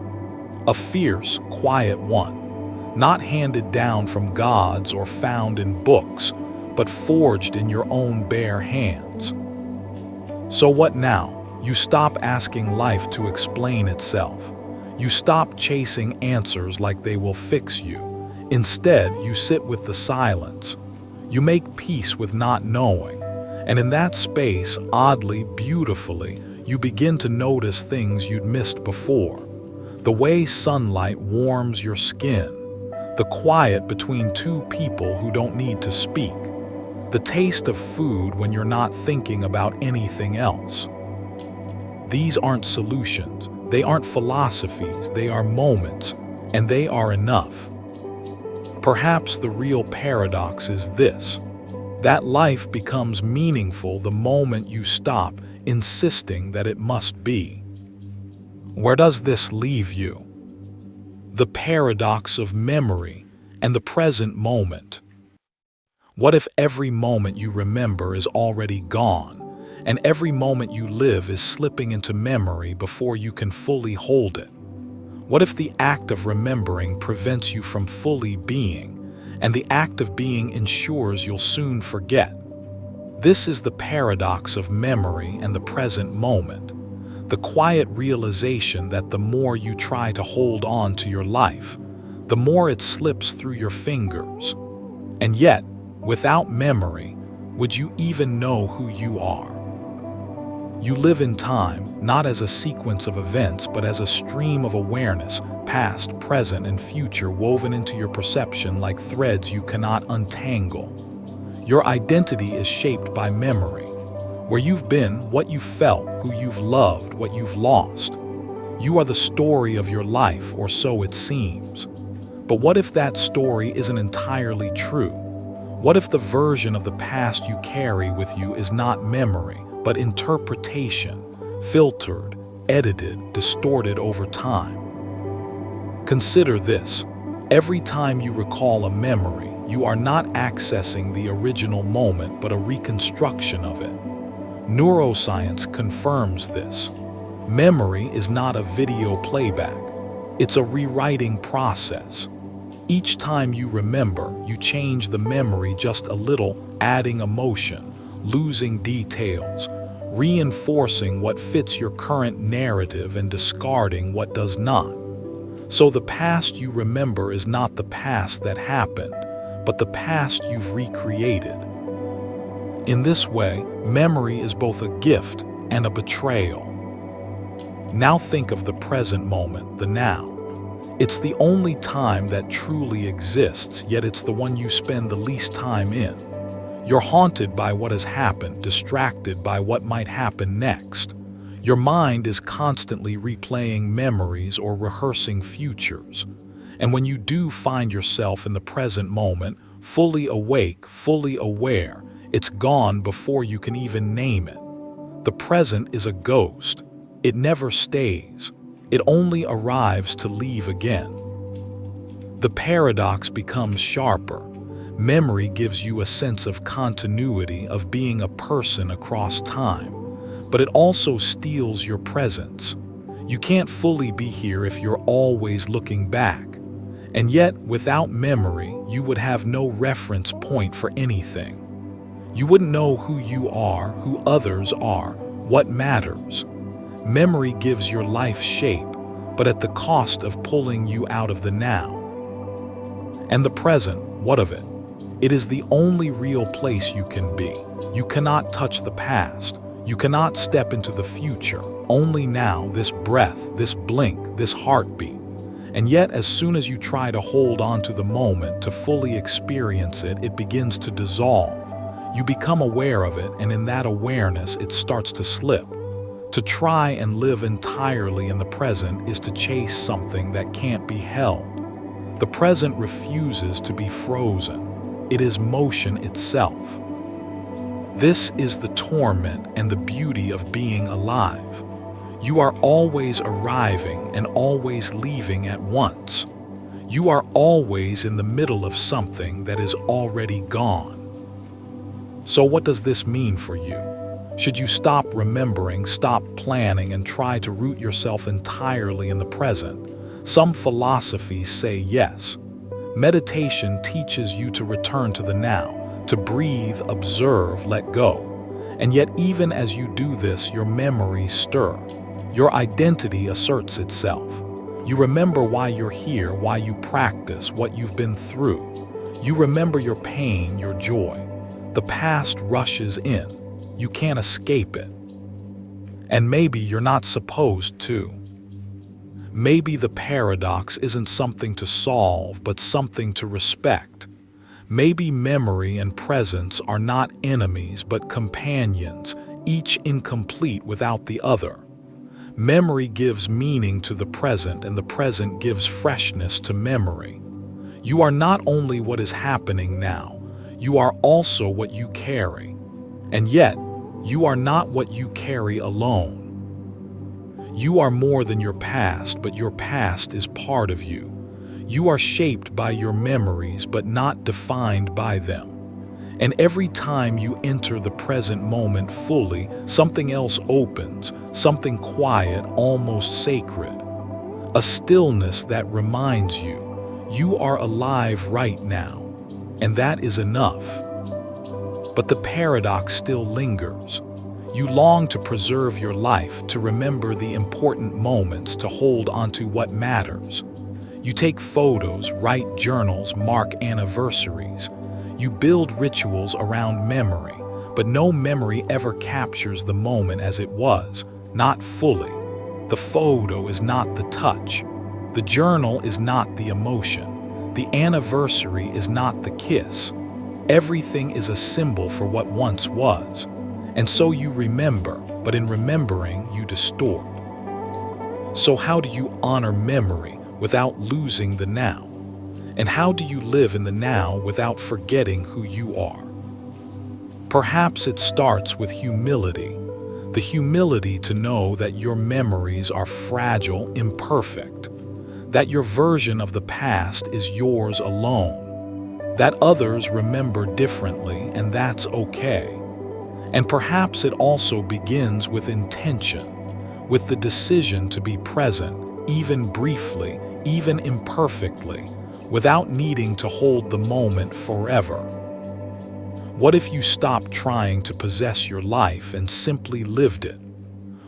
A fierce, quiet one, not handed down from gods or found in books, but forged in your own bare hands. So what now? You stop asking life to explain itself. You stop chasing answers like they will fix you. Instead, you sit with the silence. You make peace with not knowing. And in that space, oddly, beautifully, you begin to notice things you'd missed before. The way sunlight warms your skin. The quiet between two people who don't need to speak. The taste of food when you're not thinking about anything else. These aren't solutions. They aren't philosophies. They are moments, and they are enough. Perhaps the real paradox is this: that life becomes meaningful the moment you stop insisting that it must be. Where does this leave you? The paradox of memory and the present moment. What if every moment you remember is already gone, and every moment you live is slipping into memory before you can fully hold it? What if the act of remembering prevents you from fully being, and the act of being ensures you'll soon forget? This is the paradox of memory and the present moment. The quiet realization that the more you try to hold on to your life, the more it slips through your fingers. And yet, without memory, would you even know who you are? You live in time, not as a sequence of events, but as a stream of awareness, past, present, and future woven into your perception like threads you cannot untangle. Your identity is shaped by memory. Where you've been, what you've felt, who you've loved, what you've lost. You are the story of your life, or so it seems. But what if that story isn't entirely true? What if the version of the past you carry with you is not memory, but interpretation, filtered, edited, distorted over time? Consider this: every time you recall a memory, you are not accessing the original moment, but a reconstruction of it. Neuroscience confirms this. Memory is not a video playback. It's a rewriting process. Each time you remember, you change the memory just a little, adding emotion, losing details, reinforcing what fits your current narrative and discarding what does not. So the past you remember is not the past that happened, but the past you've recreated. In this way, memory is both a gift and a betrayal. Now think of the present moment, the now. It's the only time that truly exists, yet it's the one you spend the least time in. You're haunted by what has happened, distracted by what might happen next. Your mind is constantly replaying memories or rehearsing futures. And when you do find yourself in the present moment, fully awake, fully aware, it's gone before you can even name it. The present is a ghost. It never stays. It only arrives to leave again. The paradox becomes sharper. Memory gives you a sense of continuity, of being a person across time, but it also steals your presence. You can't fully be here if you're always looking back. And yet, without memory, you would have no reference point for anything. You wouldn't know who you are, who others are, what matters. Memory gives your life shape, but at the cost of pulling you out of the now. And the present, what of it? It is the only real place you can be. You cannot touch the past. You cannot step into the future. Only now, this breath, this blink, this heartbeat. And yet, as soon as you try to hold on to the moment, to fully experience it, it begins to dissolve. You become aware of it, and in that awareness, it starts to slip. To try and live entirely in the present is to chase something that can't be held. The present refuses to be frozen. It is motion itself. This is the torment and the beauty of being alive. You are always arriving and always leaving at once. You are always in the middle of something that is already gone. So what does this mean for you? Should you stop remembering, stop planning, and try to root yourself entirely in the present? Some philosophies say yes. Meditation teaches you to return to the now, to breathe, observe, let go. And yet even as you do this, your memories stir. Your identity asserts itself. You remember why you're here, why you practice, what you've been through. You remember your pain, your joy. The past rushes in. You can't escape it. And maybe you're not supposed to. Maybe the paradox isn't something to solve, but something to respect. Maybe memory and presence are not enemies, but companions, each incomplete without the other. Memory gives meaning to the present, and the present gives freshness to memory. You are not only what is happening now, you are also what you carry. And yet, you are not what you carry alone. You are more than your past, but your past is part of you. You are shaped by your memories, but not defined by them. And every time you enter the present moment fully, something else opens, something quiet, almost sacred. A stillness that reminds you, you are alive right now, and that is enough. But the paradox still lingers. You long to preserve your life, to remember the important moments, to hold onto what matters. You take photos, write journals, mark anniversaries. You build rituals around memory, but no memory ever captures the moment as it was, not fully. The photo is not the touch. The journal is not the emotion. The anniversary is not the kiss. Everything is a symbol for what once was. And so you remember, but in remembering, you distort. So how do you honor memory without losing the now? And how do you live in the now without forgetting who you are? Perhaps it starts with humility. The humility to know that your memories are fragile, imperfect. That your version of the past is yours alone. That others remember differently, and that's okay. And perhaps it also begins with intention, with the decision to be present, even briefly, even imperfectly, without needing to hold the moment forever. What if you stopped trying to possess your life and simply lived it?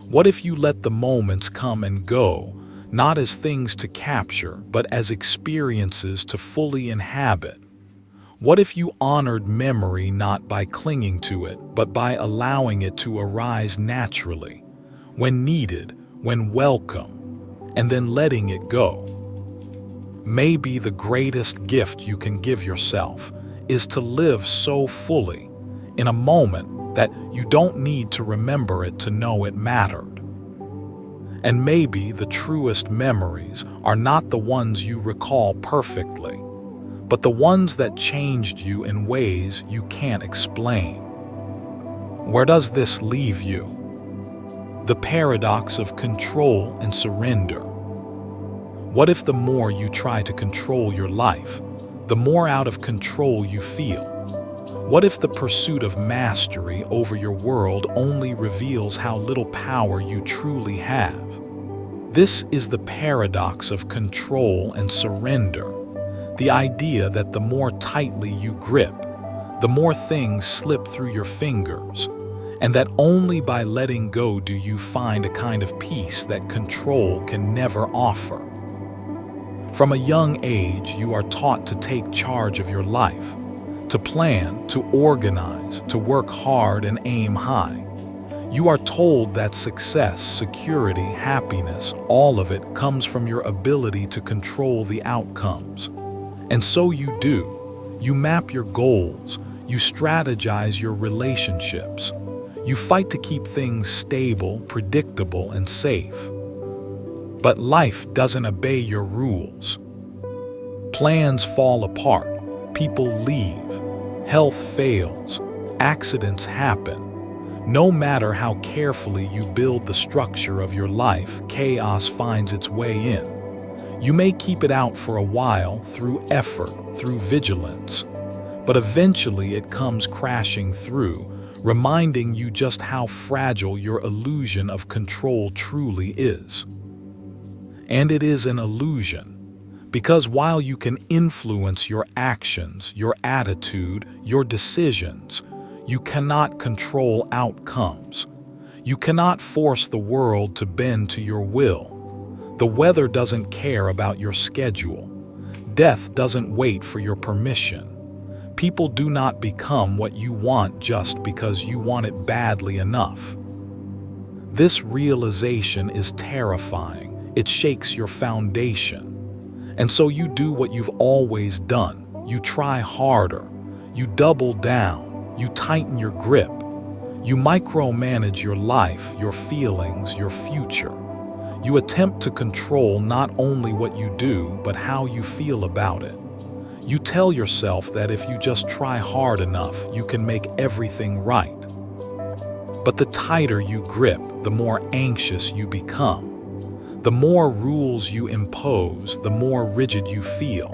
What if you let the moments come and go, not as things to capture, but as experiences to fully inhabit? What if you honored memory not by clinging to it, but by allowing it to arise naturally, when needed, when welcome, and then letting it go? Maybe the greatest gift you can give yourself is to live so fully, in a moment, that you don't need to remember it to know it mattered. And maybe the truest memories are not the ones you recall perfectly, but the ones that changed you in ways you can't explain. Where does this leave you? The paradox of control and surrender. What if the more you try to control your life, the more out of control you feel? What if the pursuit of mastery over your world only reveals how little power you truly have? This is the paradox of control and surrender. The idea that the more tightly you grip, the more things slip through your fingers, and that only by letting go do you find a kind of peace that control can never offer. From a young age, you are taught to take charge of your life, to plan, to organize, to work hard and aim high. You are told that success, security, happiness, all of it comes from your ability to control the outcomes. And so you do. You map your goals. You strategize your relationships. You fight to keep things stable, predictable, and safe. But life doesn't obey your rules. Plans fall apart, people leave, health fails, accidents happen. No matter how carefully you build the structure of your life, chaos finds its way in. You may keep it out for a while through effort, through vigilance, but eventually it comes crashing through, reminding you just how fragile your illusion of control truly is. And it is an illusion, because while you can influence your actions, your attitude, your decisions, you cannot control outcomes. You cannot force the world to bend to your will. The weather doesn't care about your schedule. Death doesn't wait for your permission. People do not become what you want just because you want it badly enough. This realization is terrifying. It shakes your foundation. And so you do what you've always done. You try harder. You double down. You tighten your grip. You micromanage your life, your feelings, your future. You attempt to control not only what you do, but how you feel about it. You tell yourself that if you just try hard enough, you can make everything right. But the tighter you grip, the more anxious you become. The more rules you impose, the more rigid you feel.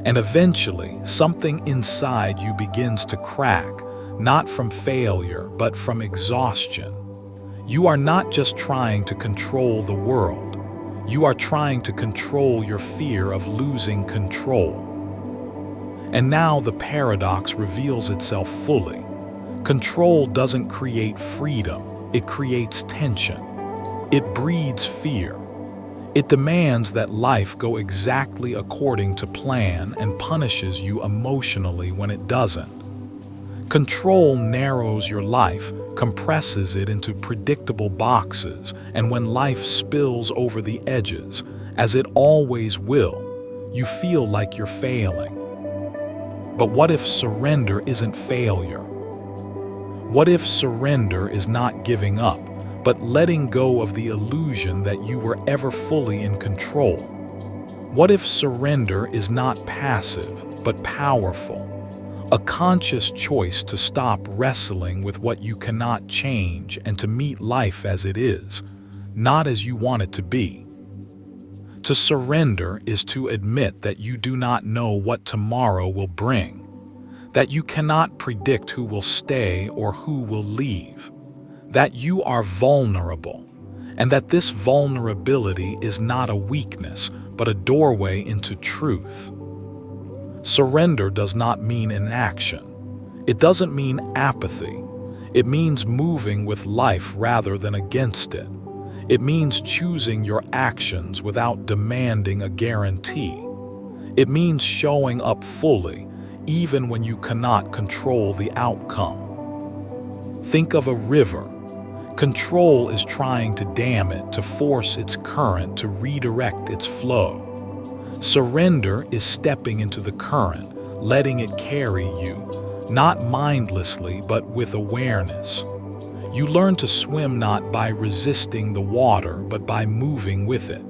And eventually, something inside you begins to crack, not from failure, but from exhaustion. You are not just trying to control the world. You are trying to control your fear of losing control. And now the paradox reveals itself fully. Control doesn't create freedom, it creates tension. It breeds fear. It demands that life go exactly according to plan and punishes you emotionally when it doesn't. Control narrows your life, compresses it into predictable boxes, and when life spills over the edges, as it always will, you feel like you're failing. But what if surrender isn't failure? What if surrender is not giving up, but letting go of the illusion that you were ever fully in control? What if surrender is not passive, but powerful? A conscious choice to stop wrestling with what you cannot change and to meet life as it is, not as you want it to be. To surrender is to admit that you do not know what tomorrow will bring, that you cannot predict who will stay or who will leave, that you are vulnerable, and that this vulnerability is not a weakness, but a doorway into truth. Surrender does not mean inaction. It doesn't mean apathy. It means moving with life rather than against it. It means choosing your actions without demanding a guarantee. It means showing up fully, even when you cannot control the outcome. Think of a river. Control is trying to dam it, to force its current, to redirect its flow. Surrender is stepping into the current, letting it carry you, not mindlessly, but with awareness. You learn to swim not by resisting the water, but by moving with it.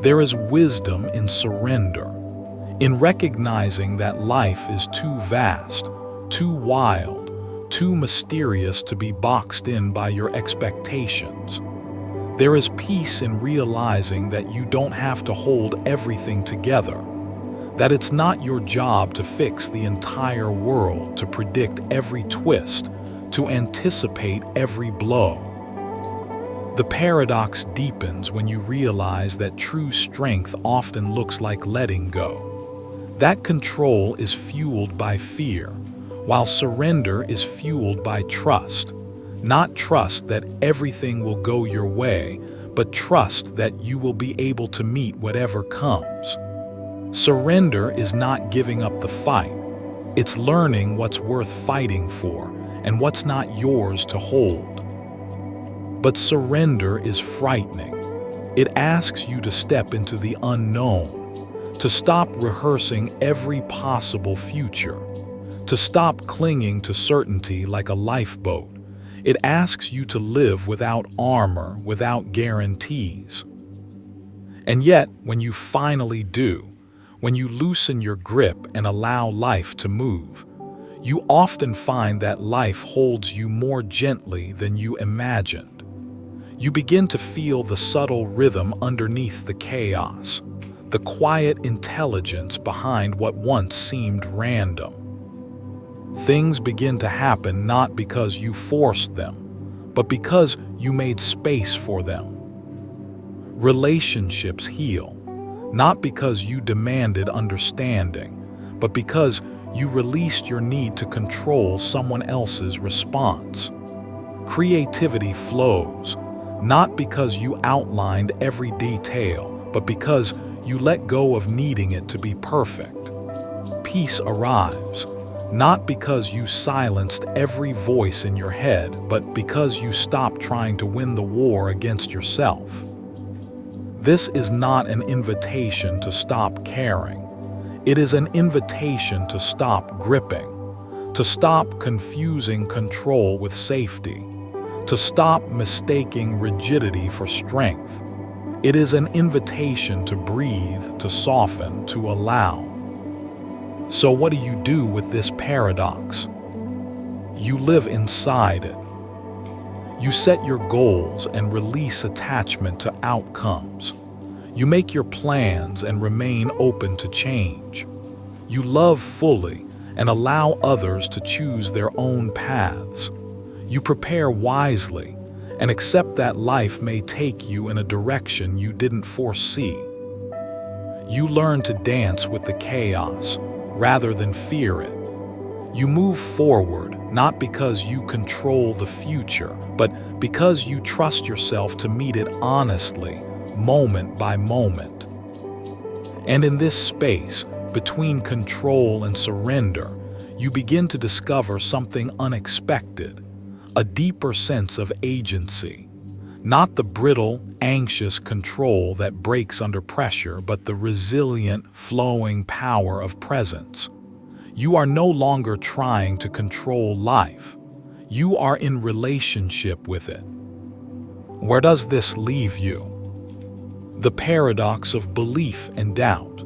There is wisdom in surrender, in recognizing that life is too vast, too wild, too mysterious to be boxed in by your expectations. There is peace in realizing that you don't have to hold everything together, that it's not your job to fix the entire world, to predict every twist, to anticipate every blow. The paradox deepens when you realize that true strength often looks like letting go. That control is fueled by fear, while surrender is fueled by trust. Not trust that everything will go your way, but trust that you will be able to meet whatever comes. Surrender is not giving up the fight. It's learning what's worth fighting for and what's not yours to hold. But surrender is frightening. It asks you to step into the unknown, to stop rehearsing every possible future, to stop clinging to certainty like a lifeboat, It asks you to live without armor, without guarantees. And yet, when you finally do, when you loosen your grip and allow life to move, you often find that life holds you more gently than you imagined. You begin to feel the subtle rhythm underneath the chaos, the quiet intelligence behind what once seemed random. Things begin to happen not because you forced them, but because you made space for them. Relationships heal, not because you demanded understanding, but because you released your need to control someone else's response. Creativity flows, not because you outlined every detail, but because you let go of needing it to be perfect. Peace arrives, not because you silenced every voice in your head, but because you stopped trying to win the war against yourself. This is not an invitation to stop caring. It is an invitation to stop gripping, to stop confusing control with safety, to stop mistaking rigidity for strength. It is an invitation to breathe, to soften, to allow. So what do you do with this paradox? You live inside it. You set your goals and release attachment to outcomes. You make your plans and remain open to change. You love fully and allow others to choose their own paths. You prepare wisely and accept that life may take you in a direction you didn't foresee. You learn to dance with the chaos rather than fear it. You move forward not because you control the future, but because you trust yourself to meet it honestly, moment by moment. And in this space, between control and surrender, you begin to discover something unexpected, a deeper sense of agency. Not the brittle, anxious control that breaks under pressure, but the resilient, flowing power of presence. You are no longer trying to control life. You are in relationship with it. Where does this leave you? The paradox of belief and doubt.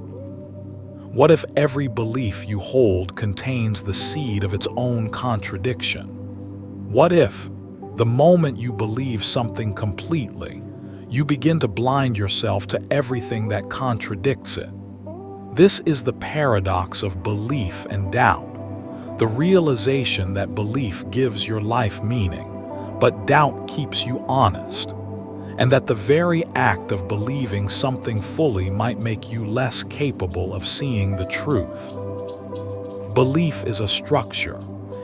What if every belief you hold contains the seed of its own contradiction? What if, the moment you believe something completely, you begin to blind yourself to everything that contradicts it? This is the paradox of belief and doubt. The realization that belief gives your life meaning, but doubt keeps you honest. And that the very act of believing something fully might make you less capable of seeing the truth. Belief is a structure.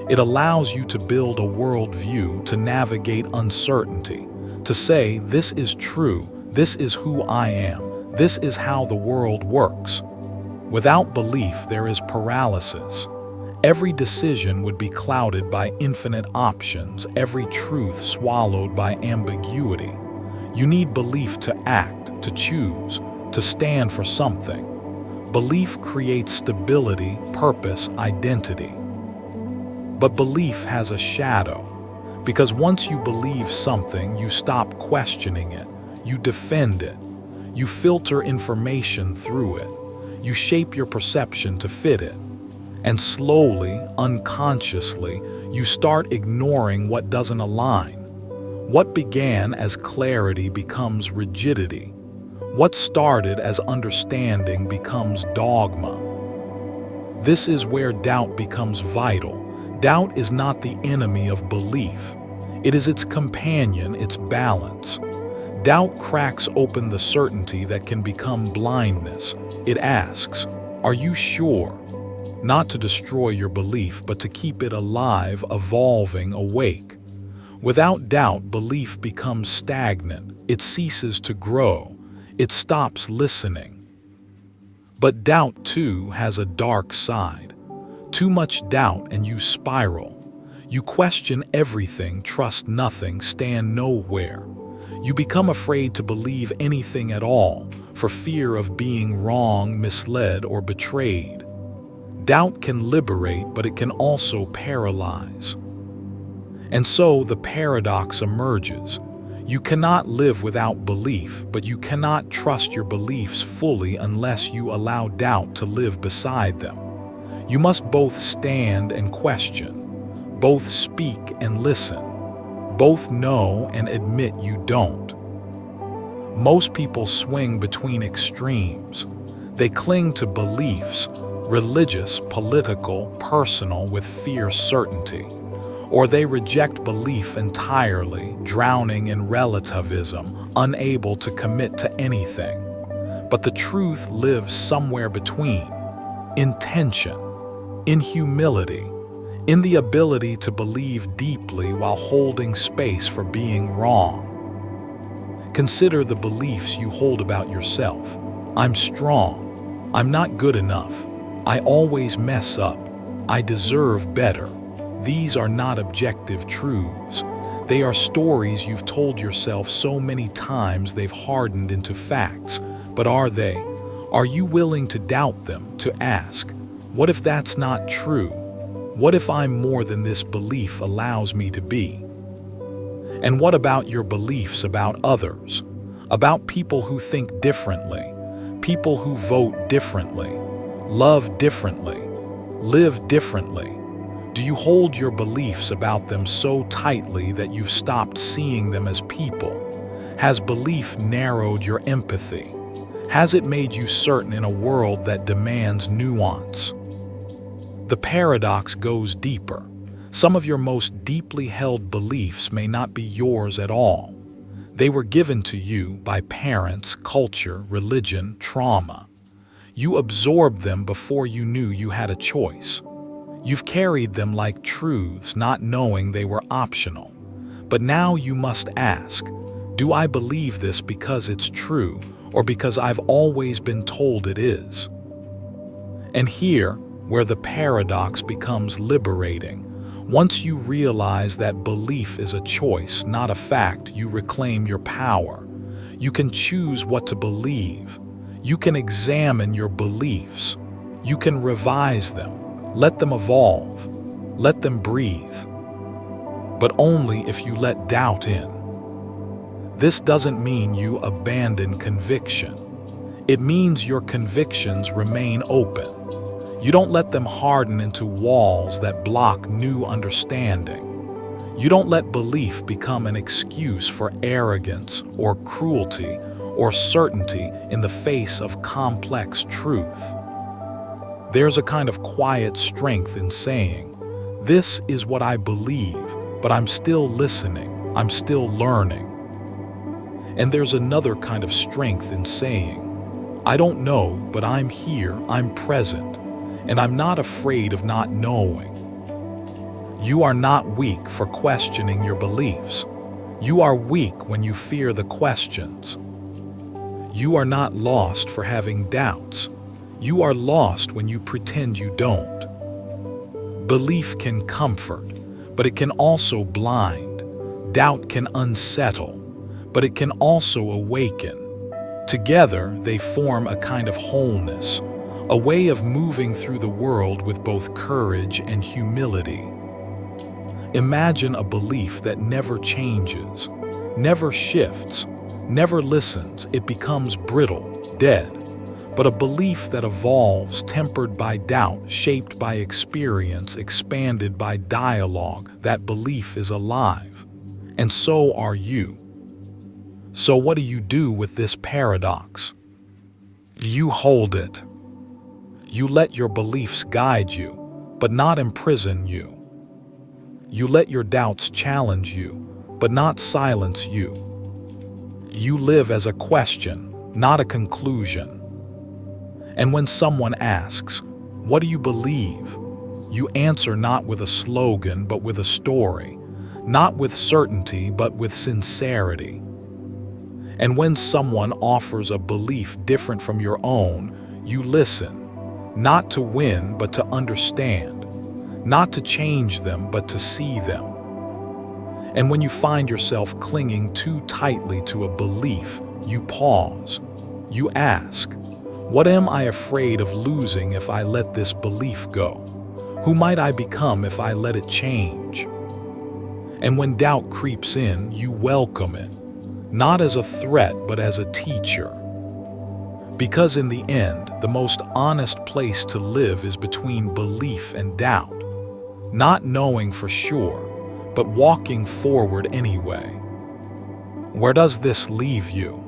It allows you to build a worldview, to navigate uncertainty, to say, this is true, this is who I am, this is how the world works. Without belief, there is paralysis. Every decision would be clouded by infinite options, every truth swallowed by ambiguity. You need belief to act, to choose, to stand for something. Belief creates stability, purpose, identity. But belief has a shadow, because once you believe something, you stop questioning it, you defend it, you filter information through it, you shape your perception to fit it, and slowly, unconsciously, you start ignoring what doesn't align. What began as clarity becomes rigidity. What started as understanding becomes dogma. This is where doubt becomes vital. Doubt is not the enemy of belief. It is its companion, its balance. Doubt cracks open the certainty that can become blindness. It asks, are you sure? Not to destroy your belief, but to keep it alive, evolving, awake. Without doubt, belief becomes stagnant. It ceases to grow. It stops listening. But doubt, too, has a dark side. Too much doubt and you spiral. You question everything, trust nothing, stand nowhere. You become afraid to believe anything at all, for fear of being wrong, misled, or betrayed. Doubt can liberate, but it can also paralyze. And so the paradox emerges. You cannot live without belief, but you cannot trust your beliefs fully unless you allow doubt to live beside them. You must both stand and question, both speak and listen, both know and admit you don't. Most people swing between extremes. They cling to beliefs, religious, political, personal, with fierce certainty. Or they reject belief entirely, drowning in relativism, unable to commit to anything. But the truth lives somewhere between, in tension, in humility, in the ability to believe deeply while holding space for being wrong. Consider the beliefs you hold about yourself. I'm strong. I'm not good enough. I always mess up. I deserve better. These are not objective truths. They are stories you've told yourself so many times they've hardened into facts. But are they? Are you willing to doubt them, to ask, what if that's not true? What if I'm more than this belief allows me to be? And what about your beliefs about others? About people who think differently, people who vote differently, love differently, live differently? Do you hold your beliefs about them so tightly that you've stopped seeing them as people? Has belief narrowed your empathy? Has it made you certain in a world that demands nuance? The paradox goes deeper. Some of your most deeply held beliefs may not be yours at all. They were given to you by parents, culture, religion, trauma. You absorbed them before you knew you had a choice. You've carried them like truths, not knowing they were optional. But now you must ask, do I believe this because it's true, or because I've always been told it is? And here, where the paradox becomes liberating, once you realize that belief is a choice, not a fact, you reclaim your power. You can choose what to believe. You can examine your beliefs. You can revise them. Let them evolve. Let them breathe. But only if you let doubt in. This doesn't mean you abandon conviction. It means your convictions remain open. You don't let them harden into walls that block new understanding. You don't let belief become an excuse for arrogance or cruelty or certainty in the face of complex truth. There's a kind of quiet strength in saying, this is what I believe, but I'm still listening, I'm still learning. And there's another kind of strength in saying, I don't know, but I'm here, I'm present, and I'm not afraid of not knowing. You are not weak for questioning your beliefs. You are weak when you fear the questions. You are not lost for having doubts. You are lost when you pretend you don't. Belief can comfort, but it can also blind. Doubt can unsettle, but it can also awaken. Together, they form a kind of wholeness, a way of moving through the world with both courage and humility. Imagine a belief that never changes, never shifts, never listens. It becomes brittle, dead. But a belief that evolves, tempered by doubt, shaped by experience, expanded by dialogue, that belief is alive. And so are you. So what do you do with this paradox? You hold it. You let your beliefs guide you, but not imprison you. You let your doubts challenge you, but not silence you. You live as a question, not a conclusion. And when someone asks, what do you believe? You answer not with a slogan, but with a story, not with certainty, but with sincerity. And when someone offers a belief different from your own, you listen, not to win, but to understand, not to change them, but to see them. And when you find yourself clinging too tightly to a belief, you pause, you ask, what am I afraid of losing if I let this belief go? Who might I become if I let it change? And when doubt creeps in, you welcome it, not as a threat but as a teacher. Because in the end, the most honest place to live is between belief and doubt, not knowing for sure, but walking forward anyway. Where does this leave you?